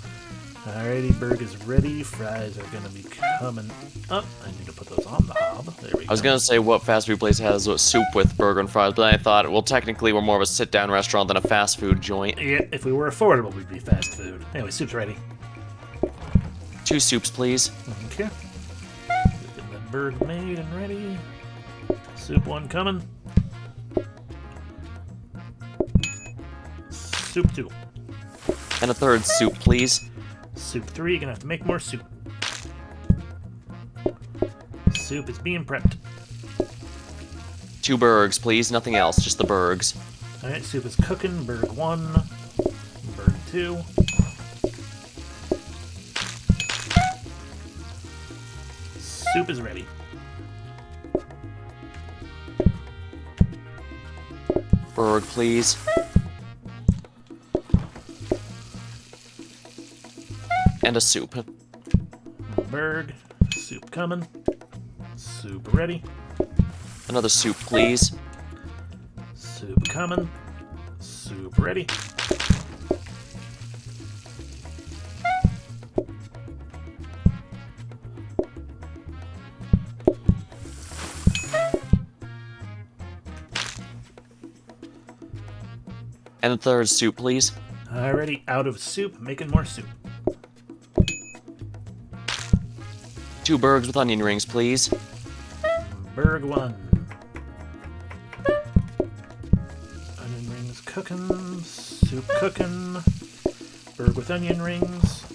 Alrighty, burg is ready. Fries are gonna be coming up. I need to put those on the hob. There we go. I was gonna say what fast food place has soup with burger and fries, but then I thought, well, technically we're more of a sit-down restaurant than a fast food joint. Yeah, if we were affordable, we'd be fast food. Anyway, soup's ready. 2 soups, please. Okay. Getting the burg made and ready. Soup 1 coming. Soup 2. And a 3rd soup, please. Soup 3, gonna have to make more soup. Soup is being prepped. 2 burgs, please. Nothing else, just the burgs. Alright, soup is cooking. Burg 1. Burg 2. Soup is ready. Burg, please. And a soup. Burg. Soup coming. Soup ready. Another soup, please. Soup coming. Soup ready. And a 3rd soup, please. Already out of soup, making more soup. 2 burgs with onion rings, please. Burg 1. Onion rings cooking. Soup cooking. Burg with onion rings.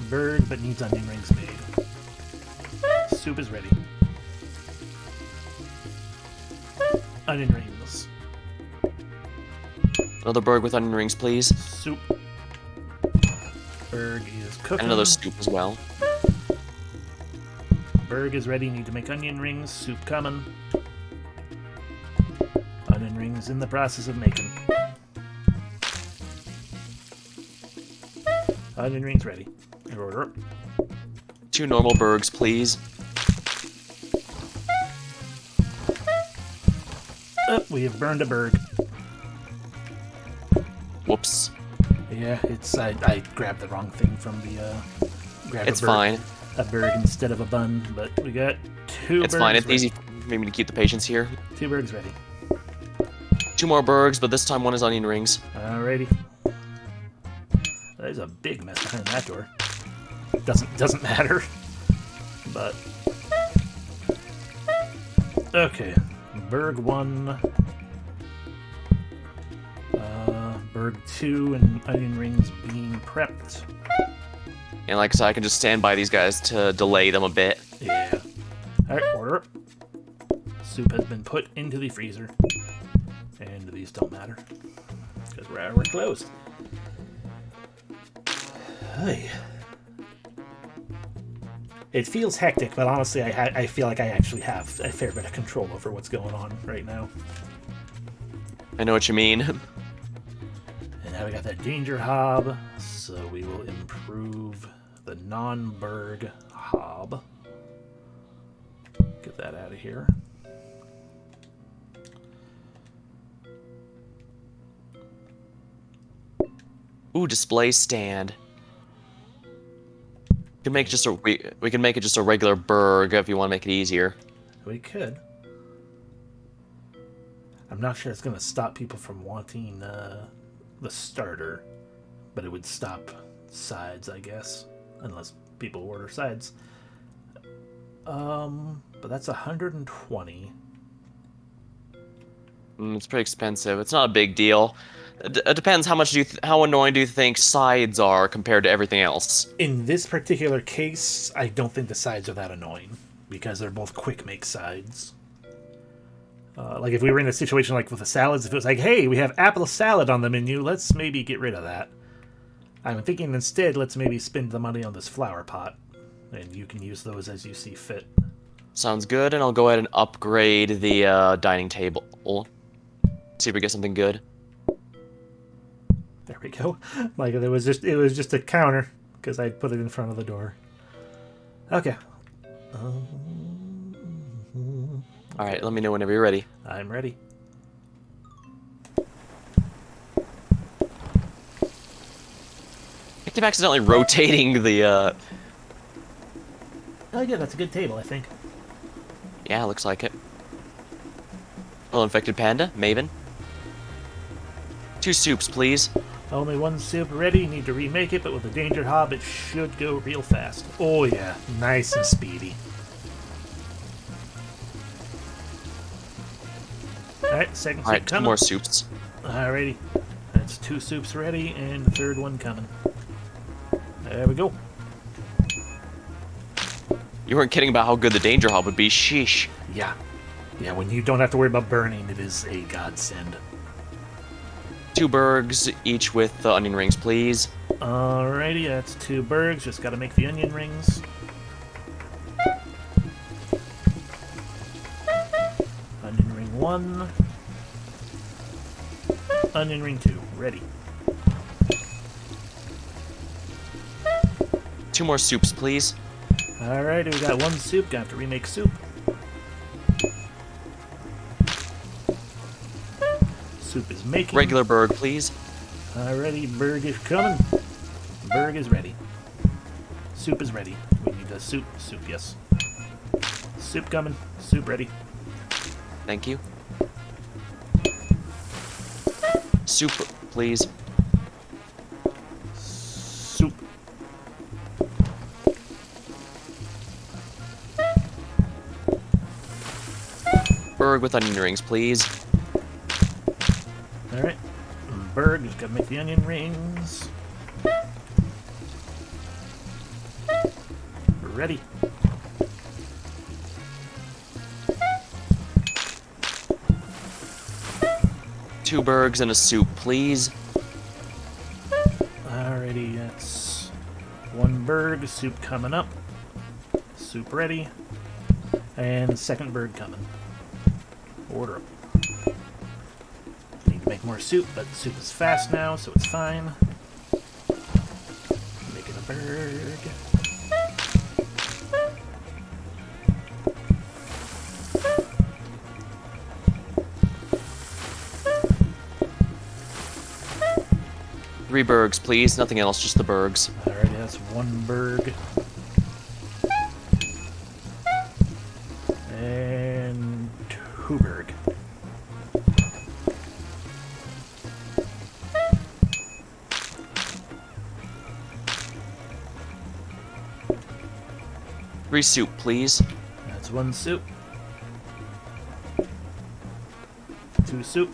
Burg, but needs onion rings made. Soup is ready. Onion rings. Another burg with onion rings, please. Soup. Burg is cooking. And another soup as well. Burg is ready. Need to make onion rings. Soup coming. Onion rings in the process of making. Onion rings ready. Order up. 2 normal burgers, please. Oh, we have burned a burg. Whoops. Yeah, it's I grabbed the wrong thing from the grabbed It's fine. A burg instead of a bun, but we got 2 burgers. It's fine. It's ready. easy for me to keep the patience here. 2 burgers ready. 2 more burgers, but this time 1 is onion rings. Alrighty. There's a big mess behind that door. Doesn't matter. But okay. Burg 1. Burg 2 and onion rings being prepped. And like I said, I can just stand by these guys to delay them a bit. Yeah. Alright, order up. Soup has been put into the freezer. And these don't matter. Because we're closed. Hey. It feels hectic, but honestly, I feel like I actually have a fair bit of control over what's going on right now. I know what you mean. And now we got that danger hob, so we will improve the non-burg hob. Get that out of here. Ooh, display stand. We can make just a we can make it just a regular burg if you want to make it easier. We could. I'm not sure it's going to stop people from wanting the starter, but it would stop sides, I guess, unless people order sides. But that's 120. It's pretty expensive. It's not a big deal. It depends how much how annoying do you think sides are compared to everything else. In this particular case, I don't think the sides are that annoying because they're both quick make sides. Like if we were in a situation like with the salads, if it was like, hey, we have apple salad on the menu, let's maybe get rid of that. I'm thinking instead, let's maybe spend the money on this flower pot, and you can use those as you see fit. Sounds good, and I'll go ahead and upgrade the dining table. See if we get something good. There we go. Like it was just a counter because I put it in front of the door. Okay. All right, let me know whenever you're ready. I'm ready. I keep accidentally rotating the. Oh yeah, that's a good table, I think. Yeah, looks like it. Hello, infected panda, Maven. 2 soups, please. Only 1 soup ready. Need to remake it, but with the danger hob, it should go real fast. Oh yeah, nice and speedy. Alright, second soup All right, 2 coming. more soups. Alrighty. That's 2 soups ready, and the 3rd one coming. There we go. You weren't kidding about how good the danger hob would be. Sheesh. Yeah. Yeah, when you don't have to worry about burning, it is a godsend. 2 burgs, each with the onion rings, please. Alrighty, that's 2 burgers. Just gotta make the onion rings. Onion ring 1. Onion ring 2. Ready. 2 more soups, please. Alrighty, we got 1 soup. Got to remake soup. Soup is making. Regular burg, please. Alrighty, burg is coming. Burg is ready. Soup is ready. We need a soup. Soup, yes. Soup coming. Soup ready. Thank you. Soup, please. Soup. Burg with onion rings, please. Alright. Burg, just gotta make the onion rings. Ready. Two burgs and a soup, please. Alrighty, that's 1 burg, soup coming up. Soup ready. And 2nd burg coming. Order up. Need to make more soup, but the soup is fast now, so it's fine. berg. 3 bergs, please. Nothing else, just the bergs. Alrighty, that's 1 berg. And 2 berg. Three soup, please. That's 1 soup. 2 soup.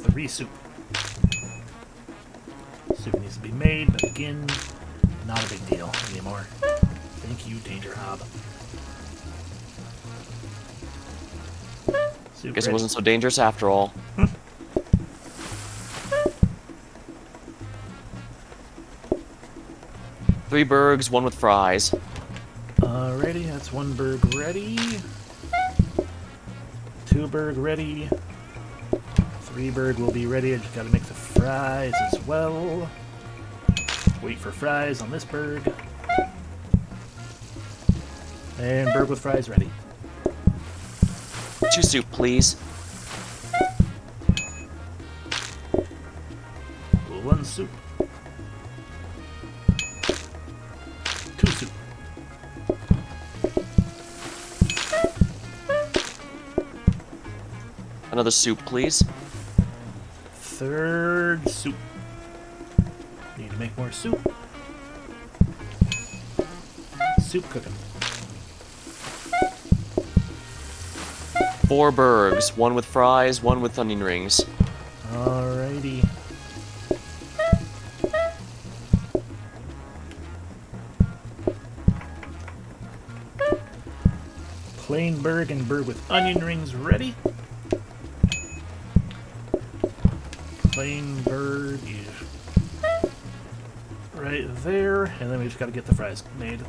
3 soup. Soup needs to be made, but again, not a big deal anymore. Thank you, Danger Hob. Soup Guess ready. it wasn't so dangerous after all. 3 bergs, 1 with fries. Alrighty, that's 1 berg ready. 2 berg ready. 3 berg will be ready. I just gotta make the fries as well. Wait for fries on this berg. And berg with fries ready. 2 soup, please. 1 soup. 2 soup. Another soup, please. 3rd soup. Need to make more soup. Soup cooking. 4 bergs, 1 with fries, 1 with onion rings. Alrighty. Plain berg and berg with onion rings ready. Plain berg is right there, and then we just gotta get the fries made.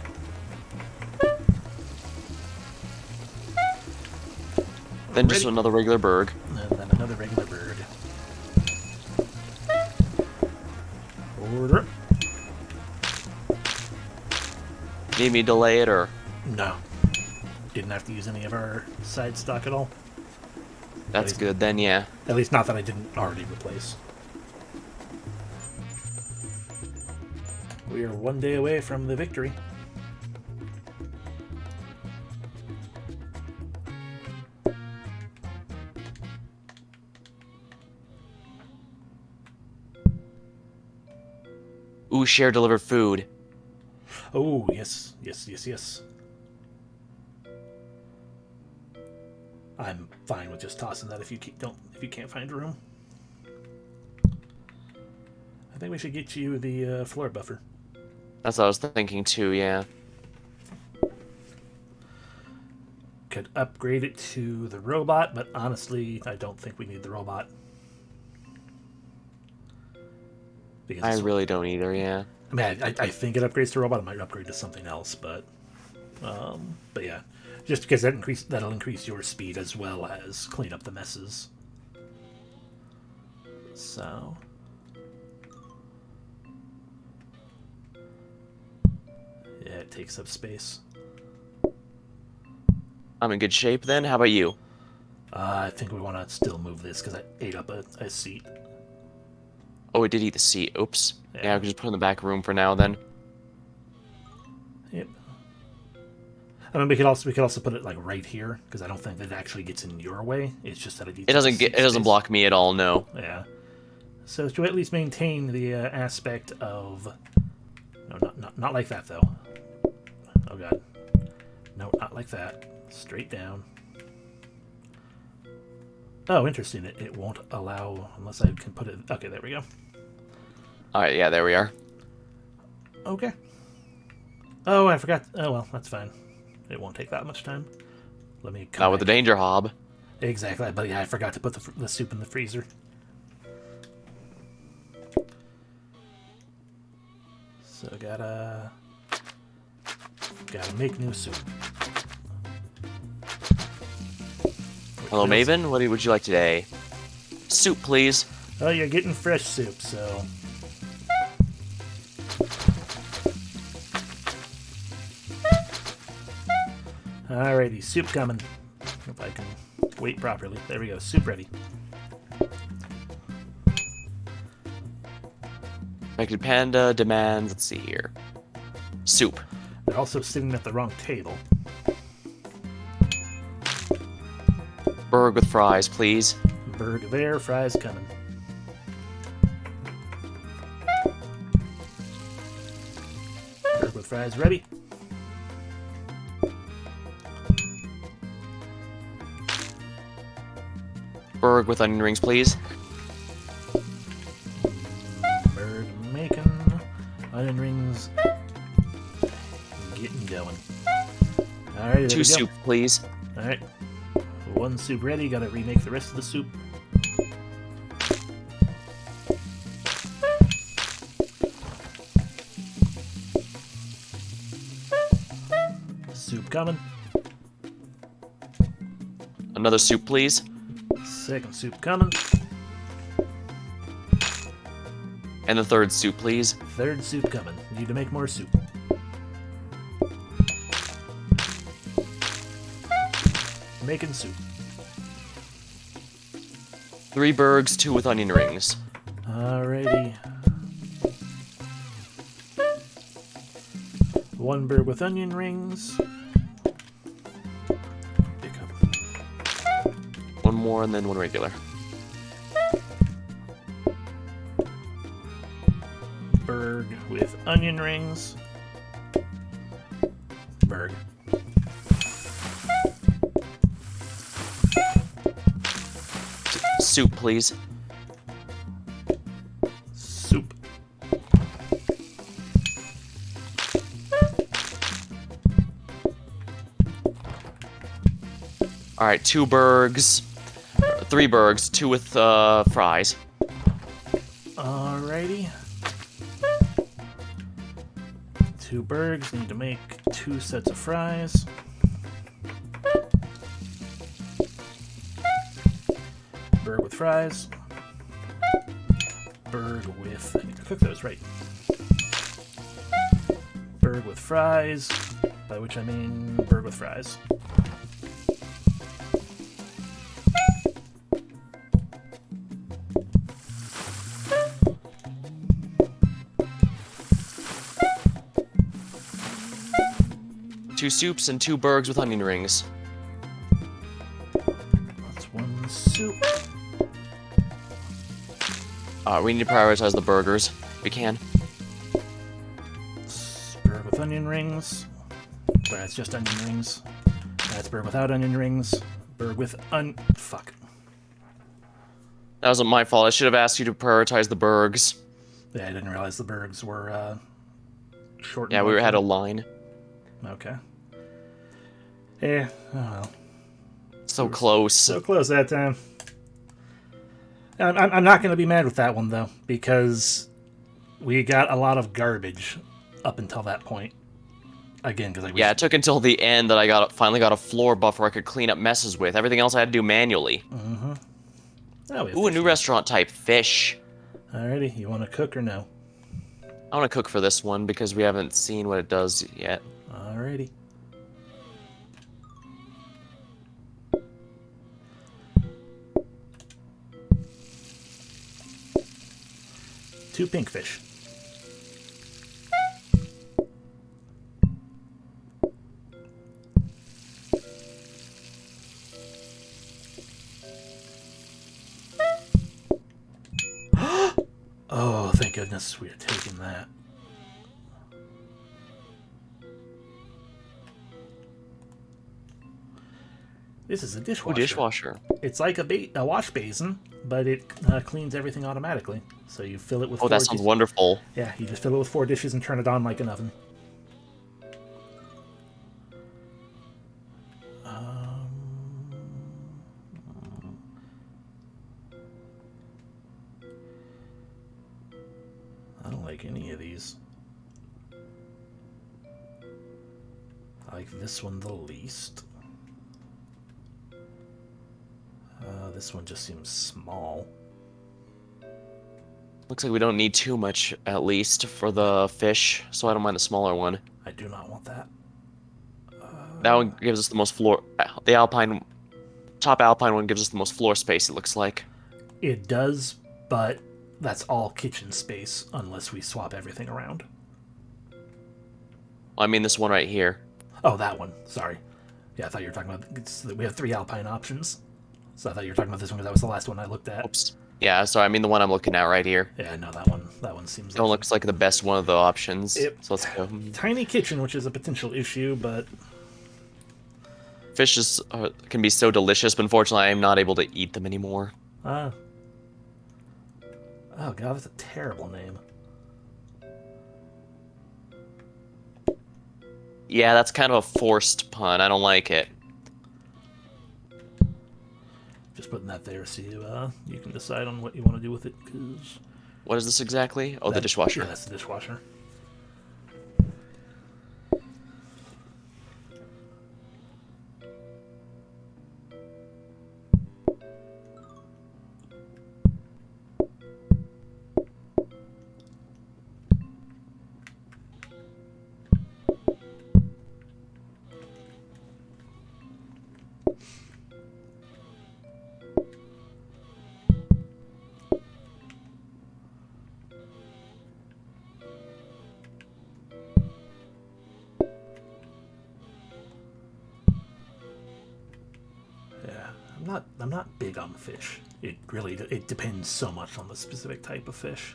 Then just Ready. another regular berg. And then another regular berg. Order. Need me to delay it or? No. Didn't have to use any of our side stock at all. That's good then, yeah. At least not that I didn't already replace. We are 1 day away from the victory. Ooh, share delivered food. Oh, yes, yes, yes, yes. I'm fine with just tossing that if you can't find room. I think we should get you the floor buffer. That's what I was thinking too, yeah. Could upgrade it to the robot, but honestly, I don't think we need the robot. Because I really don't either, yeah. I mean, I think it upgrades to robot. It might upgrade to something else, but yeah, just because that'll increase your speed as well as clean up the messes. So, yeah, it takes up space. I'm in good shape then. How about you? I think we want to still move this because I ate up a seat. Oh, we did eat the seat. Oops. Yeah. Yeah, I could just put it in the back room for now then. Yep. I mean, we could also put it like right here because I don't think that it actually gets in your way. It's just that It doesn't block me at all, no. Yeah. So to at least maintain the aspect of no, not like that though. Oh god. No, not like that. Straight down. Oh, interesting. It won't allow unless I can put it. Okay, there we go. All right, yeah, there we are. Okay. Oh, I forgot. Oh well, that's fine. It won't take that much time. Let me. Not with the danger hob. Exactly, but yeah, I forgot to put the soup in the freezer. So gotta make new soup. Hello, Maven. What would you like today? Soup, please. Oh, you're getting fresh soup, so Alrighty, soup coming. If I can wait properly. There we go, soup ready. Expected Panda demands, let's see here. Soup. They're also sitting at the wrong table. Burg with fries, please. Burg there, fries coming. Burg with fries ready. Burg with onion rings, please. Burg making. Onion rings. Getting going. Alright, there we go. 2 soup, please. Alright. 1 soup ready, gotta remake the rest of the soup. Soup coming. Another soup, please. Second soup coming. And the 3rd soup, please. Third soup coming. Need to make more soup. Making soup. 3 burgs, 2 with onion rings. Alrighty. 1 burg with onion rings. Pick up. 1 more and then 1 regular. Burg with onion rings. Burg. Soup, please. Soup. Alright, 2 burgs. 3 burgs, 2 with fries. Alrighty. 2 burgs. Need to make 2 sets of fries. Burg with fries. Burg with... I need to cook those right. Burg with fries, by which I mean burg with fries. Two soups and 2 burgs with onion rings. That's 1 soup. We need to prioritize the burgers, if we can. Burg with onion rings. That's just onion rings. That's burg without onion rings. Burg with fuck. That wasn't my fault. I should have asked you to prioritize the burgs. Yeah, I didn't realize the burgs were short. Yeah, we had a line. Okay. Yeah, oh well. So close. So close that time. I'm not going to be mad with that one, though, because we got a lot of garbage up until that point. Again, because Yeah, it took until the end that I finally got a floor buffer I could clean up messes with. Everything else I had to do manually. Mm-hmm. Oh, Ooh, a new restaurant type, fish. Alrighty, you want to cook or no? I want to cook for this one because we haven't seen what it does yet. Alrighty. Two pink fish. Oh, thank goodness we are taking that. This is a dishwasher. Ooh, dishwasher. It's like a wash basin, but it cleans everything automatically. So you fill it with. Oh, that sounds wonderful. Yeah, you just fill it with 4 dishes and turn it on like an oven. I don't like any of these. I like this one the least. This one just seems small. Looks like we don't need too much, at least, for the fish, so I don't mind a smaller one. I do not want that. That one gives us the most floor. The Alpine, top Alpine one gives us the most floor space. It looks like. It does, but that's all kitchen space unless we swap everything around. I mean, this one right here. Oh, that one. Sorry. Yeah, I thought you were talking about. We have 3 Alpine options, so I thought you were talking about this one because that was the last one I looked at. Oops. Yeah, sorry. I mean the one I'm looking at right here. Yeah, I know that one. That one seems. That one looks like the best one of the options. Yep. So let's go. Tiny kitchen, which is a potential issue, but Fish can be so delicious, but unfortunately, I am not able to eat them anymore. oh god, that's a terrible name. Yeah, that's kind of a forced pun. I don't like it. Just putting that there so you can decide on what you want to do with it. Cause What is this exactly? Oh, the dishwasher. Yeah, that's the dishwasher. I'm not big on fish. It depends so much on the specific type of fish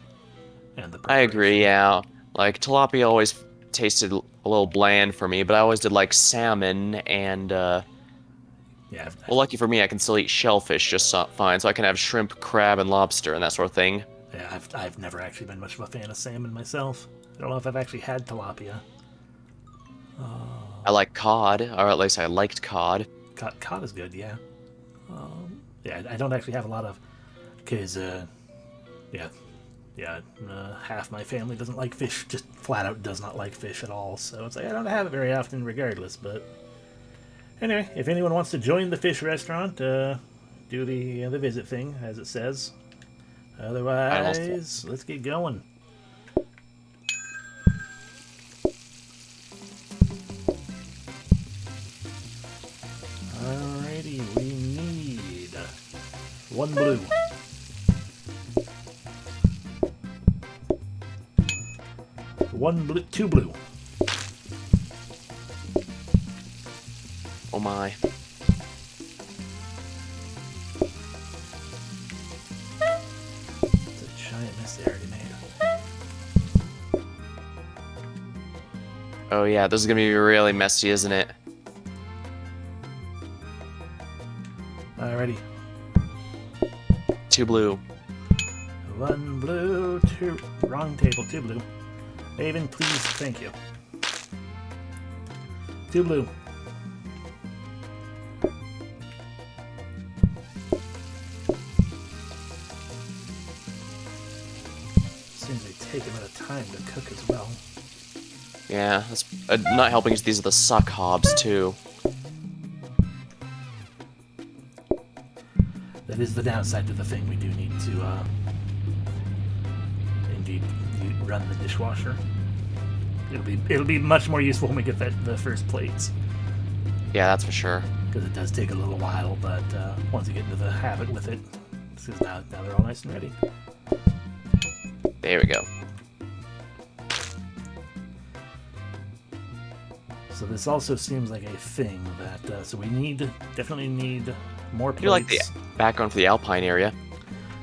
and the I agree, preparation. yeah. Like, tilapia always tasted a little bland for me, but I always did like salmon and, Yeah, well, lucky for me, I can still eat shellfish just fine, so I can have shrimp, crab, and lobster and that sort of thing. yeah, I've never actually been much of a fan of salmon myself. I don't know if I've actually had tilapia. I like cod, or at least I liked cod. Cod is good, yeah. Yeah, I don't actually have a lot of, because yeah, half my family doesn't like fish, just flat out does not like fish at all. So it's like I don't have it very often, regardless. But anyway, if anyone wants to join the fish restaurant, do the visit thing as it says. Otherwise, let's get going. Alrighty, we need 1 blue. 1 blue, 2 blue. Oh my. It's a giant mess they already made. Oh yeah, this is gonna be really messy, isn't it? Alrighty. 2 blue. 1 blue, 2... Wrong table, 2 blue. Haven, please, thank you. 2 blue. Seems they take a bit of time to cook as well. Yeah, that's not helping is these are the suck hobs too. That is the downside to the thing. We do need to, indeed, run the dishwasher. It'll be much more useful when we get the first plates, Yeah, that's for sure. because it does take a little while. But once you get into the habit with it, because now they're all nice and ready. There we go. So this also seems like a thing that so we definitely need more plates. I do like the background for the Alpine area.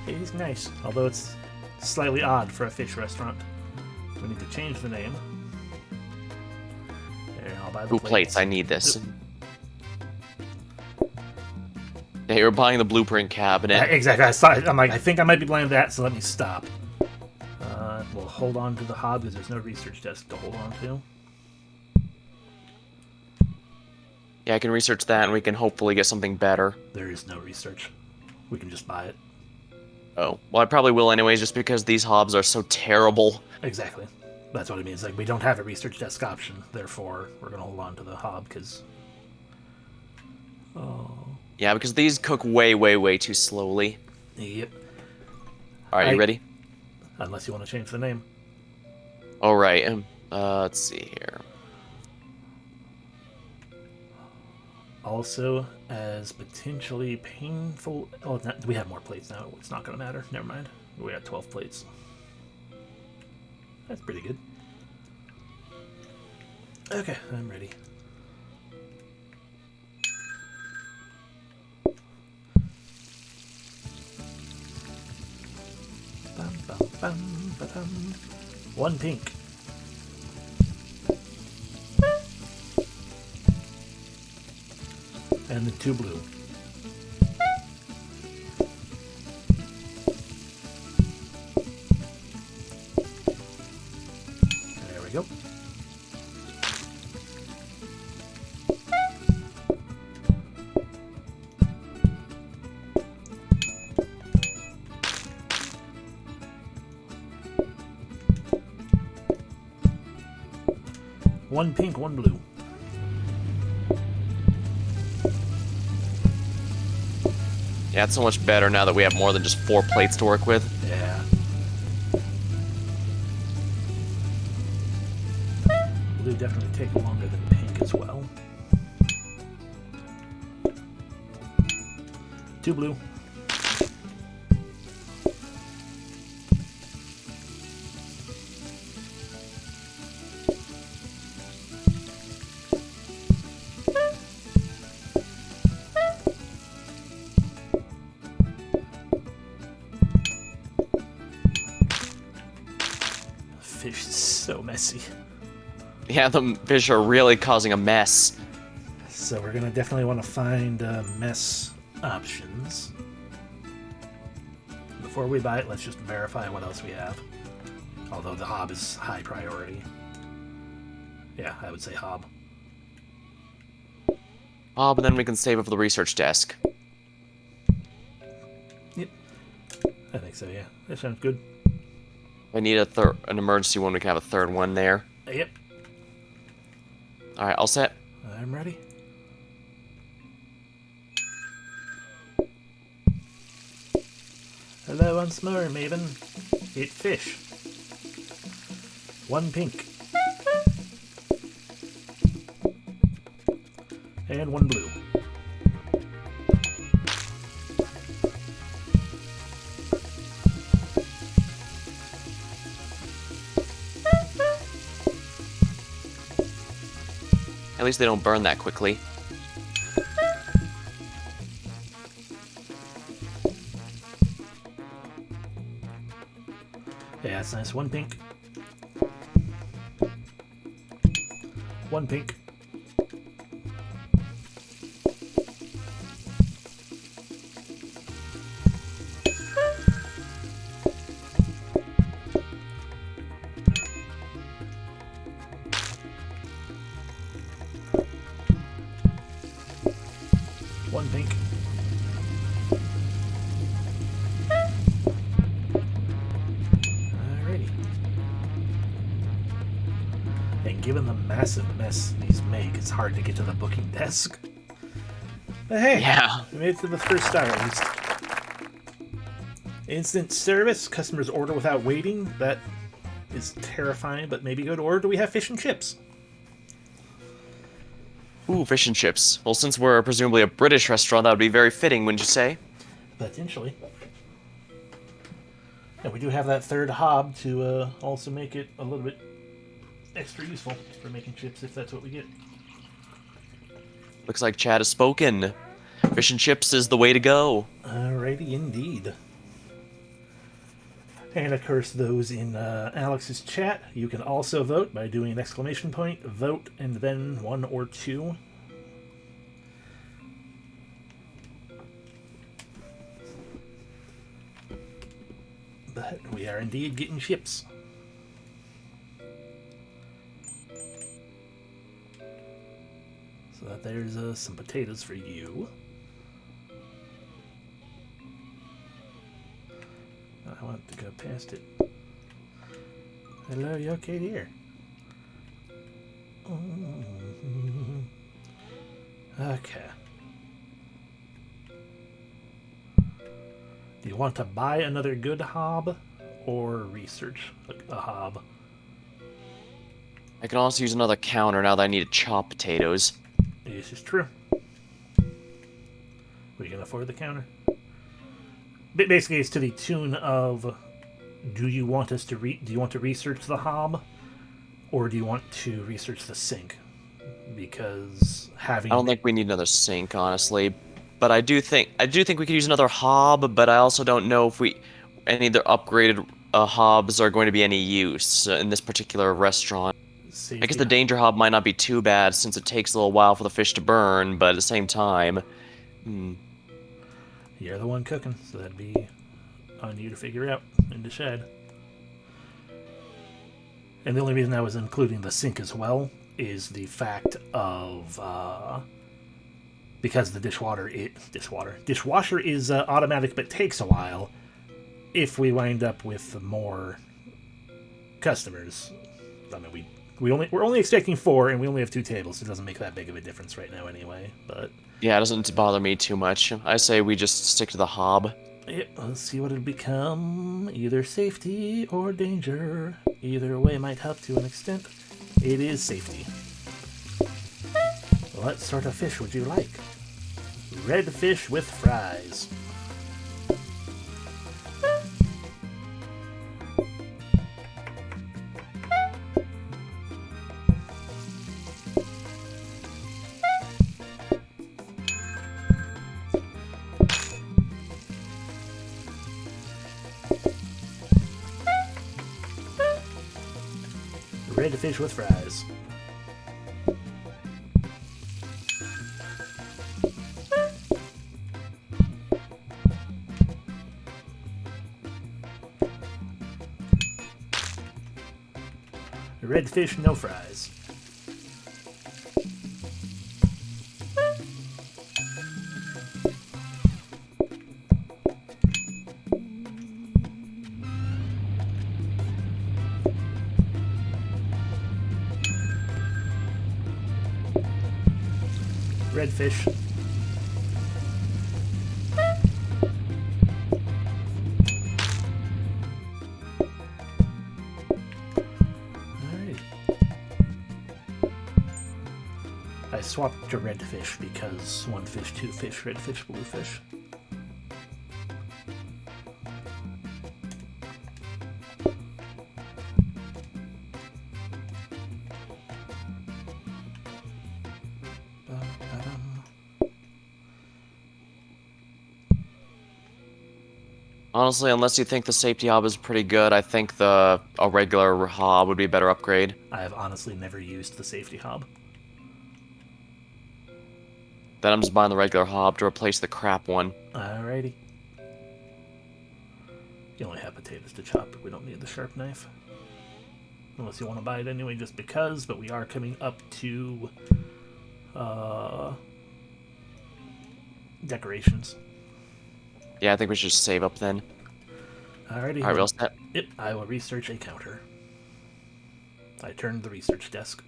It is nice, although it's slightly odd for a fish restaurant. We need to change the name. There, I'll buy the Ooh, plates. I need this. Yeah, you're buying the blueprint cabinet. Exactly. I saw it. I'm like, I think I might be buying that, so let me stop. We'll hold on to the hob because there's no research desk to hold on to. Yeah, I can research that and we can hopefully get something better. There is no research. We can just buy it. Oh, well, I probably will anyways, just because these hobs are so terrible. Exactly. That's what it means. Like, we don't have a research desk option, therefore we're gonna hold on to the hob because. Oh. Yeah, because these cook way, way, way too slowly. Yep. All right, you ready? Unless you want to change the name. All right. Let's see here. also as potentially painful. Oh, we have more plates now. It's not going to matter. Never mind. We got 12 plates. That's pretty good. Okay, I'm ready. Bum, bum, bum, ba-dum. 1 pink. And the 2 blue. There we go. One pink, 1 blue. Yeah, it's so much better now that we have more than just 4 plates to work with. Yeah. Blue definitely take longer than pink as well. 2 blue. Fish is so messy. Yeah, the fish are really causing a mess. So we're gonna definitely want to find mess options. Before we buy it, let's just verify what else we have. Although the hob is high priority. Yeah, I would say hob. Oh, but then we can save it for the research desk. Yep. I think so, yeah. That sounds good. I need an emergency one. We can have a third one there. Yep. Alright, all set. I'm ready. Hello once more, Maven. Eat fish. 1 pink. And 1 blue. At least they don't burn that quickly. Yeah, it's nice. 1 pink. 1 pink. One pink. Alrighty. And given the massive mess these make, it's hard to get to the booking desk. But hey, Yeah. we made it to the first star at least. Instant service, customers order without waiting. That is terrifying, but maybe good. Or do we have fish and chips? Ooh, fish and chips. Well, since we're presumably a British restaurant, that would be very fitting, wouldn't you say? Potentially. And we do have that third hob to also make it a little bit extra useful for making chips if that's what we get. Looks like Chad has spoken. Fish and chips is the way to go. Alrighty, indeed. And of course, those in Alex's chat, you can also vote by doing an exclamation point, vote, and then 1 or 2. But we are indeed getting chips. So that there's some potatoes for you. I want to go past it. Hello, you okay there? Okay. Do you want to buy another good hob or research a hob? I can also use another counter now that I need to chop potatoes. This is true. We can afford the counter. Basically, it's to the tune of: do you want us to do you want to research the hob, or do you want to research the sink? Because having I don't think we need another sink, honestly. But I do think we could use another hob, but I also don't know if any of the upgraded hobs are going to be any use in this particular restaurant. I guess safety. the danger hob might not be too bad since it takes a little while for the fish to burn, but at the same time, hmm. You're the one cooking, so that'd be on you to figure out in the shed. And the only reason I was including the sink as well is the fact of because the dishwasher is automatic but takes a while. If we wind up with more customers, I mean we're only expecting 4 and we only have 2 tables, so it doesn't make that big of a difference right now anyway. But Yeah, it doesn't bother me too much. I say we just stick to the hob. yeah, let's see what it'll become. Either safety or danger. Either way might help to an extent. It is safety. What sort of fish would you like? Red fish with fries. Red fish with fries. Red fish, no fries. Red fish. Alright. I swapped to red fish because 1 fish, 2 fish, red fish, blue fish. Honestly, unless you think the safety hob is pretty good, I think a regular hob would be a better upgrade. I have honestly never used the safety hob. Then I'm just buying the regular hob to replace the crap one. Alrighty. You only have potatoes to chop, we don't need the sharp knife. Unless you want to buy it anyway just because, but we are coming up to decorations. Yeah, I think we should just save up then. Alrighty. Alright, we all set? Yep, I will research a counter. I turned the research desk.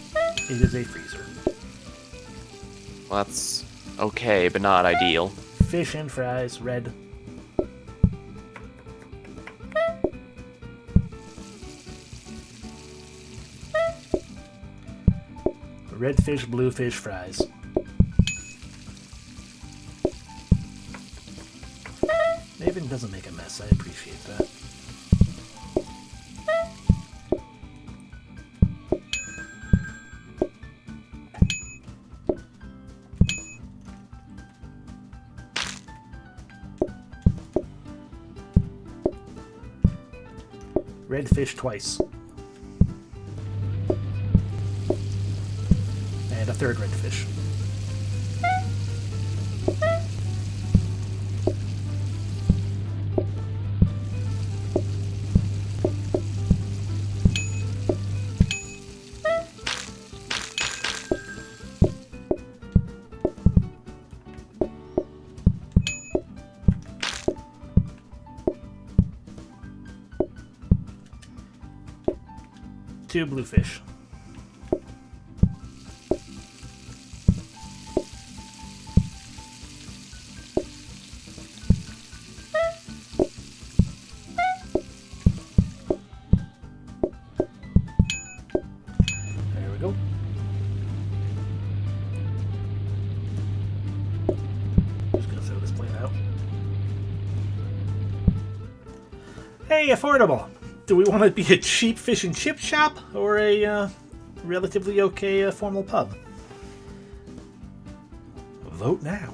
It is a freezer. Well, that's okay, but not ideal. Fish and fries, red. Red fish, blue fish, fries. Maven doesn't make a mess, I appreciate that. Red fish twice. And a third red fish. Two bluefish. There we go. Hey, affordable! Do we want to be a cheap fish and chip shop or a relatively okay formal pub? Vote now.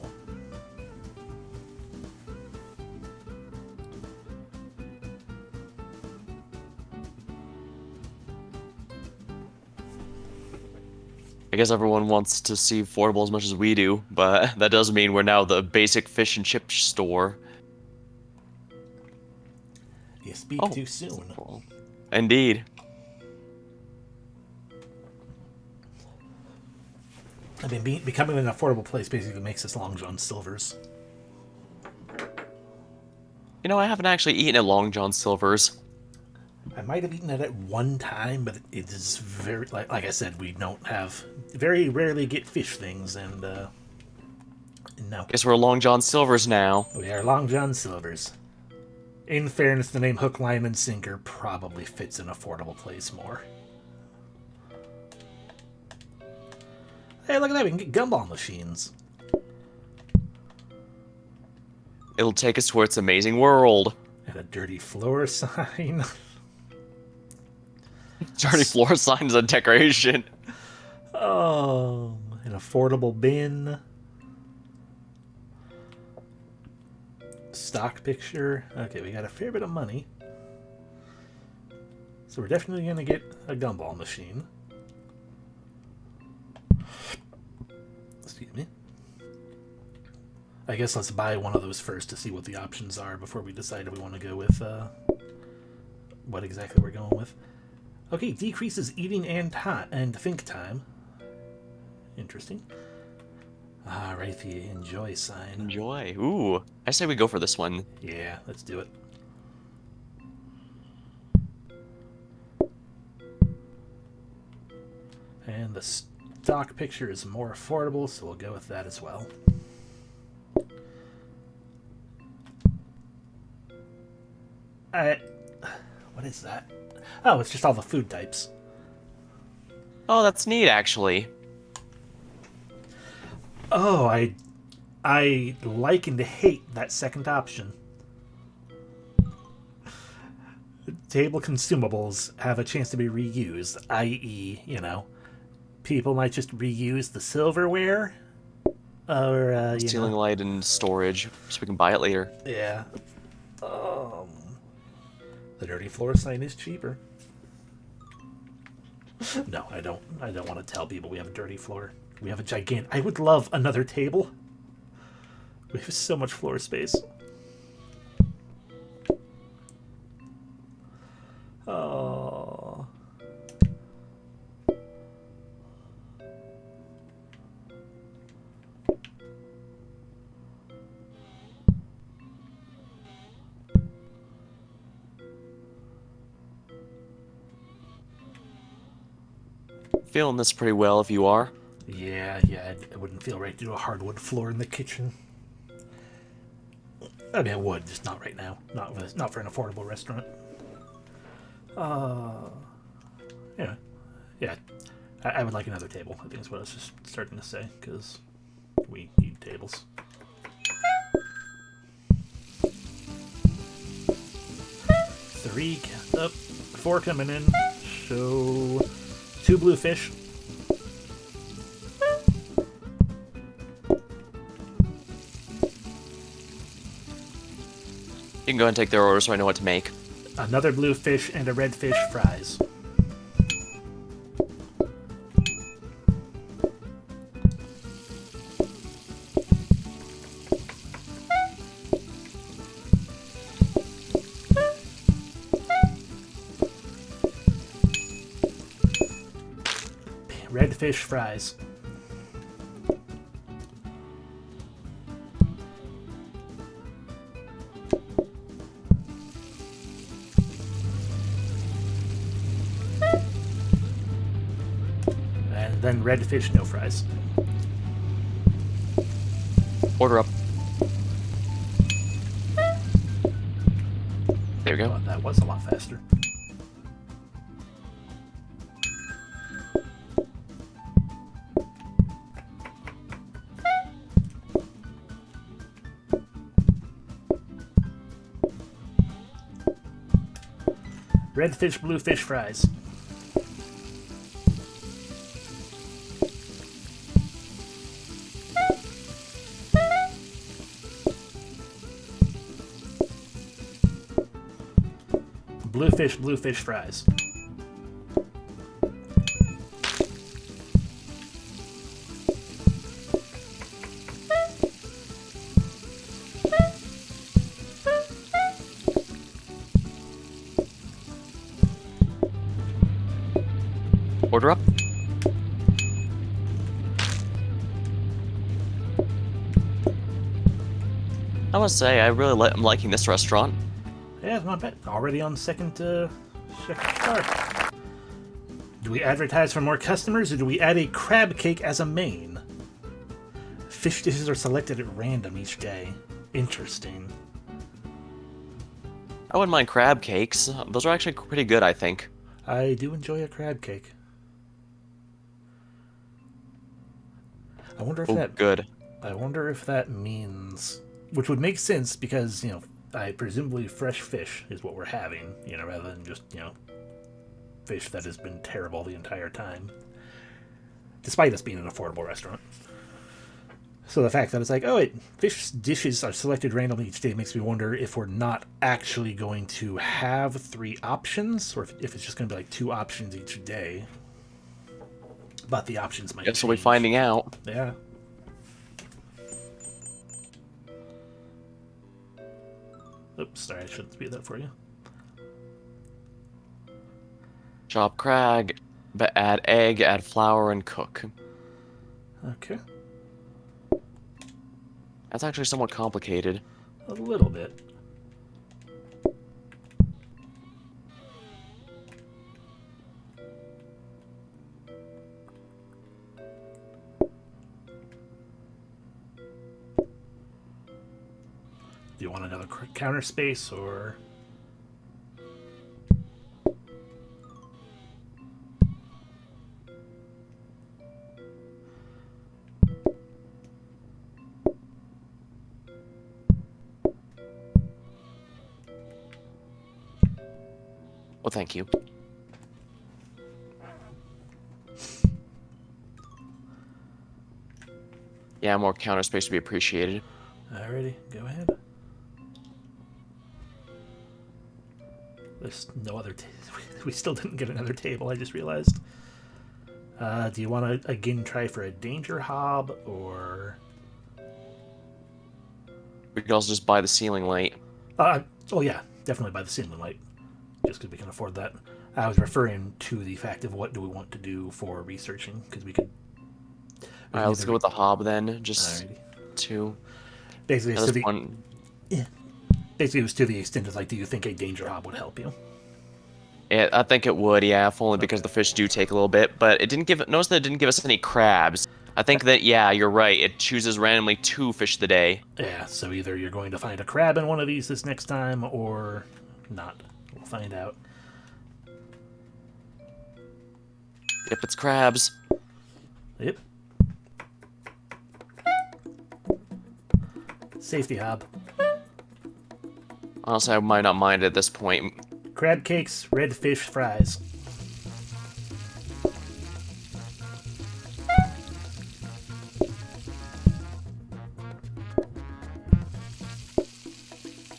I guess everyone wants to see affordable as much as we do, but that does mean we're now the basic fish and chip store. You speak too soon. Well, indeed. I mean, becoming an affordable place basically makes us Long John Silver's. You know, I haven't actually eaten at Long John Silver's. I might have eaten it at one time, but it is very, like I said, we don't have, very rarely get fish things, and no. Guess we're Long John Silver's now. We are Long John Silver's. In fairness, the name Hook, Line, and Sinker probably fits an affordable place more. Hey, look at that, we can get gumball machines. It'll take us to its amazing world. And a dirty floor sign. Dirty floor signs and decoration. Oh, an affordable bin. Stock picture. Okay, we got a fair bit of money. So we're definitely going to get a gumball machine. Excuse me. I guess let's buy one of those first to see what the options are before we decide if we want to go with what exactly we're going with. Okay, decreases eating and think time. Interesting. Alright, the enjoy sign. Enjoy. Ooh, I say we go for this one. Yeah, let's do it. And the stock picture is more affordable, so we'll go with that as well. What is that? Oh, it's just all the food types. Oh, that's neat, actually. Oh, I like and hate that second option. Table consumables have a chance to be reused, i.e., you know, people might just reuse the silverware, or Stealing light and storage, so we can buy it later. Yeah. The dirty floor sign is cheaper. No, I don't want to tell people we have a dirty floor. We have a gigantic... I would love another table. We have so much floor space. Oh. Feeling this pretty well if you are. Yeah, it wouldn't feel right to do a hardwood floor in the kitchen. I mean, it would, just not right now. Not for an affordable restaurant. Yeah. I would like another table, I think is what I was just starting to say, because we need tables. Four coming in. So, 2 blue fish. You can go and take their order so I know what to make. Another blue fish and a red fish fries. Red fish fries. And then red fish, no fries. Order up. There we go. Oh, that was a lot faster. red fish, blue fish fries. Blue fish fries. Order up. I must say, I really am liking this restaurant. Yeah, not bad. Already on second star. Do we advertise for more customers, or do we add a crab cake as a main? Fish dishes are selected at random each day. Interesting. I wouldn't mind crab cakes. Those are actually pretty good, I think. I do enjoy a crab cake. I wonder if Good. I wonder if that means, which would make sense because, I presumably fresh fish is what we're having, rather than just, fish that has been terrible the entire time. Despite us being an affordable restaurant. So the fact that it's like, fish dishes are selected randomly each day makes me wonder if we're not actually going to have 3 options, or if it's just going to be like 2 options each day. But the options might change. Guess we'll be finding out. Yeah. Oops, sorry, I shouldn't speed that for you. Chop crab, but add egg, add flour, and cook. Okay. That's actually somewhat complicated. A little bit. Do you want another counter space, or... Well, thank you. Yeah, more counter space to be appreciated. Alrighty, go ahead. There's no other... we still didn't get another table, I just realized. Do you want to, again, try for a danger hob, or... We could also just buy the ceiling light. Oh yeah, definitely buy the ceiling light. Just because we can afford that. I was referring to the fact of what do we want to do for researching, because we could... Alright, let's go with the hob then. Just Alrighty. 2. Basically, That it's was to the... one. Yeah. Basically, it was to the extent of, like, do you think a danger hob would help you? Yeah, I think it would, yeah, if only because the fish do take a little bit, but it didn't give... Notice that it didn't give us any crabs. I think that, yeah, you're right. It chooses randomly 2 fish of the day. Yeah, so either you're going to find a crab in one of these this next time, or not. We'll find out. Yep, it's crabs. Yep. Safety hob. Honestly, I might not mind at this point. Crab cakes, red fish fries.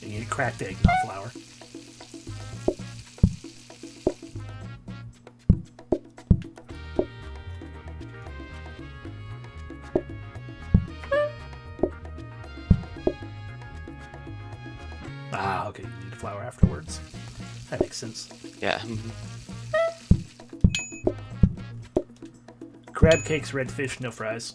You need cracked egg, not flour. Ah, okay, you need flour afterwards. That makes sense. Yeah. Crab cakes, red fish, no fries.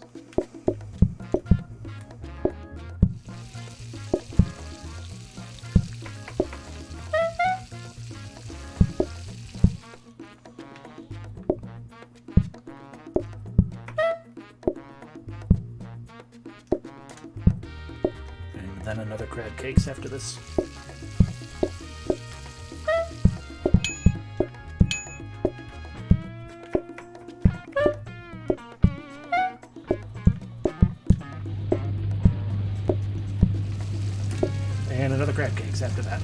And then another crab cakes after this. And another crab cakes after that.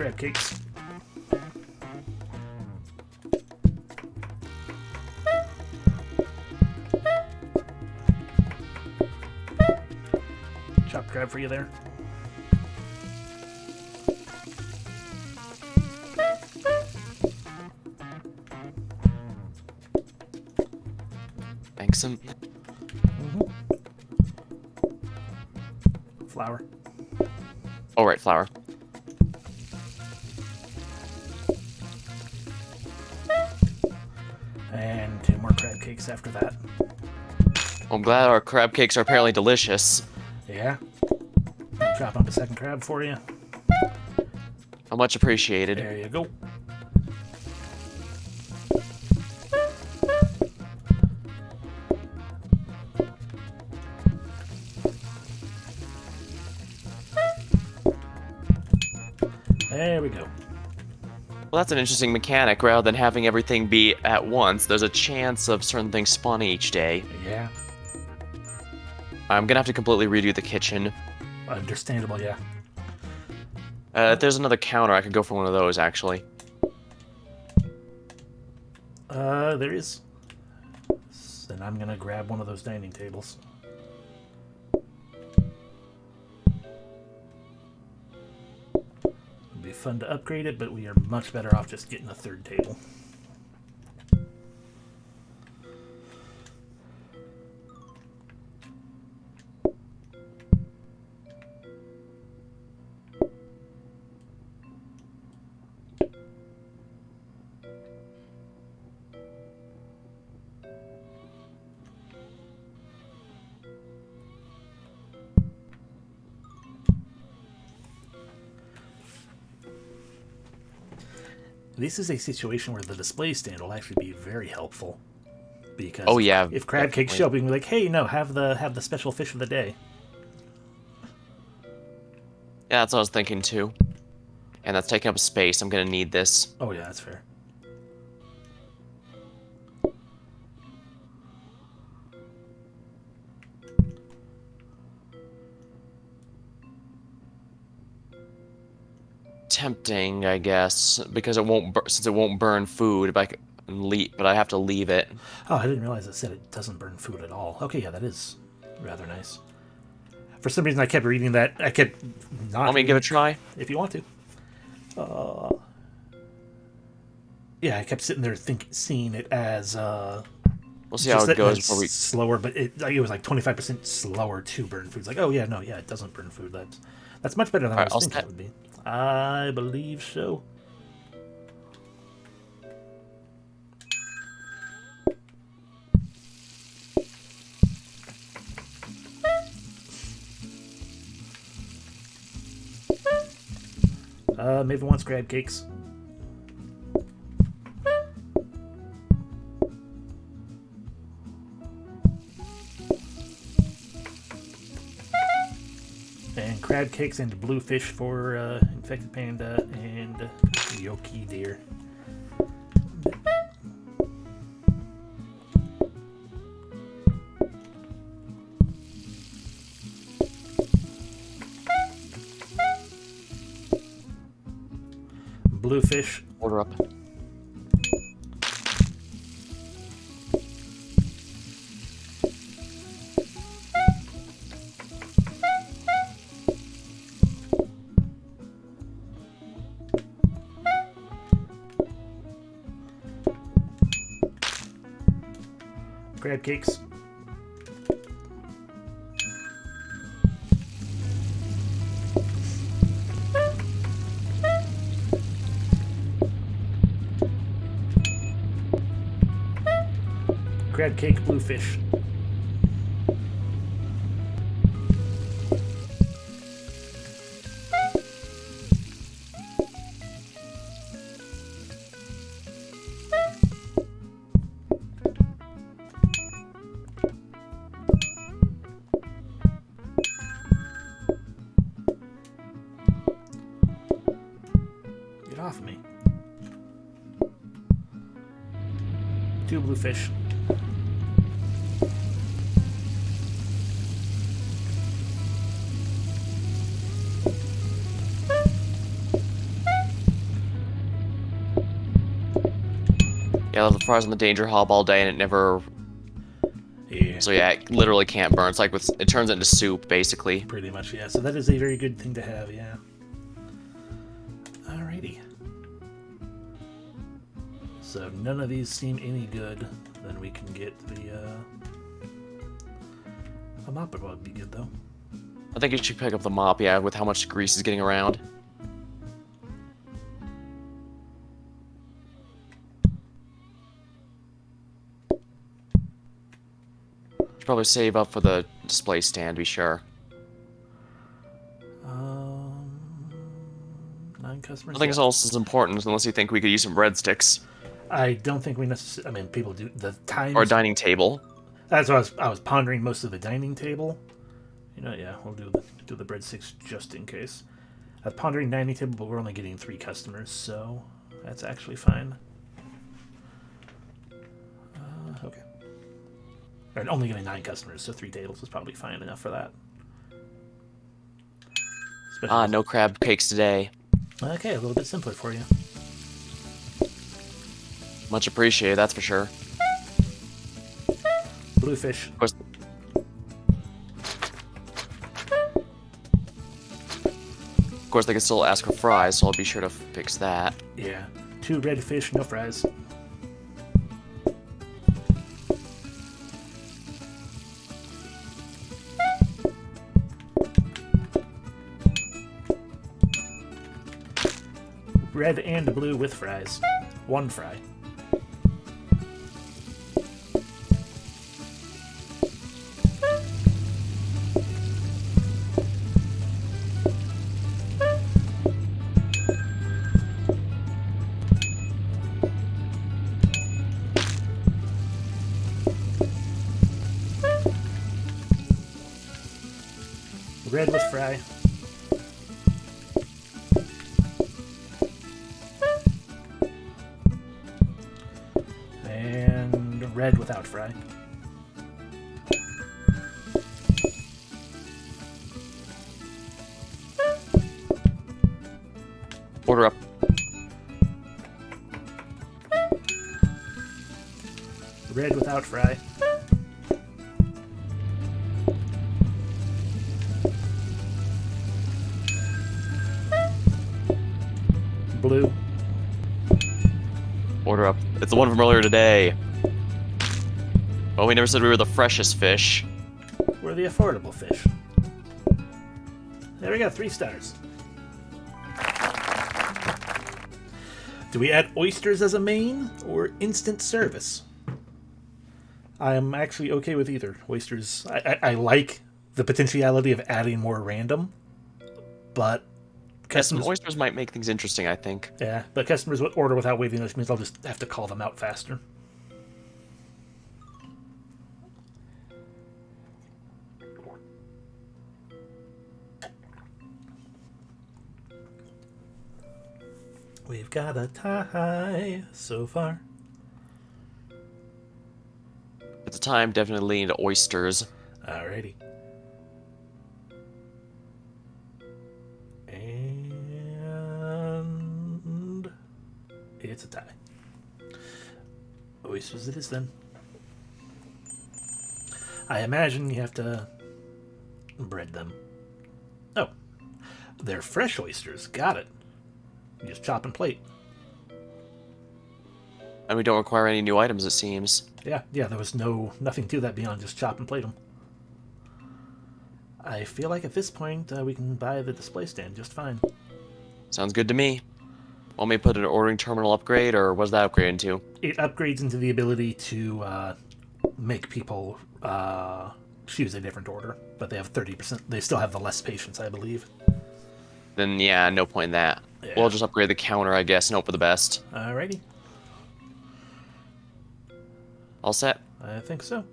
crab cakes. Chopped crab for you there. Thanks. Flour. Oh, right, flour. And 2 more crab cakes after that. Well, I'm glad our crab cakes are apparently delicious. Yeah. I'll chop up a second crab for you. How much appreciated. There you go. There we go. Well, that's an interesting mechanic. Rather than having everything be at once, there's a chance of certain things spawning each day. Yeah. I'm gonna have to completely redo the kitchen. Understandable, yeah. If there's another counter, I could go for one of those, actually. There is. And I'm gonna grab one of those dining tables. It'd be fun to upgrade it, but we are much better off just getting a 3rd table. This is a situation where the display stand will actually be very helpful, because Oh yeah. if crab cakes show up, we can be like, hey, no, have the special fish of the day. Yeah, that's what I was thinking too. And that's taking up space. I'm gonna need this. Oh yeah, that's fair. Tempting, I guess, because it won't since it won't burn food. But I have to leave it. Oh, I didn't realize it said it doesn't burn food at all. Okay, yeah, that is rather nice. For some reason, I kept reading that. I kept not. Want me to give it a try? If you want to. Yeah, I kept sitting there seeing it as We'll see how it goes before we. slower, but it was like 25% slower to burn food. It's like, oh yeah, no, yeah, it doesn't burn food. That's much better than I was thinking it would be. I believe so. Maybe wants crab cakes. And crab cakes and bluefish for infected panda and yoki deer. Bluefish. Order up. Crab cakes. Crab cake, bluefish. Get off me. 2 bluefish. Yeah, I left the fries on the danger hob all day, and it never. Yeah. So yeah, it literally can't burn. It's like it turns into soup, basically. Pretty much, yeah. So that is a very good thing to have, yeah. Alrighty. So none of these seem any good. Then we can get the a mop would be good though. I think you should pick up the mop, yeah, with how much grease is getting around. Should probably save up for the display stand, be sure. 9 customers. Nothing else is important unless you think we could use some breadsticks. I don't think we necessarily. I mean, people do the times. Or a dining table. That's what I was pondering. Most of the dining table. You know, yeah, we'll do the breadsticks just in case. I was pondering dining table, but we're only getting 3 customers, so that's actually fine. Okay. Or only getting 9 customers, so 3 tables is probably fine enough for that. No crab cakes today. Okay, a little bit simpler for you. Much appreciated, that's for sure. Bluefish. Of course, they can still ask for fries, so I'll be sure to fix that. Yeah. 2 red fish, no fries. Red and blue with fries. 1 fry. Red with fry. And red without fry. Order up. Red without fry. Blue. Order up. It's the one from earlier today. Well, we never said we were the freshest fish. We're the affordable fish. There we go, 3 stars. Do we add oysters as a main or instant service? I am actually okay with either. Oysters, I like the potentiality of adding more random, but Some oysters might make things interesting, I think. Yeah, but customers would order without waiting, which means I'll just have to call them out faster. We've got a tie so far. At the time, definitely leaning to oysters. Alrighty. And it's a tie. Oysters it is then. I imagine you have to bread them. Oh, they're fresh oysters. Got it. You just chop and plate. And we don't require any new items, it seems. Yeah, there was nothing to that beyond just chop and plate them. I feel like at this point we can buy the display stand just fine. Sounds good to me. Want me to put an ordering terminal upgrade, or what does that upgrade into? It upgrades into the ability to make people choose a different order, but they have 30%. They still have the less patience, I believe. Then yeah, no point in that. Yeah. We'll just upgrade the counter, I guess, and hope for the best. Alrighty. All set? I think so.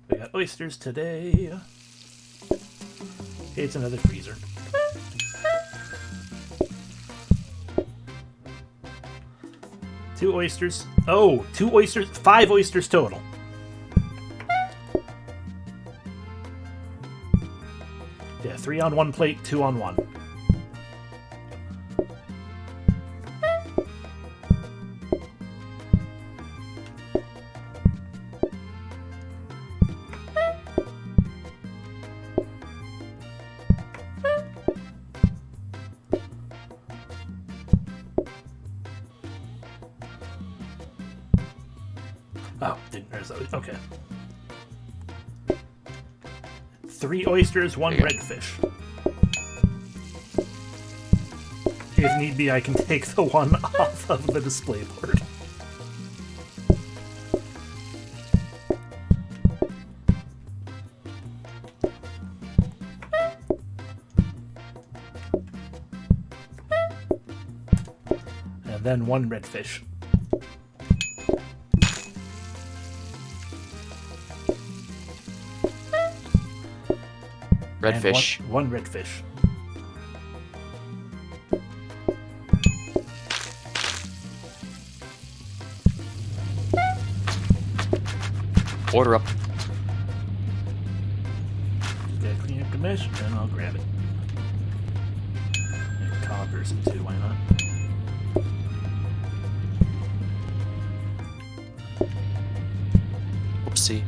We got oysters today. It's another freezer. Two oysters. Oh, 2 oysters. 5 oysters total. Yeah, 3 on one plate, 2 on one. Oh, didn't there's okay. 3 oysters, 1 redfish. If need be, I can take the one off of the display board. And then 1 redfish. Redfish. One redfish. Order up. Gotta clean up the mesh, then I'll grab it. And call a person too, why not? Oopsie.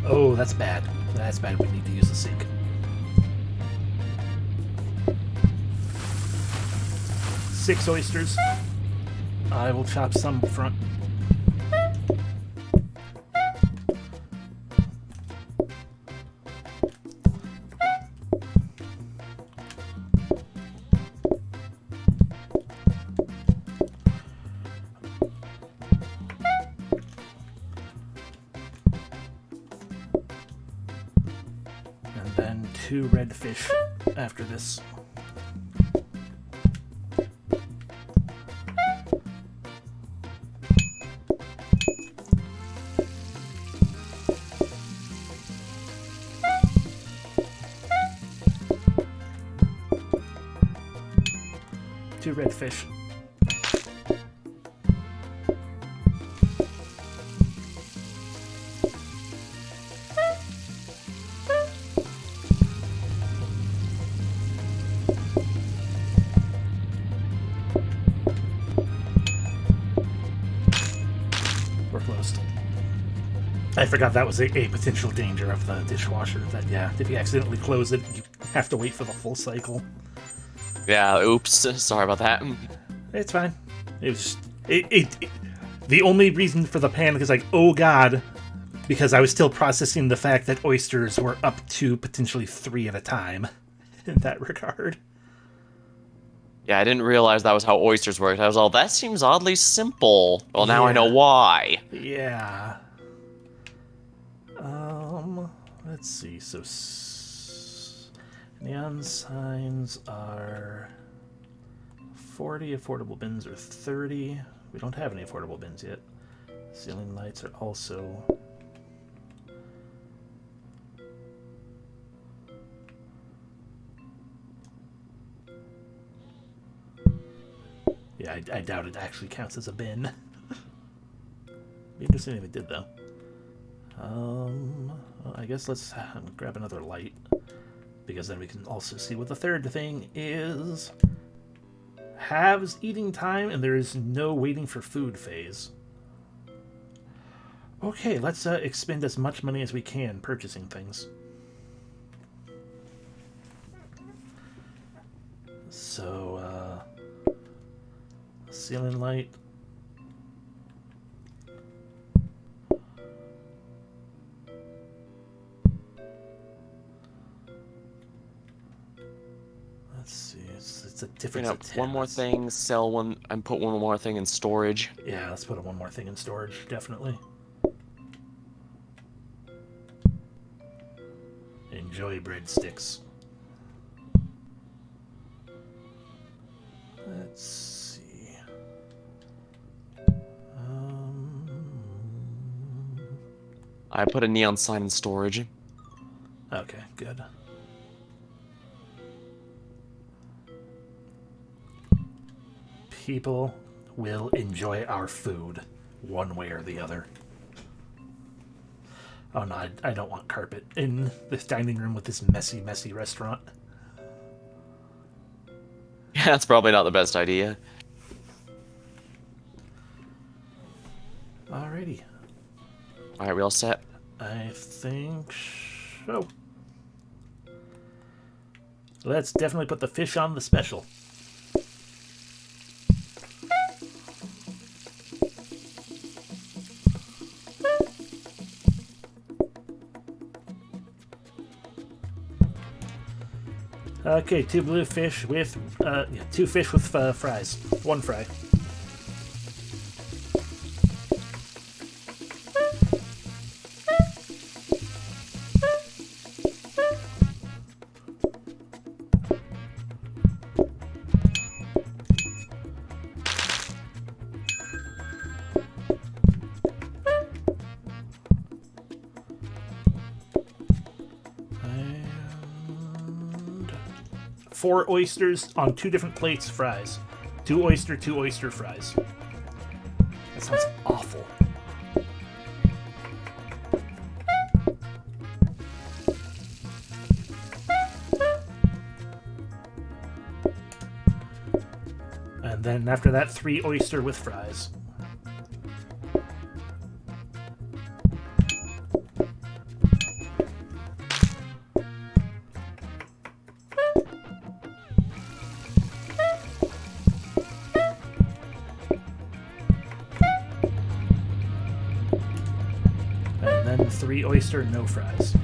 Oh, that's bad. That's bad. We need to use the sink. Six oysters. I will chop some up front. And then 2 redfish after this. Two redfish. We're closed. I forgot that was a potential danger of the dishwasher. That, yeah, if you accidentally close it, you have to wait for the full cycle. Yeah, oops. Sorry about that. It's fine. It was the only reason for the panic is like, oh god, because I was still processing the fact that oysters were up to potentially 3 at a time in that regard. Yeah, I didn't realize that was how oysters worked. I was all, that seems oddly simple. Well, now I know Yeah. why. Yeah. Let's see. So neon signs are 40, affordable bins are 30. We don't have any affordable bins yet. Ceiling lights are also... Yeah, I doubt it actually counts as a bin. Be interesting if it did, though. Well, I guess let's grab another light, because then we can also see what the third thing is. Halves eating time, and there is no waiting for food phase. Okay, let's expend as much money as we can purchasing things. So, ceiling light. Let's see, it's a difference of 10. One more thing, sell one, and put one more thing in storage. Yeah, let's put one more thing in storage, definitely. Enjoy breadsticks. Let's see. I put a neon sign in storage. Okay, good. People will enjoy our food, one way or the other. Oh no, I don't want carpet in this dining room with this messy, messy restaurant. That's probably not the best idea. Alrighty. Alright, we all set? I think so. Let's definitely put the fish on the special. Okay, 2 blue fish with, 2 fish with fries. 1 fry. And 4 oysters on 2 different plates, fries. 2 oyster fries. That sounds awful. And then after that, 3 oyster with fries. And then 3 oyster, no fries.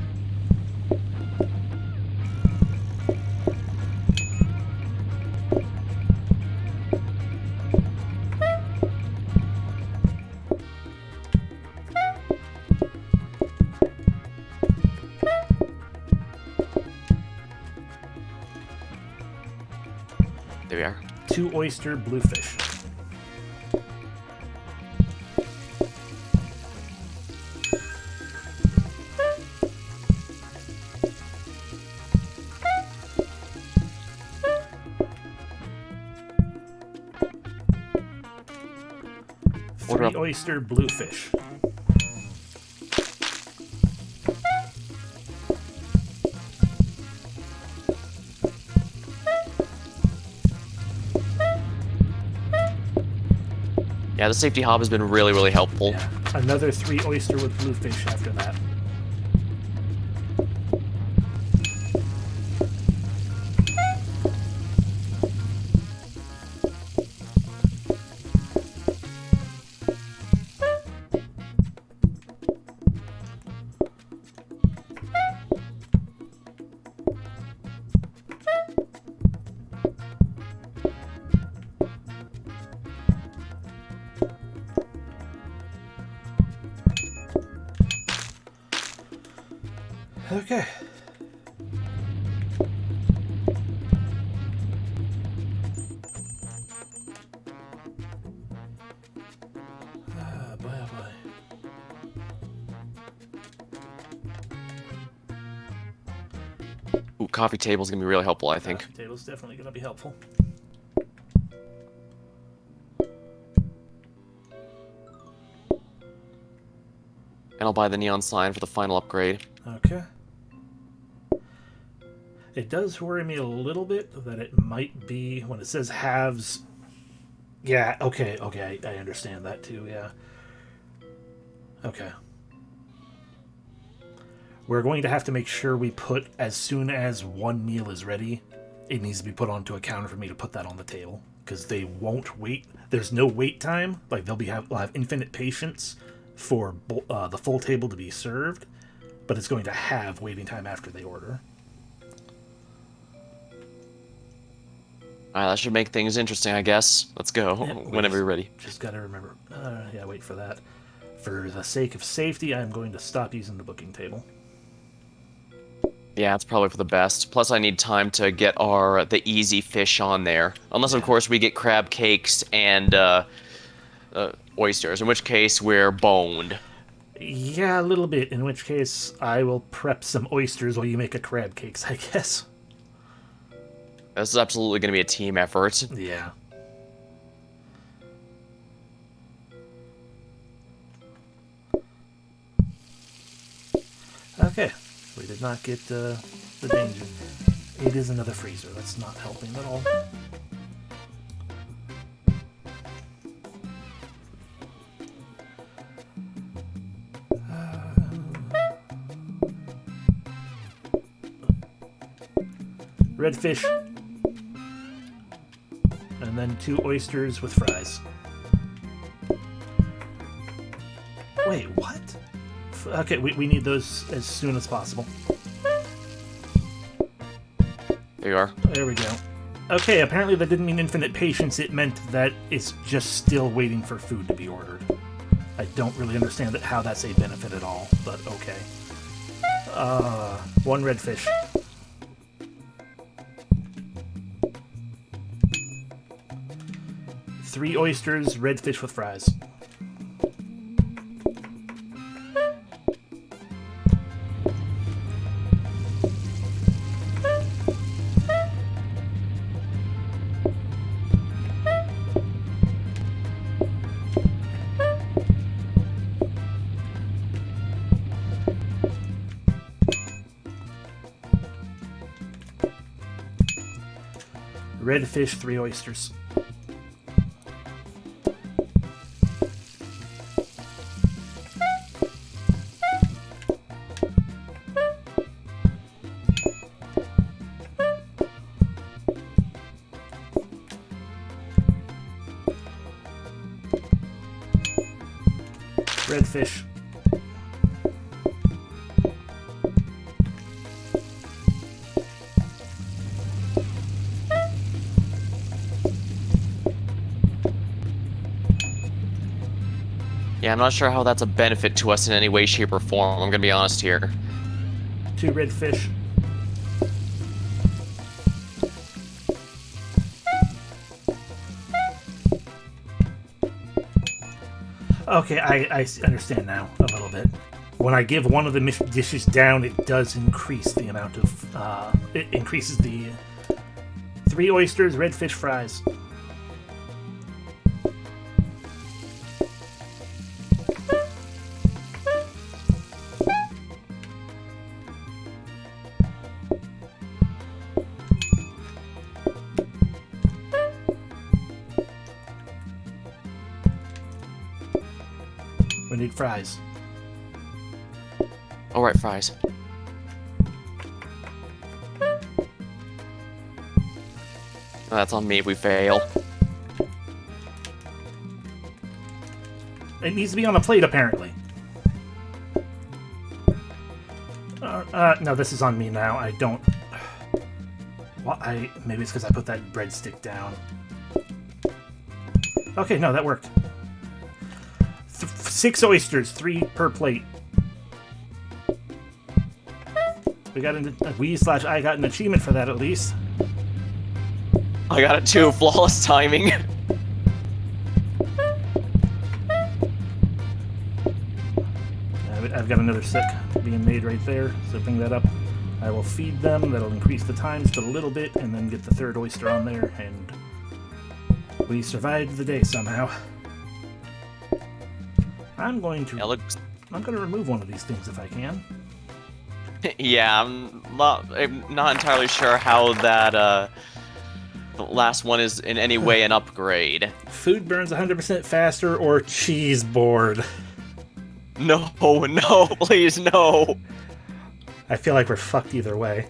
There we are. 2 oyster, bluefish. Order 3 up. oyster, bluefish. Yeah, the safety hob has been really, really helpful. Yeah. Another 3 oyster with bluefish after that. Okay. Boy, oh boy. Ooh, coffee table's gonna be really helpful, I think. Table's definitely going to be helpful. And I'll buy the neon sign for the final upgrade. Okay. It does worry me a little bit that it might be when it says halves. Yeah, okay, I understand that too, yeah. Okay. We're going to have to make sure we put, as soon as one meal is ready, it needs to be put onto a counter for me to put that on the table. Because they won't wait. There's no wait time. Like, they'll have infinite patience for the full table to be served. But it's going to have waiting time after they order. Alright, that should make things interesting, I guess. Let's go, Yeah, whenever you're ready. Just gotta remember. Yeah, wait for that. For the sake of safety, I'm going to stop using the booking table. Yeah, it's probably for the best. Plus, I need time to get the easy fish on there. Unless, of Yeah. course, we get crab cakes and oysters, in which case we're boned. Yeah, a little bit. In which case, I will prep some oysters while you make a crab cakes, I guess. This is absolutely going to be a team effort. Yeah. Okay. We did not get the danger. It is another freezer. That's not helping at all. redfish, and then 2 oysters with fries. Wait, what? Okay, we need those as soon as possible. There you are. There we go. Okay, apparently that didn't mean infinite patience. It meant that it's just still waiting for food to be ordered. I don't really understand how that's a benefit at all, but okay. 1 redfish. Three oysters, redfish with fries. Redfish, 3 oysters. Redfish. Yeah, I'm not sure how that's a benefit to us in any way, shape, or form. I'm gonna be honest here. 2 redfish. Okay, I understand now a little bit. When I give one of the dishes down, it does increase the amount of... it increases the... 3 oysters, redfish, fries. We need fries. All right, fries. That's on me if we fail. It needs to be on a plate, apparently. No, this is on me now. I don't... Well, maybe it's because I put that breadstick down. Okay, no, that worked. 6 oysters, 3 per plate. We got I got an achievement for that at least. I got it too. Flawless timing. I've got another sick being made right there, so bring that up. I will feed them. That'll increase the time just a little bit, and then get the 3rd oyster on there, and we survived the day somehow. I'm going to remove one of these things if I can. Yeah, I'm not entirely sure how that the last one is in any way an upgrade. Food burns 100% faster or cheese board. No, no, please, no. I feel like we're fucked either way.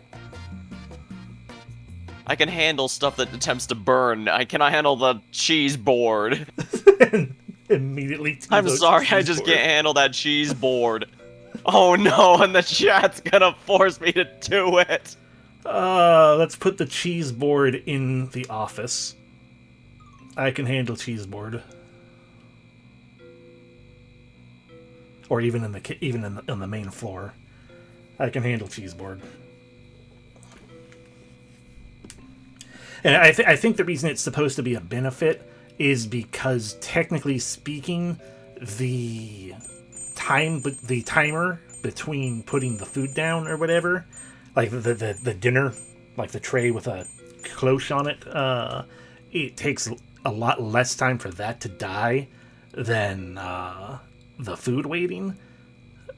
I can handle stuff that attempts to burn. I cannot handle the cheese board. Immediately. I'm sorry, I just can't handle that cheese board. Oh no, and the chat's gonna force me to do it. Let's put the cheese board in the office. I can handle cheese board. Or even in the on the main floor. I can handle cheese board. And I think the reason it's supposed to be a benefit is because, technically speaking, the timer between putting the food down or whatever, like the dinner, like the tray with a cloche on it, it takes a lot less time for that to die than the food waiting.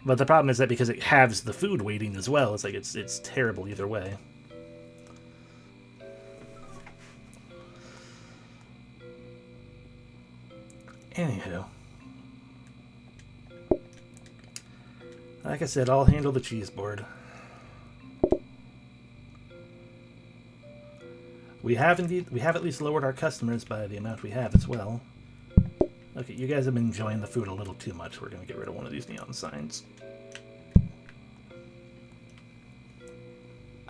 But the problem is that because it halves the food waiting as well, it's like it's terrible either way. Anywho, like I said, I'll handle the cheese board. We have at least lowered our customers by the amount we have as well. Okay, you guys have been enjoying the food a little too much. We're going to get rid of one of these neon signs.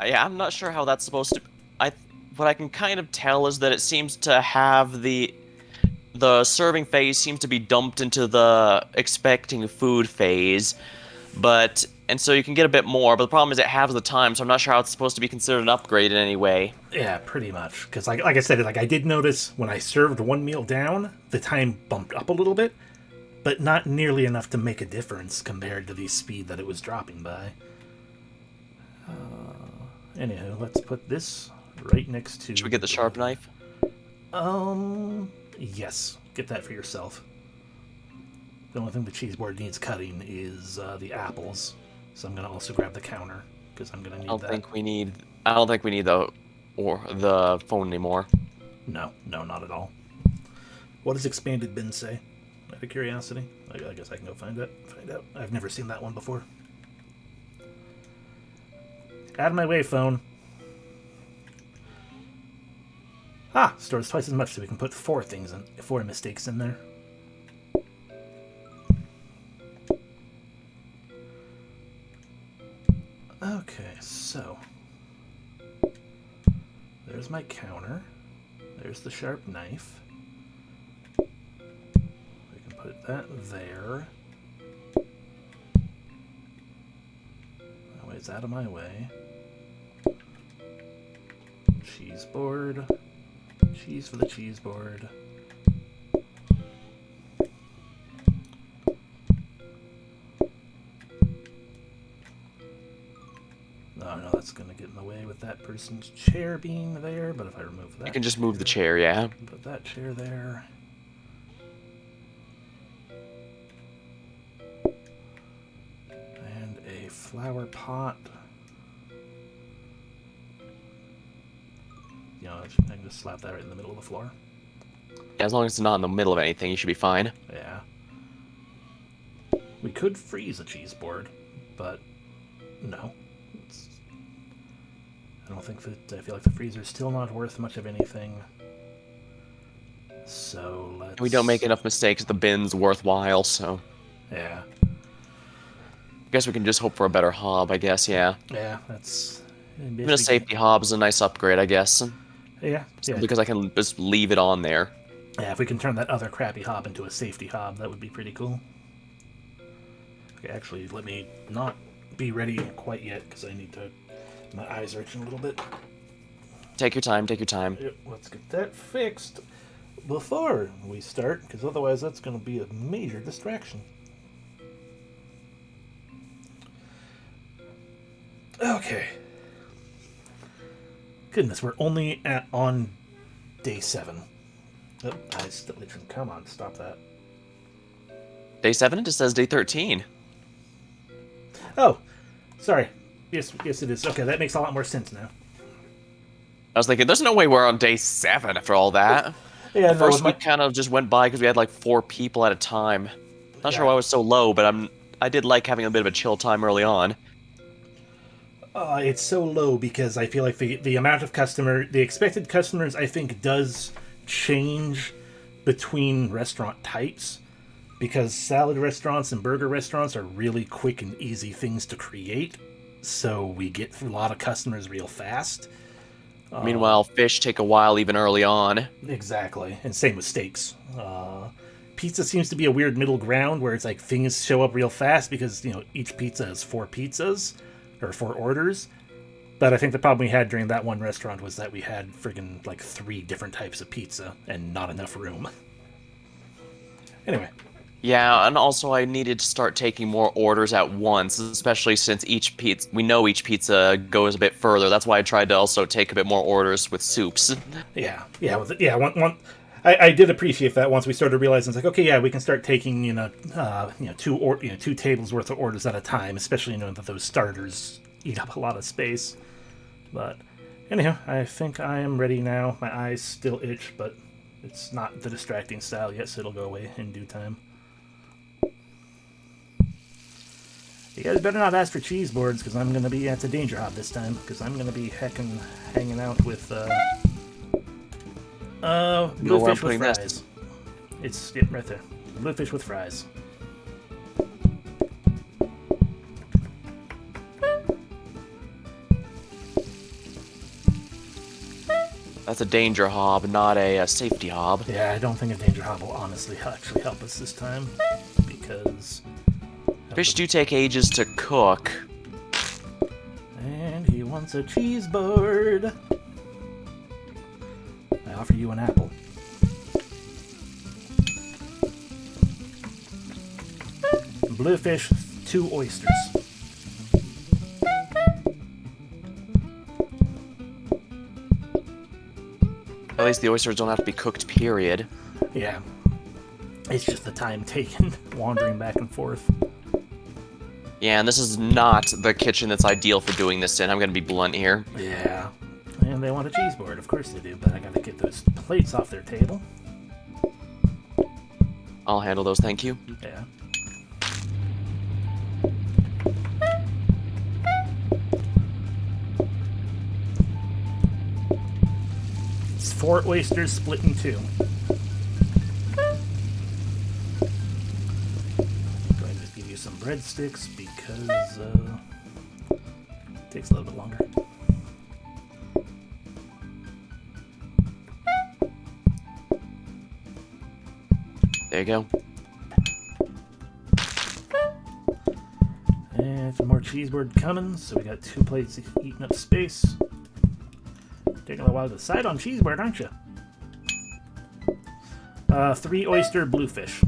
Yeah, I'm not sure how that's supposed to... What I can kind of tell is that it seems to have the serving phase seems to be dumped into the expecting food phase, and so you can get a bit more, but the problem is it halves the time, so I'm not sure how it's supposed to be considered an upgrade in any way. Yeah, pretty much. Because like I said, I did notice when I served one meal down, the time bumped up a little bit, but not nearly enough to make a difference compared to the speed that it was dropping by. Anywho, let's put this right next to... Should we get the sharp knife? Yes. Get that for yourself. The only thing the cheese board needs cutting is the apples. So I'm going to also grab the counter, because I'm going to need that. I don't think we need the phone anymore. No, not at all. What does expanded bin say? Out of curiosity. I guess I can go find out. I've never seen that one before. Out of my way, phone. Ah, stores twice as much, so we can put 4 mistakes in there. Okay, so there's my counter. There's the sharp knife. We can put that there. That way's out of my way. Cheese board. Cheese for the cheese board. No, that's going to get in the way with that person's chair being there, but if I remove that... You can just move the chair, yeah. Put that chair there. And a flower pot. I can just slap that right in the middle of the floor. Yeah, as long as it's not in the middle of anything, you should be fine. Yeah. We could freeze a cheese board, but no. I feel like the freezer's still not worth much of anything. So let's... We don't make enough mistakes, the bin's worthwhile, so... Yeah. I guess we can just hope for a better hob, I guess, yeah. Yeah, that's... Even a safety hob is a nice upgrade, I guess. Yeah. Because I can just leave it on there. Yeah, if we can turn that other crappy hob into a safety hob, that would be pretty cool. Okay, actually, let me not be ready quite yet, because I need to... My eyes are itching a little bit. Take your time, take your time. Yep, let's get that fixed before we start, because otherwise that's going to be a major distraction. Okay. Goodness, we're only on day 7. Oh, eyes still itching. Come on, stop that. Day 7? It just says day 13. Oh, sorry. Yes, it is. Okay, that makes a lot more sense now. I was thinking, there's no way we're on day 7 after all that. Yeah, First week kind of just went by because we had like 4 people at a time. Not sure why it was so low, but I did like having a bit of a chill time early on. It's so low because I feel like the amount of the expected customers, I think, does change between restaurant types. Because salad restaurants and burger restaurants are really quick and easy things to create. So we get a lot of customers real fast. Meanwhile, fish take a while even early on. Exactly. And same with steaks. Pizza seems to be a weird middle ground where it's like things show up real fast because, each pizza has 4 pizzas or 4 orders. But I think the problem we had during that one restaurant was that we had friggin' like 3 different types of pizza and not enough room. Anyway. Yeah, and also I needed to start taking more orders at once, especially since we know each pizza goes a bit further. That's why I tried to also take a bit more orders with soups. Yeah. I did appreciate that once we started realizing it's like, okay, yeah, we can start taking 2 tables worth of orders at a time, especially that those starters eat up a lot of space. But anyhow, I think I am ready now. My eyes still itch, but it's not the distracting style yet, so it'll go away in due time. You guys better not ask for cheese boards, because I'm going to be at the danger hob this time, because I'm going to be hanging out with know where I'm Bluefish with putting fries. this. It's yeah, right there. Bluefish with fries. That's a danger hob, not a safety hob. Yeah, I don't think a danger hob will honestly actually help us this time, because... Fish do take ages to cook. And he wants a cheese board. I offer you an apple. Bluefish, 2 oysters. At least the oysters don't have to be cooked, period. Yeah. It's just the time taken wandering back and forth. Yeah, and this is not the kitchen that's ideal for doing this in. I'm gonna be blunt here. Yeah. And they want a cheese board. Of course they do, but I gotta get those plates off their table. I'll handle those, thank you. Yeah. It's 4 oysters split in 2. Going to give you some breadsticks because it takes a little bit longer. There you go. And some more cheese board coming, so we got 2 plates eating up space. Taking a little while to decide on cheese board, aren't you? 3 oyster bluefish.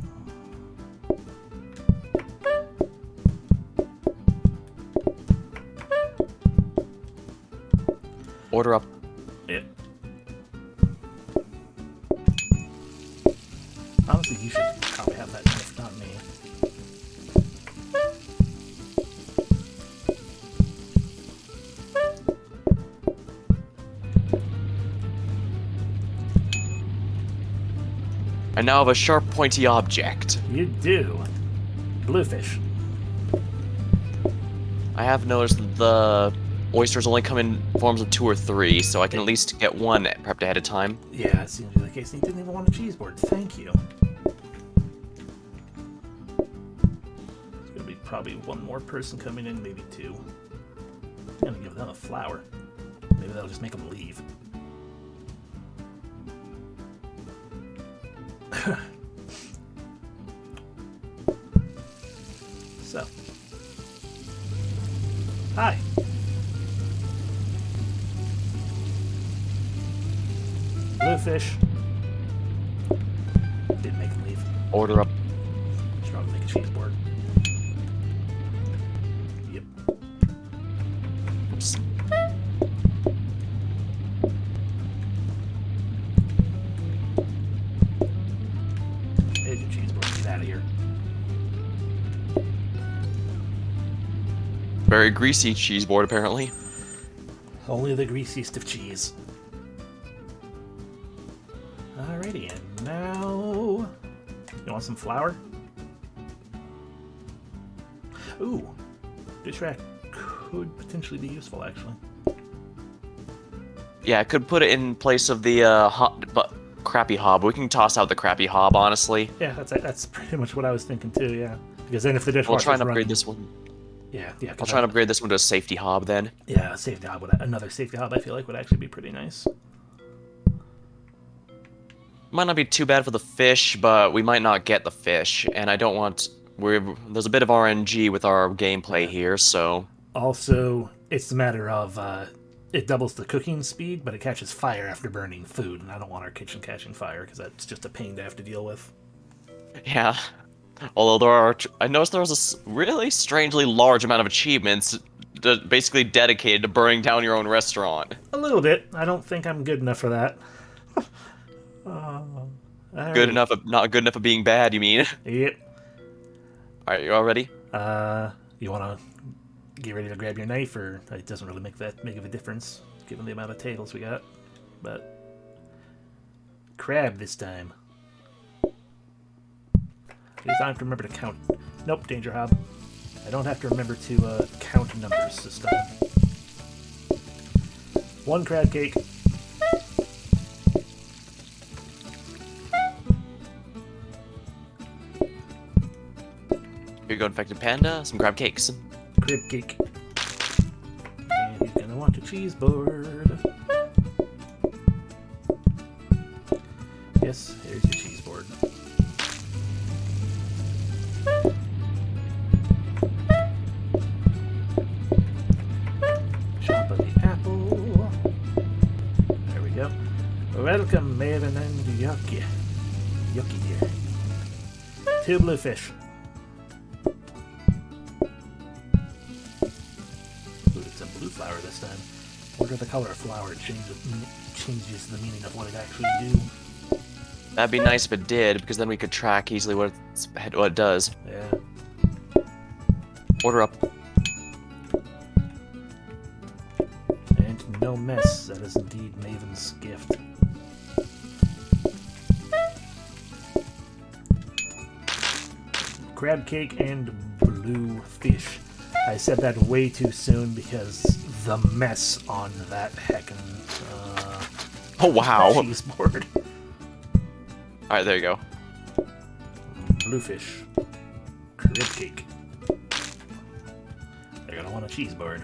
Order up. Yeah. Honestly, you should probably have that knife, not me. I now have a sharp, pointy object. You do. Bluefish. I have noticed that the oysters only come in forms of 2 or 3, so I can at least get one prepped ahead of time. Yeah, it seems to be the case. He didn't even want a cheese board. Thank you. There's gonna be probably 1 more person coming in, maybe 2. I'm gonna give them a flower. Maybe that'll just make them leave. So. Hi. Bluefish. Didn't make him leave. Order up. Should probably make a cheese board. Yep. Oops. There's your cheese board. Get out of here. Very greasy cheese board, apparently. Only the greasiest of cheese. Alrighty, and now... You want some flour? Ooh. Dish rack could potentially be useful, actually. Yeah, I could put it in place of the crappy hob. We can toss out the crappy hob, honestly. Yeah, that's pretty much what I was thinking too, yeah. Because then if the dishwasher's We'll try and upgrade running... this one. Yeah. I'll try and upgrade this one to a safety hob then. Yeah, safety hob another safety hob I feel like would actually be pretty nice. Might not be too bad for the fish, but we might not get the fish, and I don't want... There's a bit of RNG with our gameplay here, so... Also, it's a matter of, it doubles the cooking speed, but it catches fire after burning food, and I don't want our kitchen catching fire, because that's just a pain to have to deal with. Yeah. Although I noticed there was a really strangely large amount of achievements basically dedicated to burning down your own restaurant. A little bit. I don't think I'm good enough for that. Good enough, not good enough of being bad, you mean? Yep. Alright, you all ready? You want to get ready to grab your knife, or it doesn't really make that big of a difference, given the amount of tables we got. But crab this time. At least I have to remember to count. Nope, danger hob. I don't have to remember to count numbers this time. 1 crab cake. Here you go, infected panda. Some crab cakes. Crib cake. And he's gonna want a cheese board. Yes, here's your cheese board. Chop of the apple. There we go. Welcome, Maven and Yucky. Yucky here. 2 bluefish. Ooh, it's a blue flower this time. Wonder the color of flower changes the meaning of what it actually do. That'd be nice if it did, because then we could track easily what it does. Yeah. Order up. And no mess. That is indeed Maven's gift. Crab cake and blue fish. I said that way too soon because the mess on that heckin' Oh, wow. cheese board. Alright, there you go. Bluefish. Crab cake. They're gonna want a cheese board.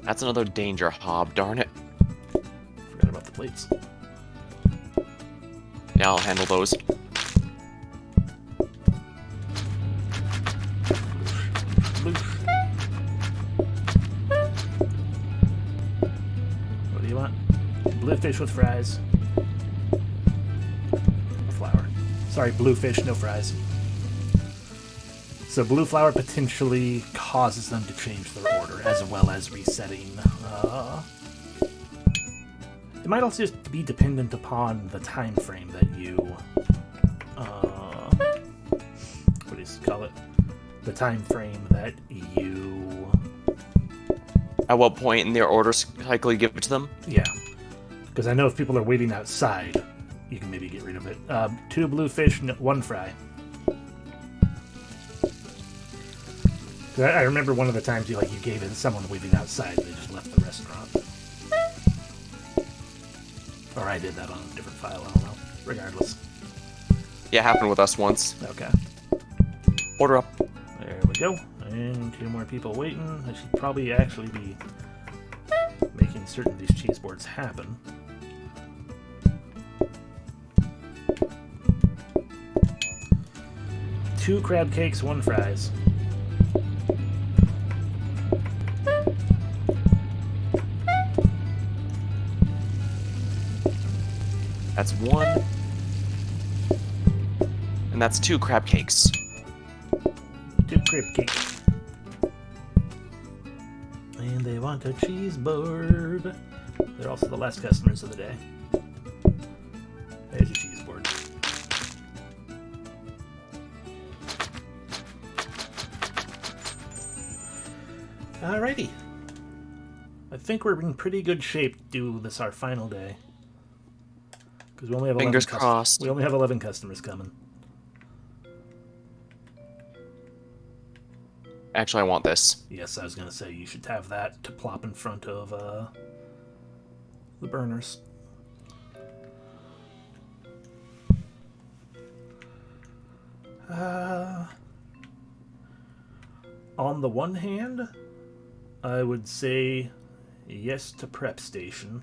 That's another danger hob, darn it. Forgot about the plates. Yeah, I'll handle those. Bloosh. What do you want? Bluefish with fries. Flour. Sorry, bluefish, no fries. So blue flour potentially causes them to change their order, as well as resetting. It might also just be dependent upon the time frame that you, what do you call it? The time frame that you. At what point in their order cycle you give it to them? Yeah, because I know if people are waiting outside, you can maybe get rid of it. 2 bluefish, 1 fry. I remember one of the times you gave it to someone waiting outside, they just left the restaurant. Or I did that on a different file, I don't know. Regardless. Yeah, it happened with us once. Okay. Order up. There we go. And 2 more people waiting. I should probably actually be making certain these cheese boards happen. Two crab cakes, 1 fries. That's 1. And that's 2 crab cakes. 2 crab cakes. And they want a cheese board. They're also the last customers of the day. There's your cheese board. Alrighty. I think we're in pretty good shape to do this our final day. Because we only have 11 Fingers crossed. We only have 11 customers coming. Actually, I want this. Yes, I was going to say you should have that to plop in front of the burners. On the one hand, I would say yes to prep station.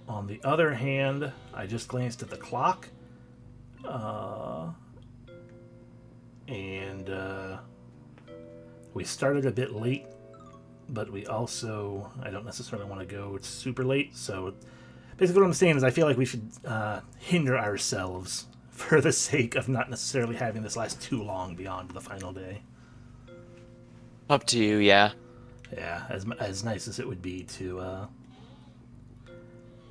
On the other hand, I just glanced at the clock, and we started a bit late, but we also, I don't necessarily want to go super late, so basically what I'm saying is I feel like we should hinder ourselves for the sake of not necessarily having this last too long beyond the final day. Up to you, yeah. Yeah, as nice as it would be to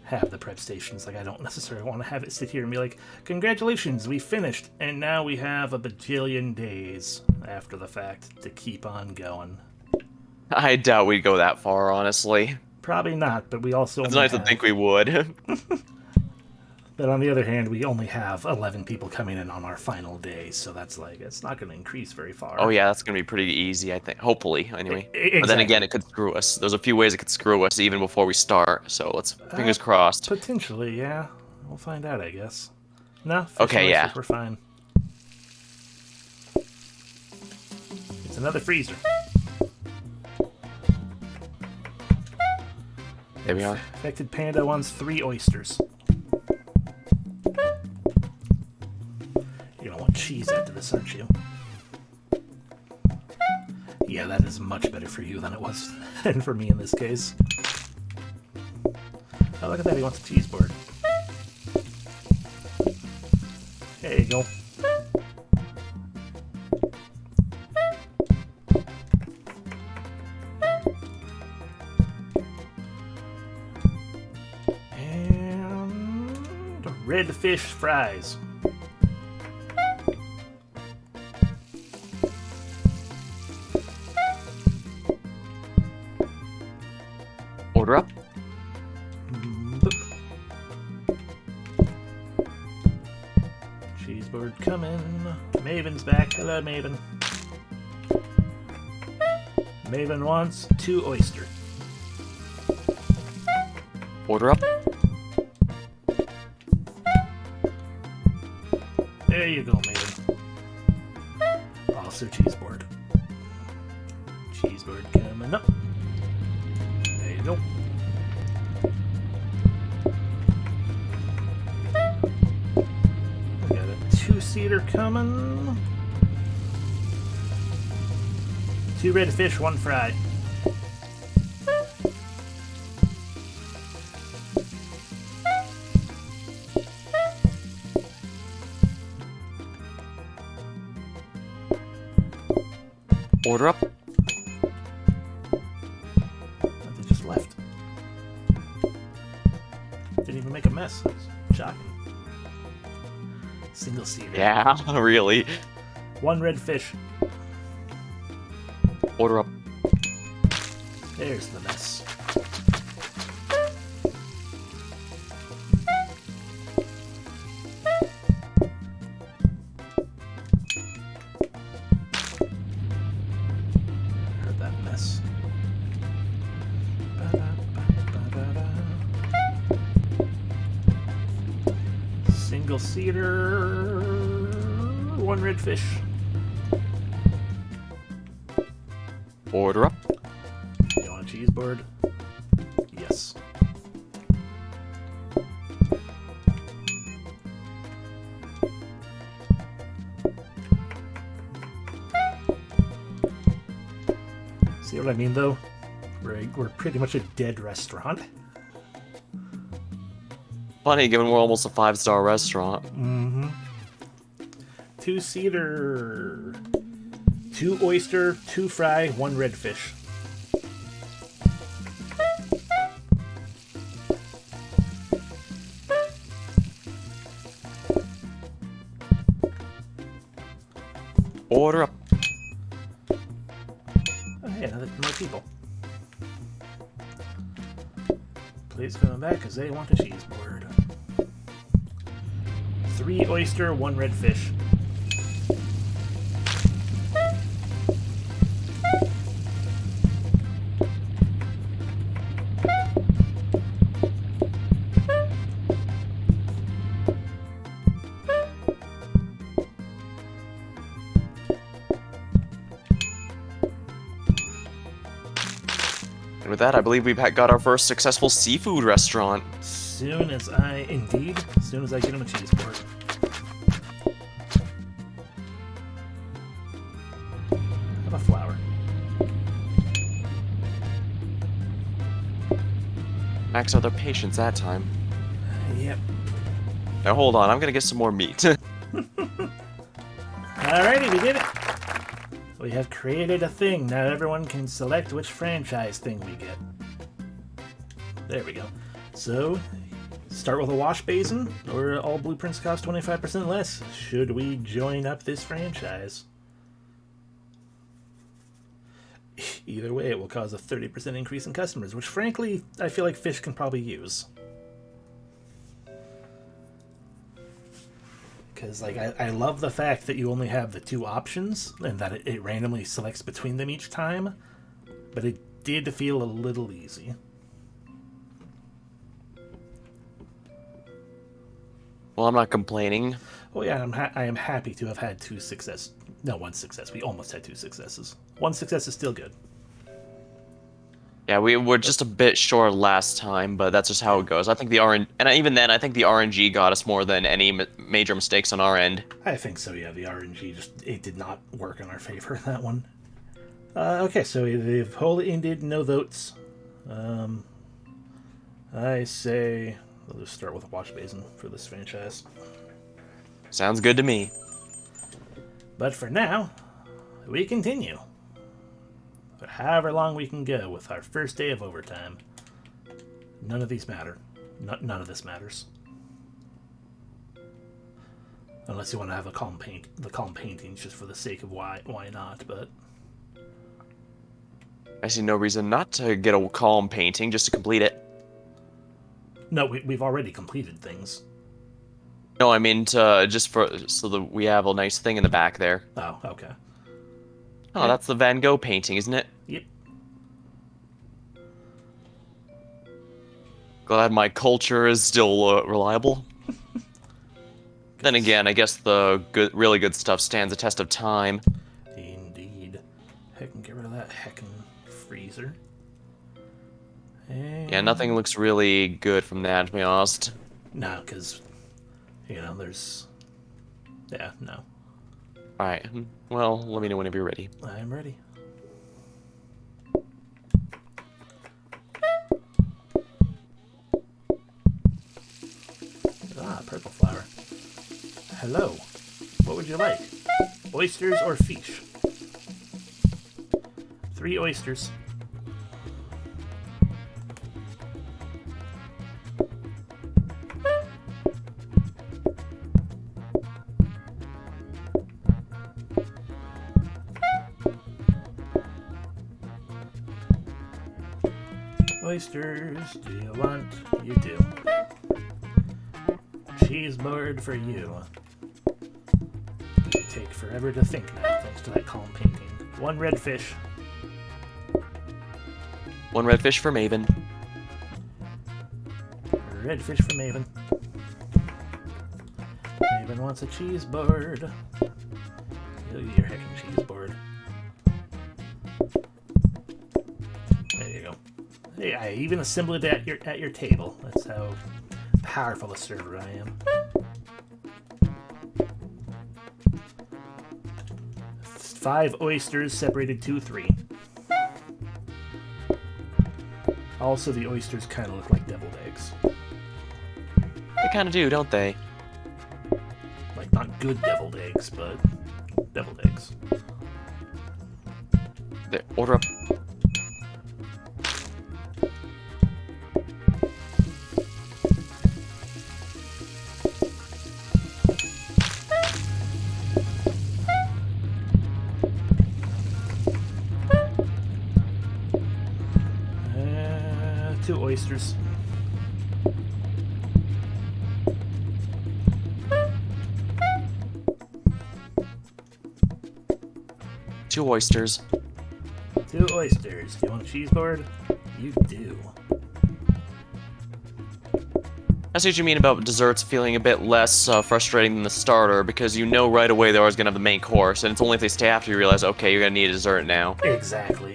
have the prep stations, like I don't necessarily want to have it sit here and be like, congratulations, we finished, and now we have a bajillion days after the fact to keep on going. I doubt we'd go that far, honestly. Probably not, but we also It's nice to think we would. But on the other hand, we only have 11 people coming in on our final day, so that's like, it's not going to increase very far. Oh yeah, that's going to be pretty easy, I think. Hopefully, anyway. Exactly. But then again, it could screw us. There's a few ways it could screw us even before we start, so let's fingers crossed. Potentially, yeah. We'll find out, I guess. No, okay, yeah. we're fine. another freezer. There we are. Affected panda wants 3 oysters. You're gonna want cheese after this, aren't you? Yeah, that is much better for you than it was and for me in this case. Oh, look at that, he wants a cheese board. There you go. And red fish fries. Order up. Cheese board coming. Maven's back. Hello, Maven. Maven wants 2 oyster. Order up. There you go, Maven. Also cheese board. Cheese board coming up. There you go. We got a 2-seater coming. 2 red fish, 1 fry. Order up. They just left. Didn't even make a mess. That's shocking. Single seater. Yeah, really. 1 red fish. Order up. There's the mess. Heard that mess. Single seater. 1 red fish. Order up. You want a cheese board? Yes. See what I mean, though? We're pretty much a dead restaurant. Funny, given we're almost a 5-star restaurant. Mm-hmm. 2-seater. 2 oyster, 2 fry, 1 red fish. Order up. Oh, hey, another more people. Please come back because they want a cheese board. 3 oyster, 1 red fish. And with that, I believe we've got our first successful seafood restaurant. Soon as I get him a cheese board. Have a flower. Max out their patience that time. Yep. Now hold on, I'm gonna get some more meat. Alrighty, we did it. We have created a thing. Now everyone can select which franchise thing we get. There we go. So, start with a wash basin, or all blueprints cost 25% less. Should we join up this franchise? Either way, it will cause a 30% increase in customers, which frankly, I feel like fish can probably use. Because like I love the fact that you only have the 2 options and that it randomly selects between them each time, but it did feel a little easy. Well, I'm not complaining. Oh yeah, I am happy to have had 2 success. No, 1 success. We almost had 2 successes. One success is still good. Yeah, we were just a bit short last time, but that's just how it goes. I think the and even then, I think the RNG got us more than any major mistakes on our end. I think so, yeah. The RNG it did not work in our favor, that one. Okay, so the poll ended, no votes. I say we'll just start with a wash basin for this franchise. Sounds good to me. But for now, we continue. For however long we can go with our first day of overtime. None of these matter. None of this matters. Unless you want to have the calm paintings just for the sake of why not, but... I see no reason not to get a calm painting just to complete it. No, we've already completed things. No, I mean so that we have a nice thing in the back there. Oh, okay. Oh, that's the Van Gogh painting, isn't it? Yep. Glad my culture is still reliable. Then again, I guess the really good stuff stands the test of time. Indeed. Heck, and get rid of that heckin' freezer. And... yeah, nothing looks really good from that, to be honest. No, because, there's... yeah, no. Alright, well, let me know whenever you're ready. I'm ready. Ah, purple flower. Hello. What would you like? Oysters or fish? 3 oysters. Oysters, do you want? You do. Cheese board for you. You take forever to think now, thanks to that calm painting. 1 red fish. 1 red fish for Maven. Red fish for Maven. Maven wants a cheese board. You'll get your heckin' cheese board. There you go. Hey, I even assembled it at your table. That's how powerful a server I am. 5 oysters separated 2-3. Also, the oysters kind of look like deviled eggs. They kind of do, don't they? Like, not good deviled eggs, but deviled eggs. There, order up. Oysters. Two oysters. 2 oysters. Do you want a cheese board? You do. I see what you mean about desserts feeling a bit less frustrating than the starter, because you know right away they're always gonna have the main course, and it's only if they stay after you realize, okay, you're gonna need a dessert now. Exactly.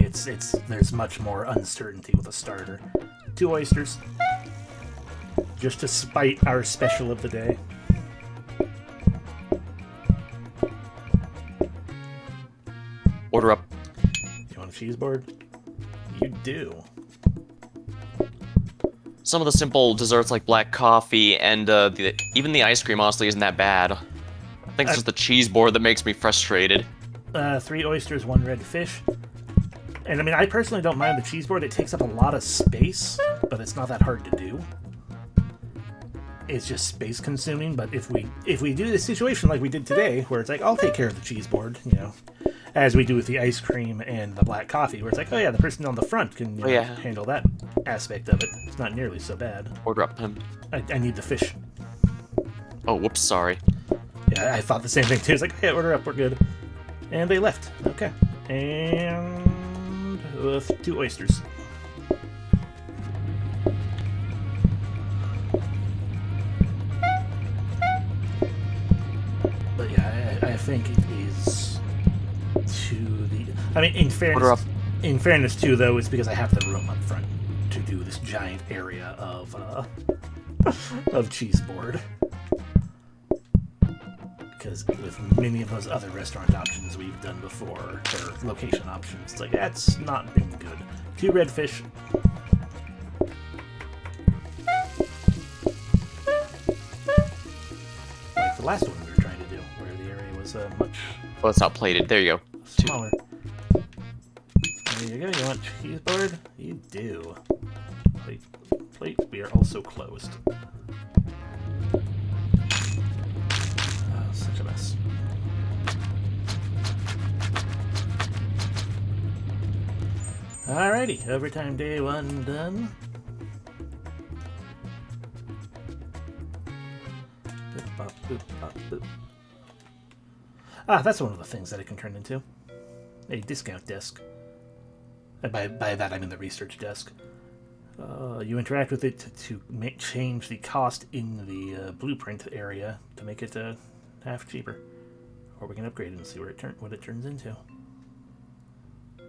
There's much more uncertainty with a starter. 2 oysters. Just to spite our special of the day. Order up. You want a cheese board? You do. Some of the simple desserts like black coffee and even the ice cream honestly isn't that bad. I think it's just the cheese board that makes me frustrated. 3 oysters, 1 red fish. And I mean, I personally don't mind the cheese board. It takes up a lot of space, but it's not that hard to do. It's just space consuming, but if we do the situation like we did today, where it's like, I'll take care of the cheese board, as we do with the ice cream and the black coffee, where it's like, oh yeah, the person on the front can handle that aspect of it. It's not nearly so bad. Order up him. I need the fish. Oh, whoops, sorry. Yeah, I thought the same thing too. It's like, yeah, order up, we're good. And they left. Okay. And with 2 oysters. But yeah, I think it is to the... I mean, Order up. in fairness too, though, it's because I have the room up front to do this giant area of of cheese board. Because with many of those other restaurant options we've done before, or location options, it's like, that's not been good. 2 red fish. Like the last one we were trying to do, where the area was much Well, it's not plated. There you go. 2. smaller. There you go. You want cheese board? You do. Plate. We are also closed. Oh, such a mess. Alrighty, overtime day 1 done. Boop, bop, boop, bop, boop. Ah, that's one of the things that it can turn into. A discount desk. And by that I mean the research desk. You interact with it to change the cost in the blueprint area to make it half cheaper. Or we can upgrade it and see what it turns into. I'm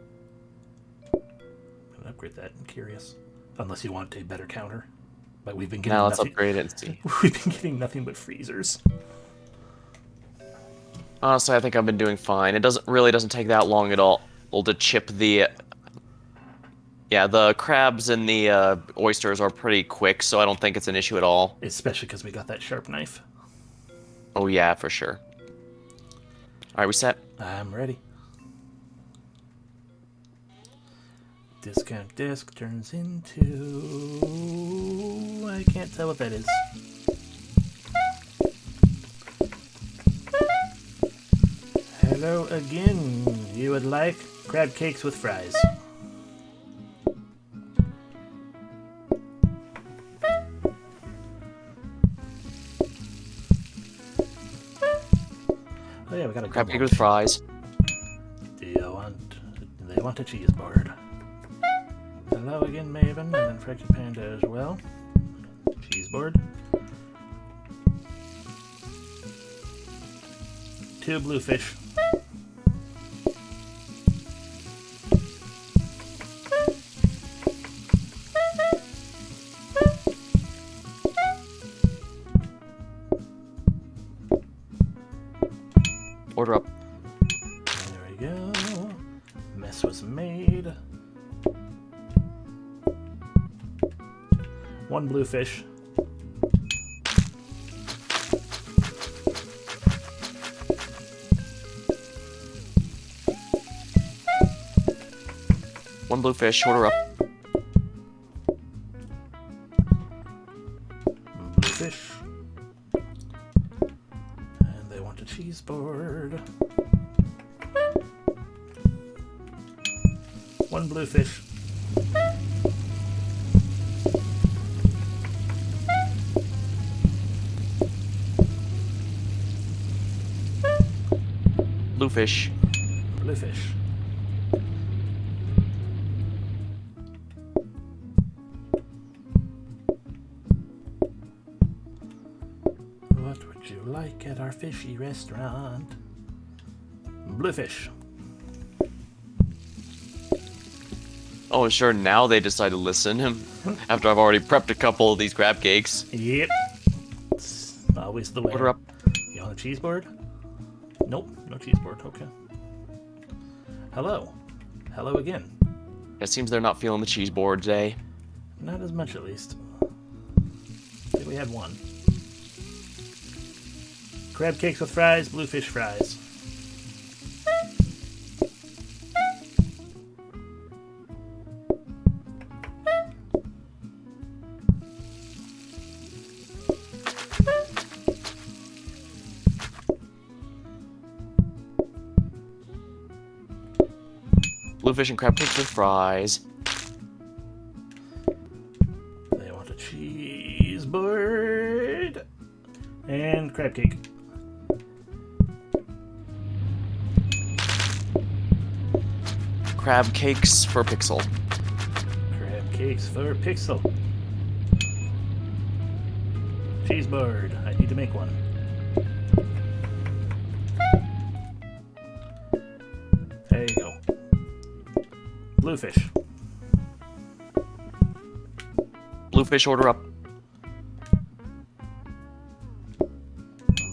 gonna upgrade that. I'm curious. Unless you want a better counter. But we've been getting Now let's nothing. upgrade it and see. We've been getting nothing but freezers. Honestly, I think I've been doing fine. It doesn't take that long at all to chip the... Yeah, the crabs and the oysters are pretty quick, so I don't think it's an issue at all. Especially because we got that sharp knife. Oh yeah, for sure. Alright, we set? I'm ready. Discount disc turns into... I can't tell what that is. Hello again. You would like crab cakes with fries. Oh yeah, we got a Crab good cake lunch. with fries. They want a cheese board. Hello again, Maven, and then Fractured Panda as well. Cheese board. 2 bluefish. Order up. There we go. Mess was made. 1 bluefish. One bluefish. Order up. Bluefish. And they want a cheese board. 1 bluefish. Bluefish. Bluefish. What would you like at our fishy restaurant? Bluefish. Oh, sure, now they decide to listen. After I've already prepped a couple of these crab cakes. Yep. It's always the way. Order up. You want a cheese board? Nope, no cheese board. Okay. Hello. Hello again. It seems they're not feeling the cheese board today. Not as much, at least. I think we had 1. Crab cakes with fries, bluefish fries. Bluefish and crab cakes with fries. They want a cheese board and crab cake. Crab cakes for Pixel. Crab cakes for Pixel. Cheese board. I need to make one. There you go. Bluefish. Bluefish, order up.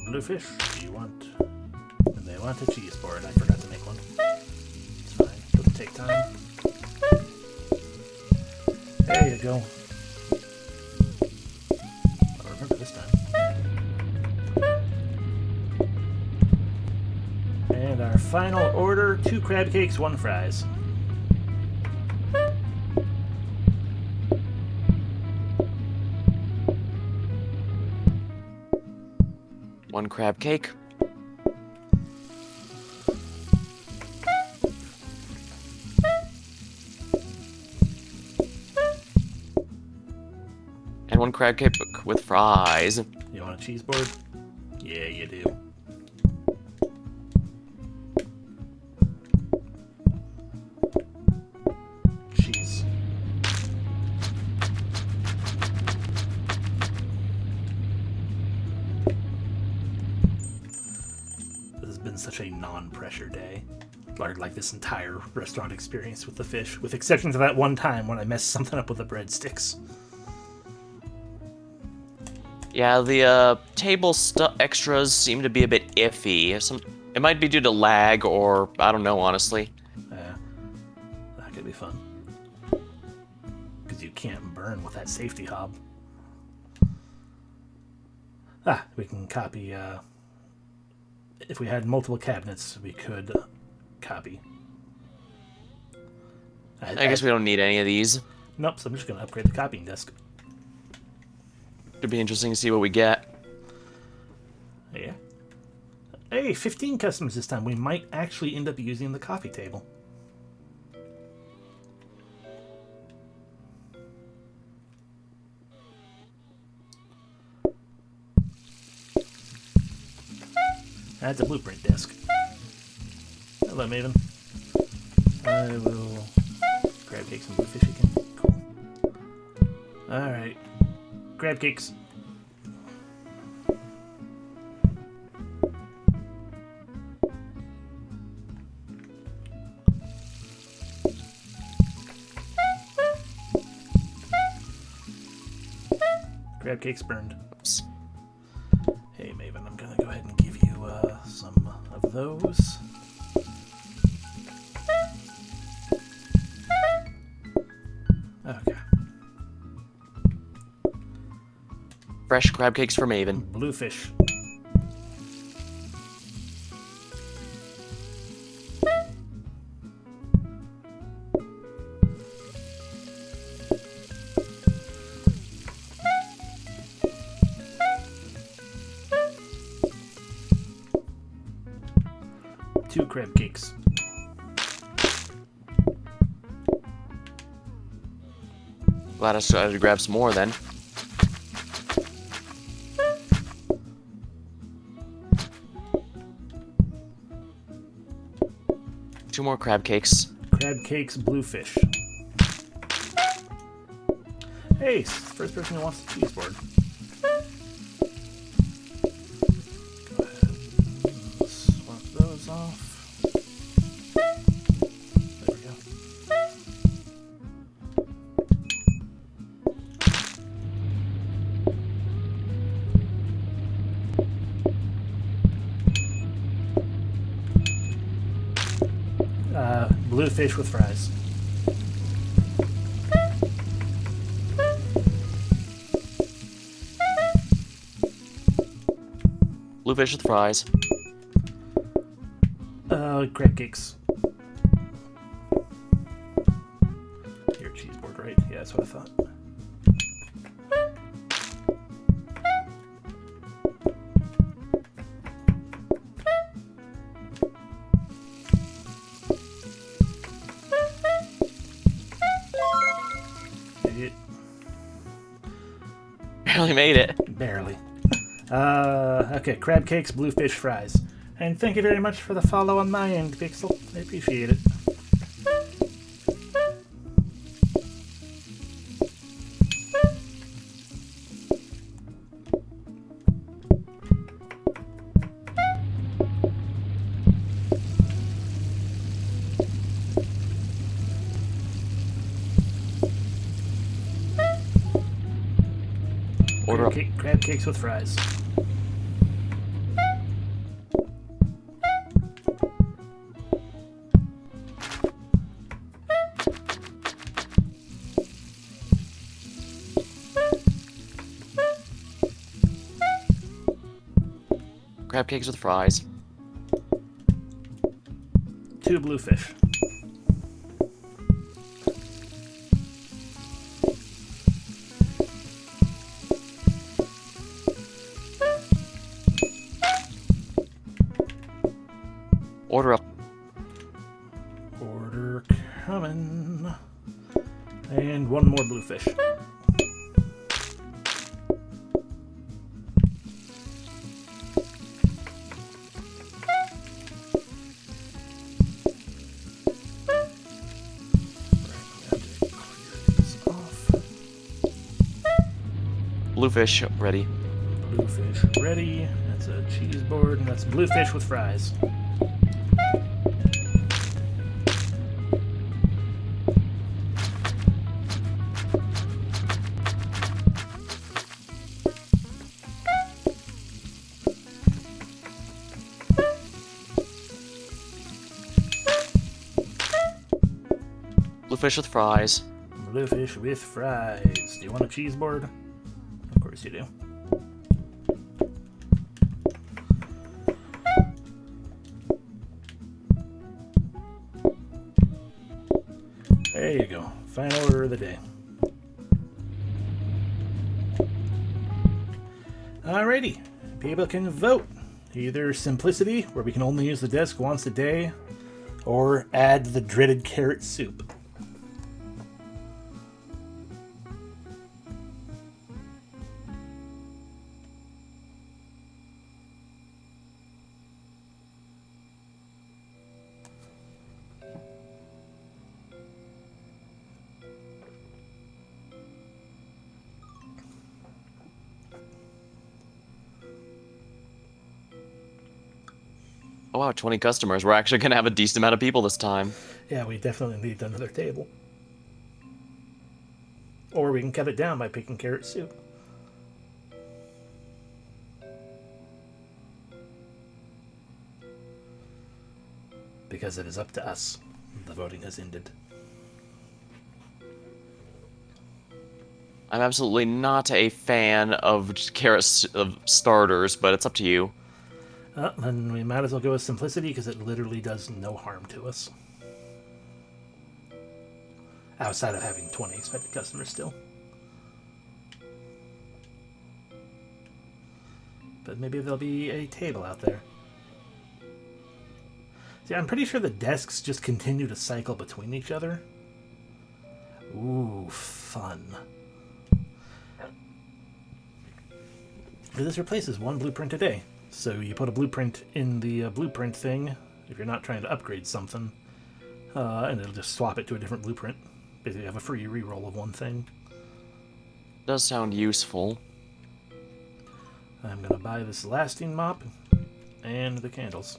Bluefish, do you want... And they want a cheese board. I forgot to make one. It's fine. Doesn't take time. There you go. I'll remember this time. And our final order, 2 crab cakes, 1 fries. One crab cake. And 1 crab cake with fries. You want a cheese board? Yeah, you do. Cheese. This has been such a non-pressure day. Like this entire restaurant experience with the fish, with exception to that one time when I messed something up with the breadsticks. Yeah, the table extras seem to be a bit iffy. It might be due to lag, or I don't know, honestly. Yeah, that could be fun. Because you can't burn with that safety hob. We can copy. If we had multiple cabinets, we could copy. I guess we don't need any of these. Nope, so I'm just going to upgrade the copying desk. It'd be interesting to see what we get. Yeah. Hey, 15 customers this time. We might actually end up using the coffee table. That's a blueprint desk. Hello, Maven. I will grab cakes and bluefish again. Cool. Alright. Crab cakes. Crab cakes burned. Oops. Hey Maven, I'm gonna go ahead and give you some of those. Okay. Fresh crab cakes for Maven. Bluefish. Two crab cakes. Glad I started to grab some more then. Two more crab cakes. Crab cakes, bluefish. Hey, first person who wants the cheese board. Go ahead and swap those off. There we go. Bluefish with fries. Bluefish with fries. Crab cakes. Your cheese board, right? Yeah, that's what I thought. Barely made it. Barely. Okay, crab cakes, bluefish fries. And thank you very much for the follow on my end, Pixel. I appreciate it. Order up. Crab cakes with fries. Crab cakes with fries. 2 bluefish. Order up. Order coming. And 1 more bluefish. Bluefish ready. Bluefish ready. That's a cheese board, and that's bluefish with fries. Bluefish with fries. Bluefish with fries. Do you want a cheese board? Of course you do. There you go. Final order of the day. Alrighty. People can vote. Either simplicity, where we can only use the desk once a day, or add the dreaded carrot soup. Oh wow, 20 customers. We're actually gonna have a decent amount of people this time. Yeah, we definitely need another table. Or we can cut it down by picking carrot soup. Because it is up to us. The voting has ended. I'm absolutely not a fan of of starters, but it's up to you. Then we might as well go with simplicity because it literally does no harm to us. Outside of having 20 expected customers still. But maybe there'll be a table out there. See, I'm pretty sure the desks just continue to cycle between each other. Ooh, fun. This replaces 1 blueprint a day. So you put a blueprint in the blueprint thing if you're not trying to upgrade something, and it'll just swap it to a different blueprint. Basically, you have a free reroll of 1 thing. Does sound useful. I'm gonna buy this lasting mop and the candles.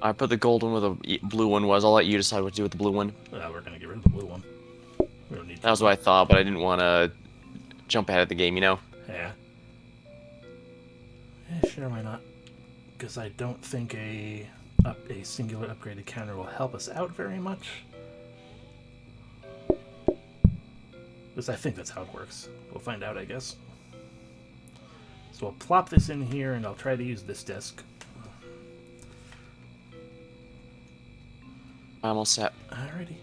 I put the gold one where the blue one was. I'll let you decide what to do with the blue one. We're gonna get rid of the blue one. We don't need That was what I thought, but I didn't want to jump ahead of the game, you know? Yeah. Sure, why not? Because I don't think a singular upgraded counter will help us out very much. Because I think that's how it works. We'll find out, I guess. So I'll plop this in here, and I'll try to use this desk. I'm all set. Alrighty.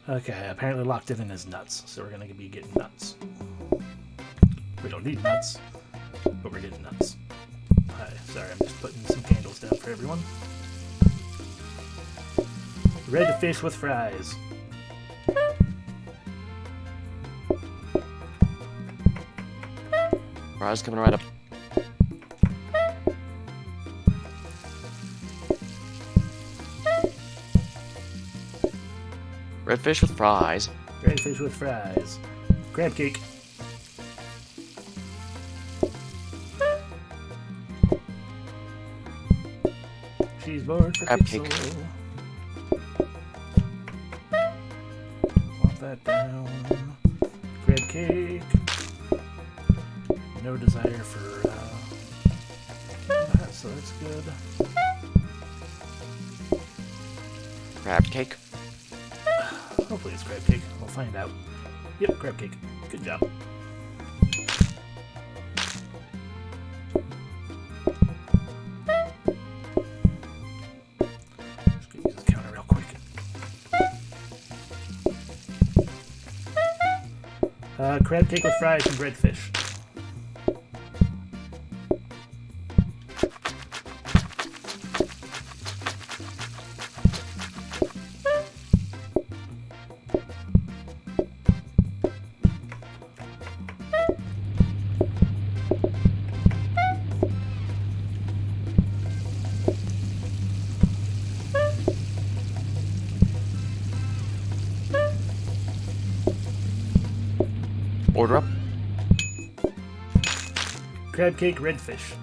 Okay, apparently locked it in as nuts, so we're gonna be getting nuts. We don't need nuts, but we're getting nuts. Hi, sorry, I'm just putting some candles down for everyone. Red fish with fries. Fries coming right up. Red fish with fries. Red fish with fries. Crab cake. Cheese board for Crab cake. Pixel. Plop that down. Crab cake. No desire for that, so that's good. Crab cake. Hopefully it's crab cake. We'll find out. Yep, crab cake. Good job. Just gonna use this counter real quick. Crab cake with fries and bread fish. Order up. Crab cake, red fish.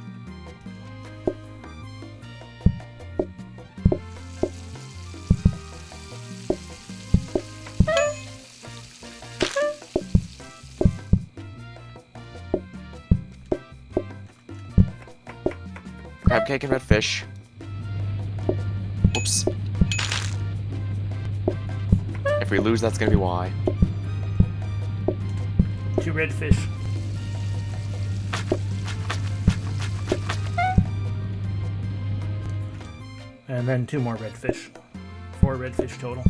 Crab cake and red fish. Oops. If we lose, that's gonna be why. 2 red fish. And then 2 more red fish. 4 red fish total.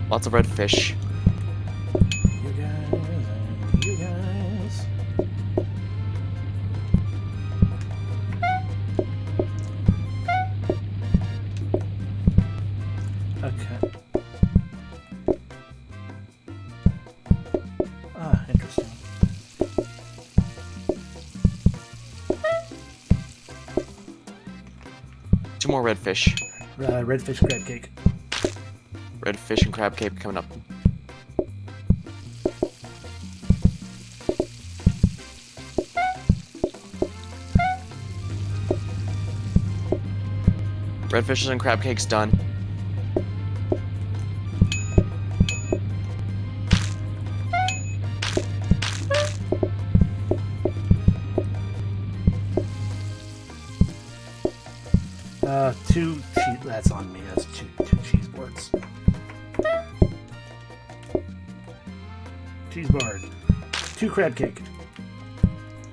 Lots of red fish. You guys and you guys. Okay. Ah, interesting. Two more red fish. Red fish crab cake. Red fish and crab cake coming up. Red fishes and crab cakes done. Two cheese. That's on me. That's two cheese boards. Cheese board. 2 crab cake.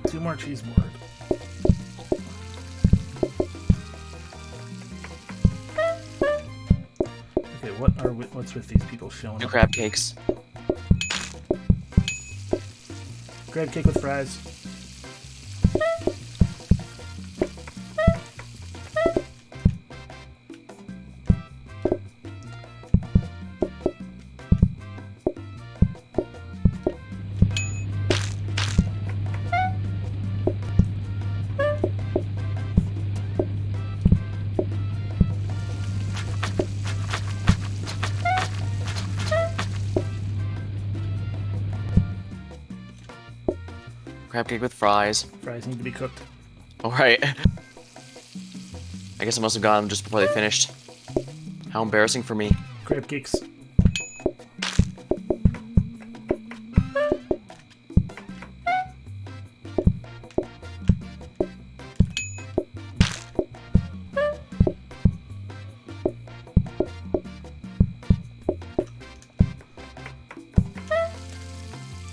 2 more cheese board. Okay, what's with these people showing Two up? crab cakes. Crab cake with fries. Crab cake with fries. Fries need to be cooked. Alright. I guess I must have gotten them just before they finished. How embarrassing for me. Crab cakes.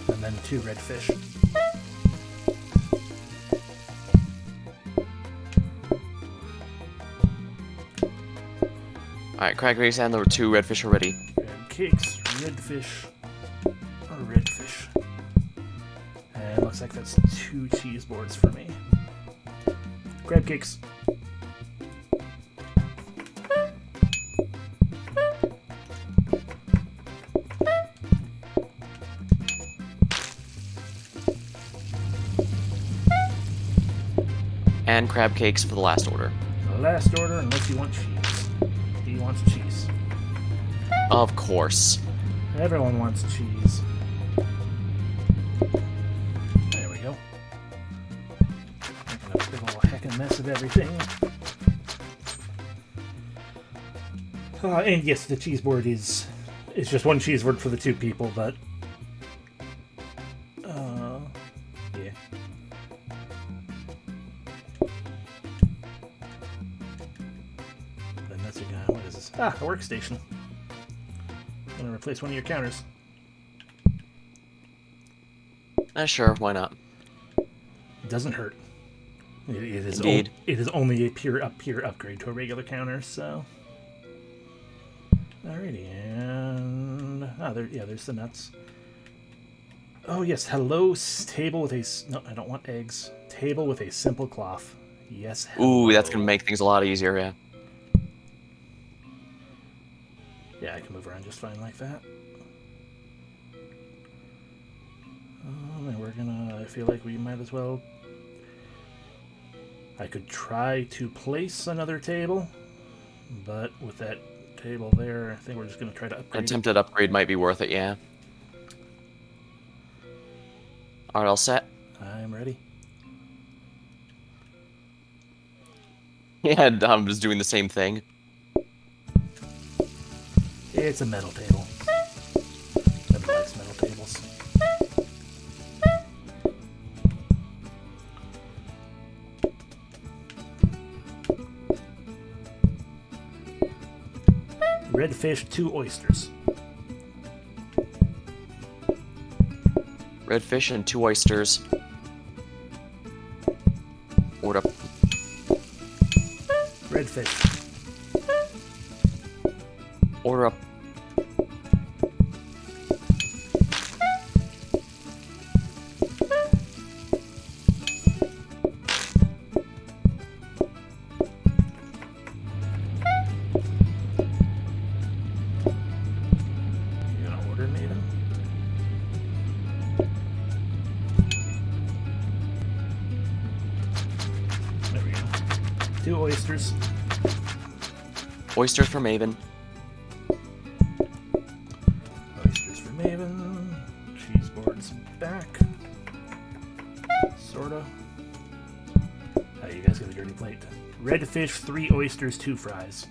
And then 2 red fish. Alright, crab cakes and the 2 red fish already. Crab cakes, red fish, or red fish. And looks like that's 2 cheese boards for me. Crab cakes. And crab cakes for the last order. The last order, unless you want cheese. He wants cheese. Of course. Everyone wants cheese. There we go. Making a big old heckin' mess of everything. And yes, the cheese board is just one cheese board for the 2 people, but yeah. Then that's a guy. What is this? Ah, a workstation. I'm gonna replace one of your counters. Sure, why not? It doesn't hurt. It is Indeed. it is only a pure upgrade to a regular counter, so. Alrighty, and there's the nuts. Oh yes, hello, table with a no, I don't want eggs. Table with a simple cloth. Yes. Hello. Ooh, that's gonna make things a lot easier, yeah. Yeah, I can move around just fine like that. And we're gonna. I feel like we might as well. I could try to place another table, but with that table there, I think we're just going to try to upgrade. An attempted upgrade might be worth it, yeah. Alright, all set? I'm ready. Yeah, I'm just doing the same thing. It's a metal table. Nobody likes metal tables. Red fish, 2 oysters. Red fish and 2 oysters. Order up. Red fish. Order up. Oysters. Oysters for Maven. Oysters for Maven. Cheese boards back. Sorta. Oh, you guys got a dirty plate. Red fish, 3 oysters, 2 fries.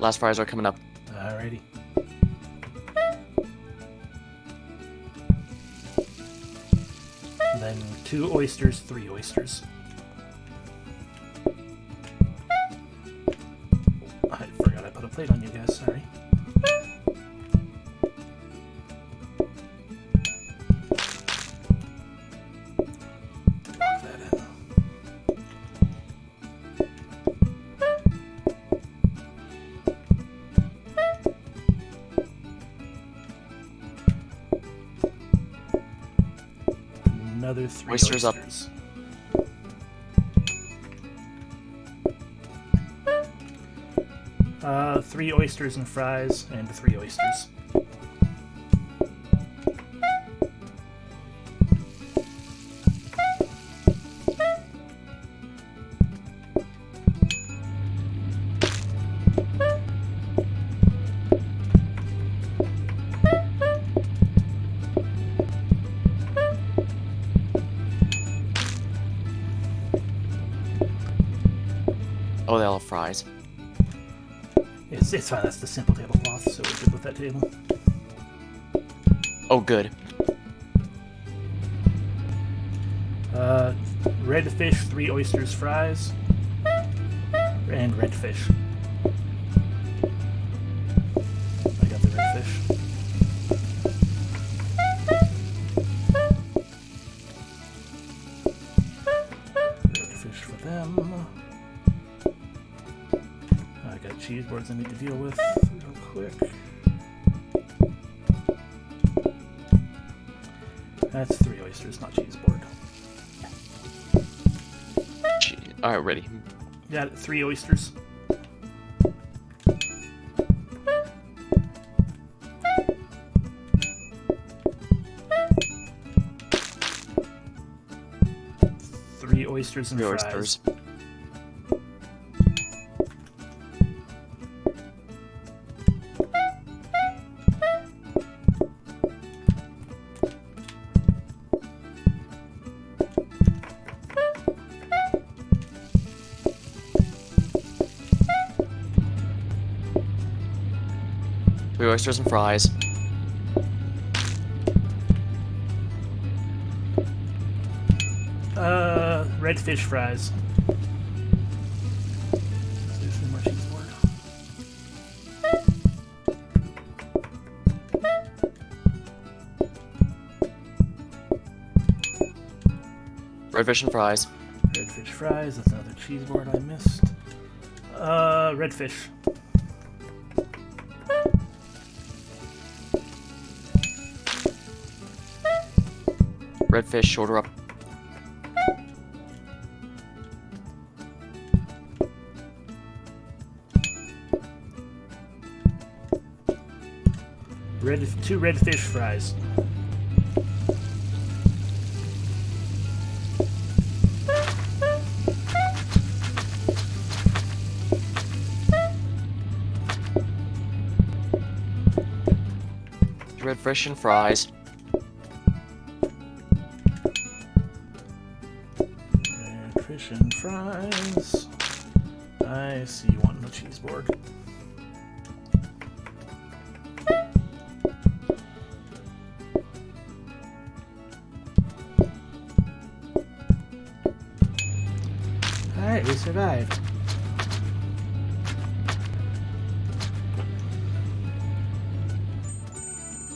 Last fries are coming up. Alrighty. Then 2 oysters, 3 oysters. I forgot I put a plate on you guys, sorry. Lock that in. Another 3 Oysters up. 3 oysters and fries, and 3 oysters. Oh, they all have fries. It's fine, that's the simple tablecloth, so we're good with that table. Oh, good. Red fish, 3 oysters, fries, and red fish. I got the red fish. Red fish for them. I got cheese boards I need to deal with real quick. That's 3 oysters, not cheese board. All right, ready. Got it. 3 oysters. Three oysters and 3 fries. oysters. Three oysters and fries. Redfish fries. There's some more cheese board. Redfish and fries. Redfish fries. That's another cheese board I missed. Redfish. Redfish, shorter up. Two redfish fries. Redfish and fries. Redfish and fries. I see you wanting the cheese board. Alright, we survived.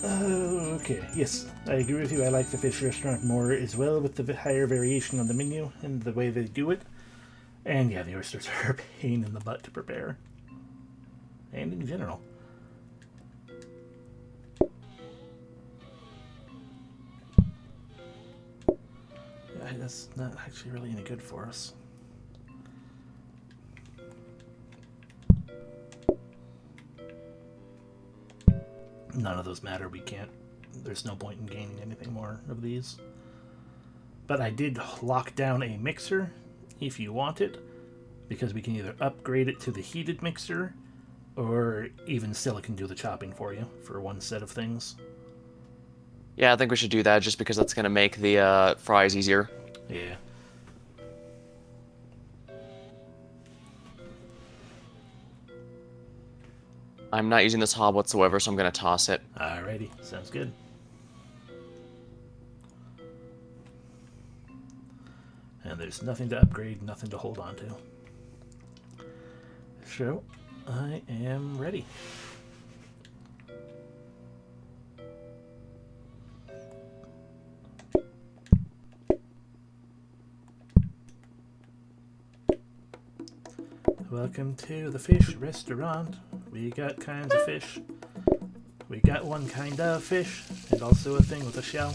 Okay, yes, I agree with you. I like the fish restaurant more as well, with the higher variation on the menu and the way they do it. And yeah, the oysters are a pain in the butt to prepare. And in general. Yeah, that's not actually really any good for us. None of those matter. We can't. There's no point in gaining anything more of these. But I did lock down a mixer if you want it, because we can either upgrade it to the heated mixer, or even still it can do the chopping for you for one set of things. Yeah, I think we should do that just because that's going to make the fries easier. Yeah. I'm not using this hob whatsoever, so I'm going to toss it. Alrighty, sounds good. And there's nothing to upgrade, nothing to hold on to. So, I am ready. Welcome to the fish restaurant. We got kinds of fish. We got one kind of fish, and also a thing with a shell.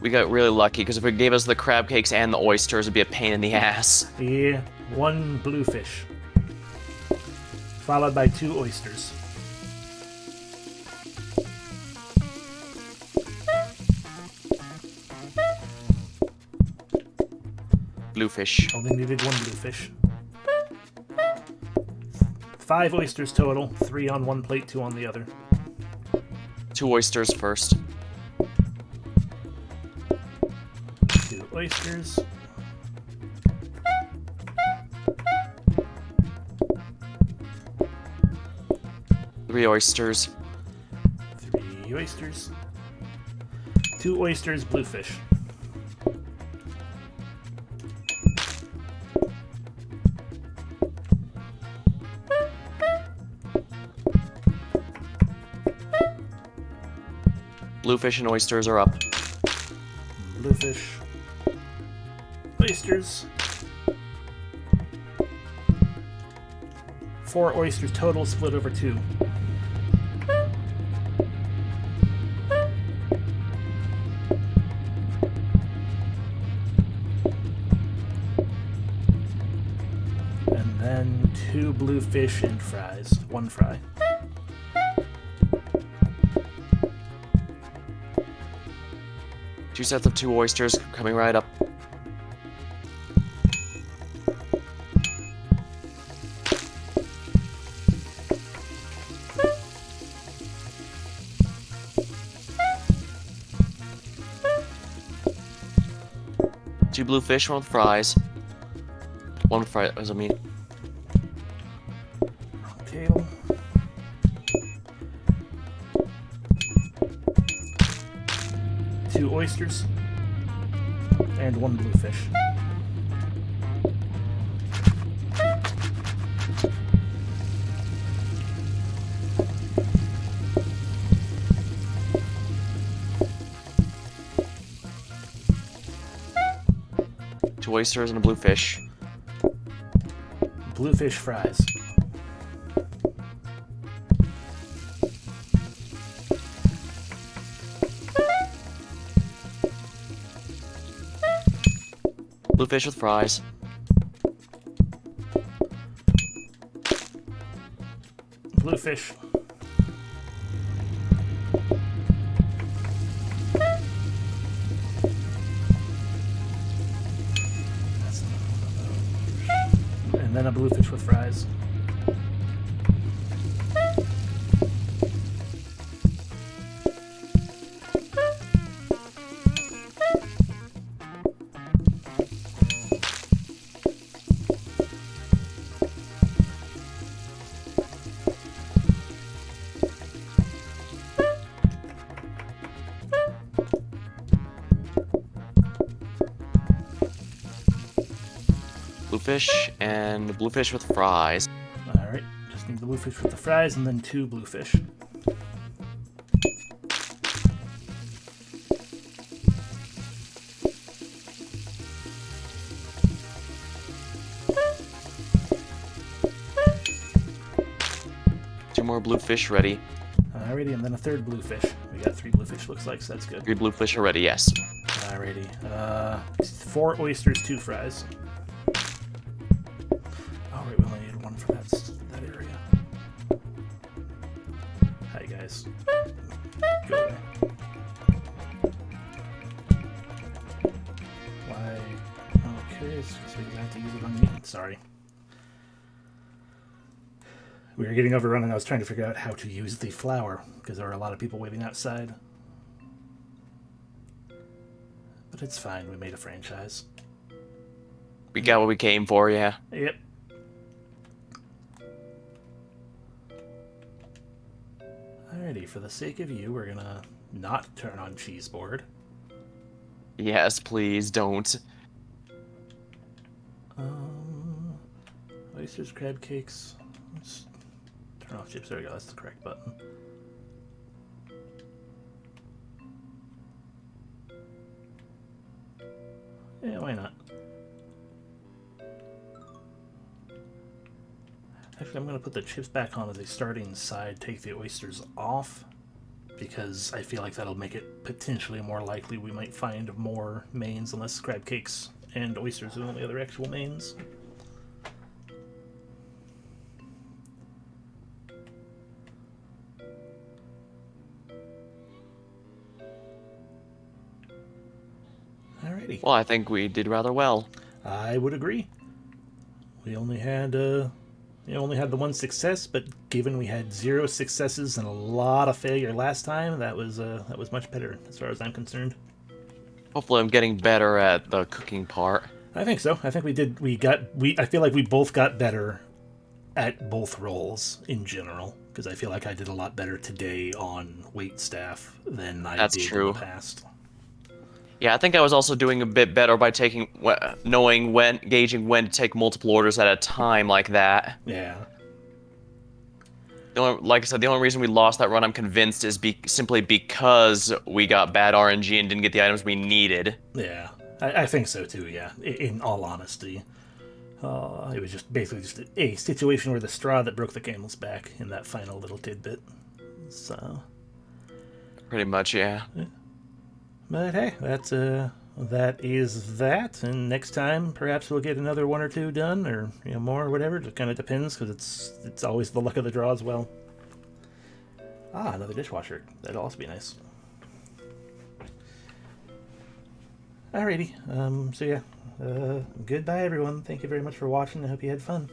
We got really lucky, because if it gave us the crab cakes and the oysters, it'd be a pain in the ass. Yeah, one bluefish, followed by 2 oysters. Bluefish. Only needed 1 bluefish. 5 oysters total, 3 on one plate, 2 on the other. 2 oysters first. 2 oysters. Three oysters. 3 oysters. 2 oysters, bluefish. Bluefish and oysters are up. Bluefish. Oysters. 4 oysters total, split over 2. 2 blue fish and fries. 1 fry. Two sets of 2 oysters coming right up. Two blue fish, 1 with fries. 1 with fries, what does it mean? Table. Two oysters. And 1 blue fish. Two oysters and a blue fish. Blue fish fries. Blue fish with fries. Blue fish. And then a blue fish with fries. Blue fish and blue fish with fries. Alright, just need the blue fish with the fries and then 2 blue fish. Two more blue fish ready. Alrighty, and then a 3rd blue fish. We got 3 blue fish, looks like, so that's good. 3 blue fish are ready, yes. Alrighty. 4 oysters, 2 fries. Oh, right, we only need 1 for that area. Hi, guys. Go away. Why? Okay, it's just because I have to use it on me. Sorry. We were getting overrun and I was trying to figure out how to use the flour because there were a lot of people waiting outside. But it's fine, we made a franchise. We got what we came for, yeah. Yep. Alrighty, for the sake of you, we're gonna not turn on cheese board. Yes, please don't. Oysters, crab cakes. Let's turn off chips. There we go, that's the correct button. Yeah, why not? Actually, I'm going to put the chips back on as a starting side, take the oysters off, because I feel like that'll make it potentially more likely we might find more mains, unless crab cakes and oysters are the only other actual mains. Alrighty. Well, I think we did rather well. I would agree. We only had the 1 success, but given we had 0 successes and a lot of failure last time, that was much better as far as I'm concerned. Hopefully I'm getting better at the cooking part. I think so. I think we did. I feel like we both got better at both roles in general, because I feel like I did a lot better today on wait staff than I did in the past. Yeah, I think I was also doing a bit better by gauging when to take multiple orders at a time like that. Yeah. Like I said, the only reason we lost that run, I'm convinced, is simply because we got bad RNG and didn't get the items we needed. Yeah, I think so too, yeah, in all honesty. It was just basically just a situation where the straw that broke the camel's back in that final little tidbit. So. Pretty much, yeah. But hey, that's that is that. And next time, perhaps we'll get another one or two done, or more, or whatever. It kind of depends, because it's always the luck of the draw as well. Ah, another dishwasher. That'll also be nice. Alrighty. So yeah. Goodbye, everyone. Thank you very much for watching. I hope you had fun.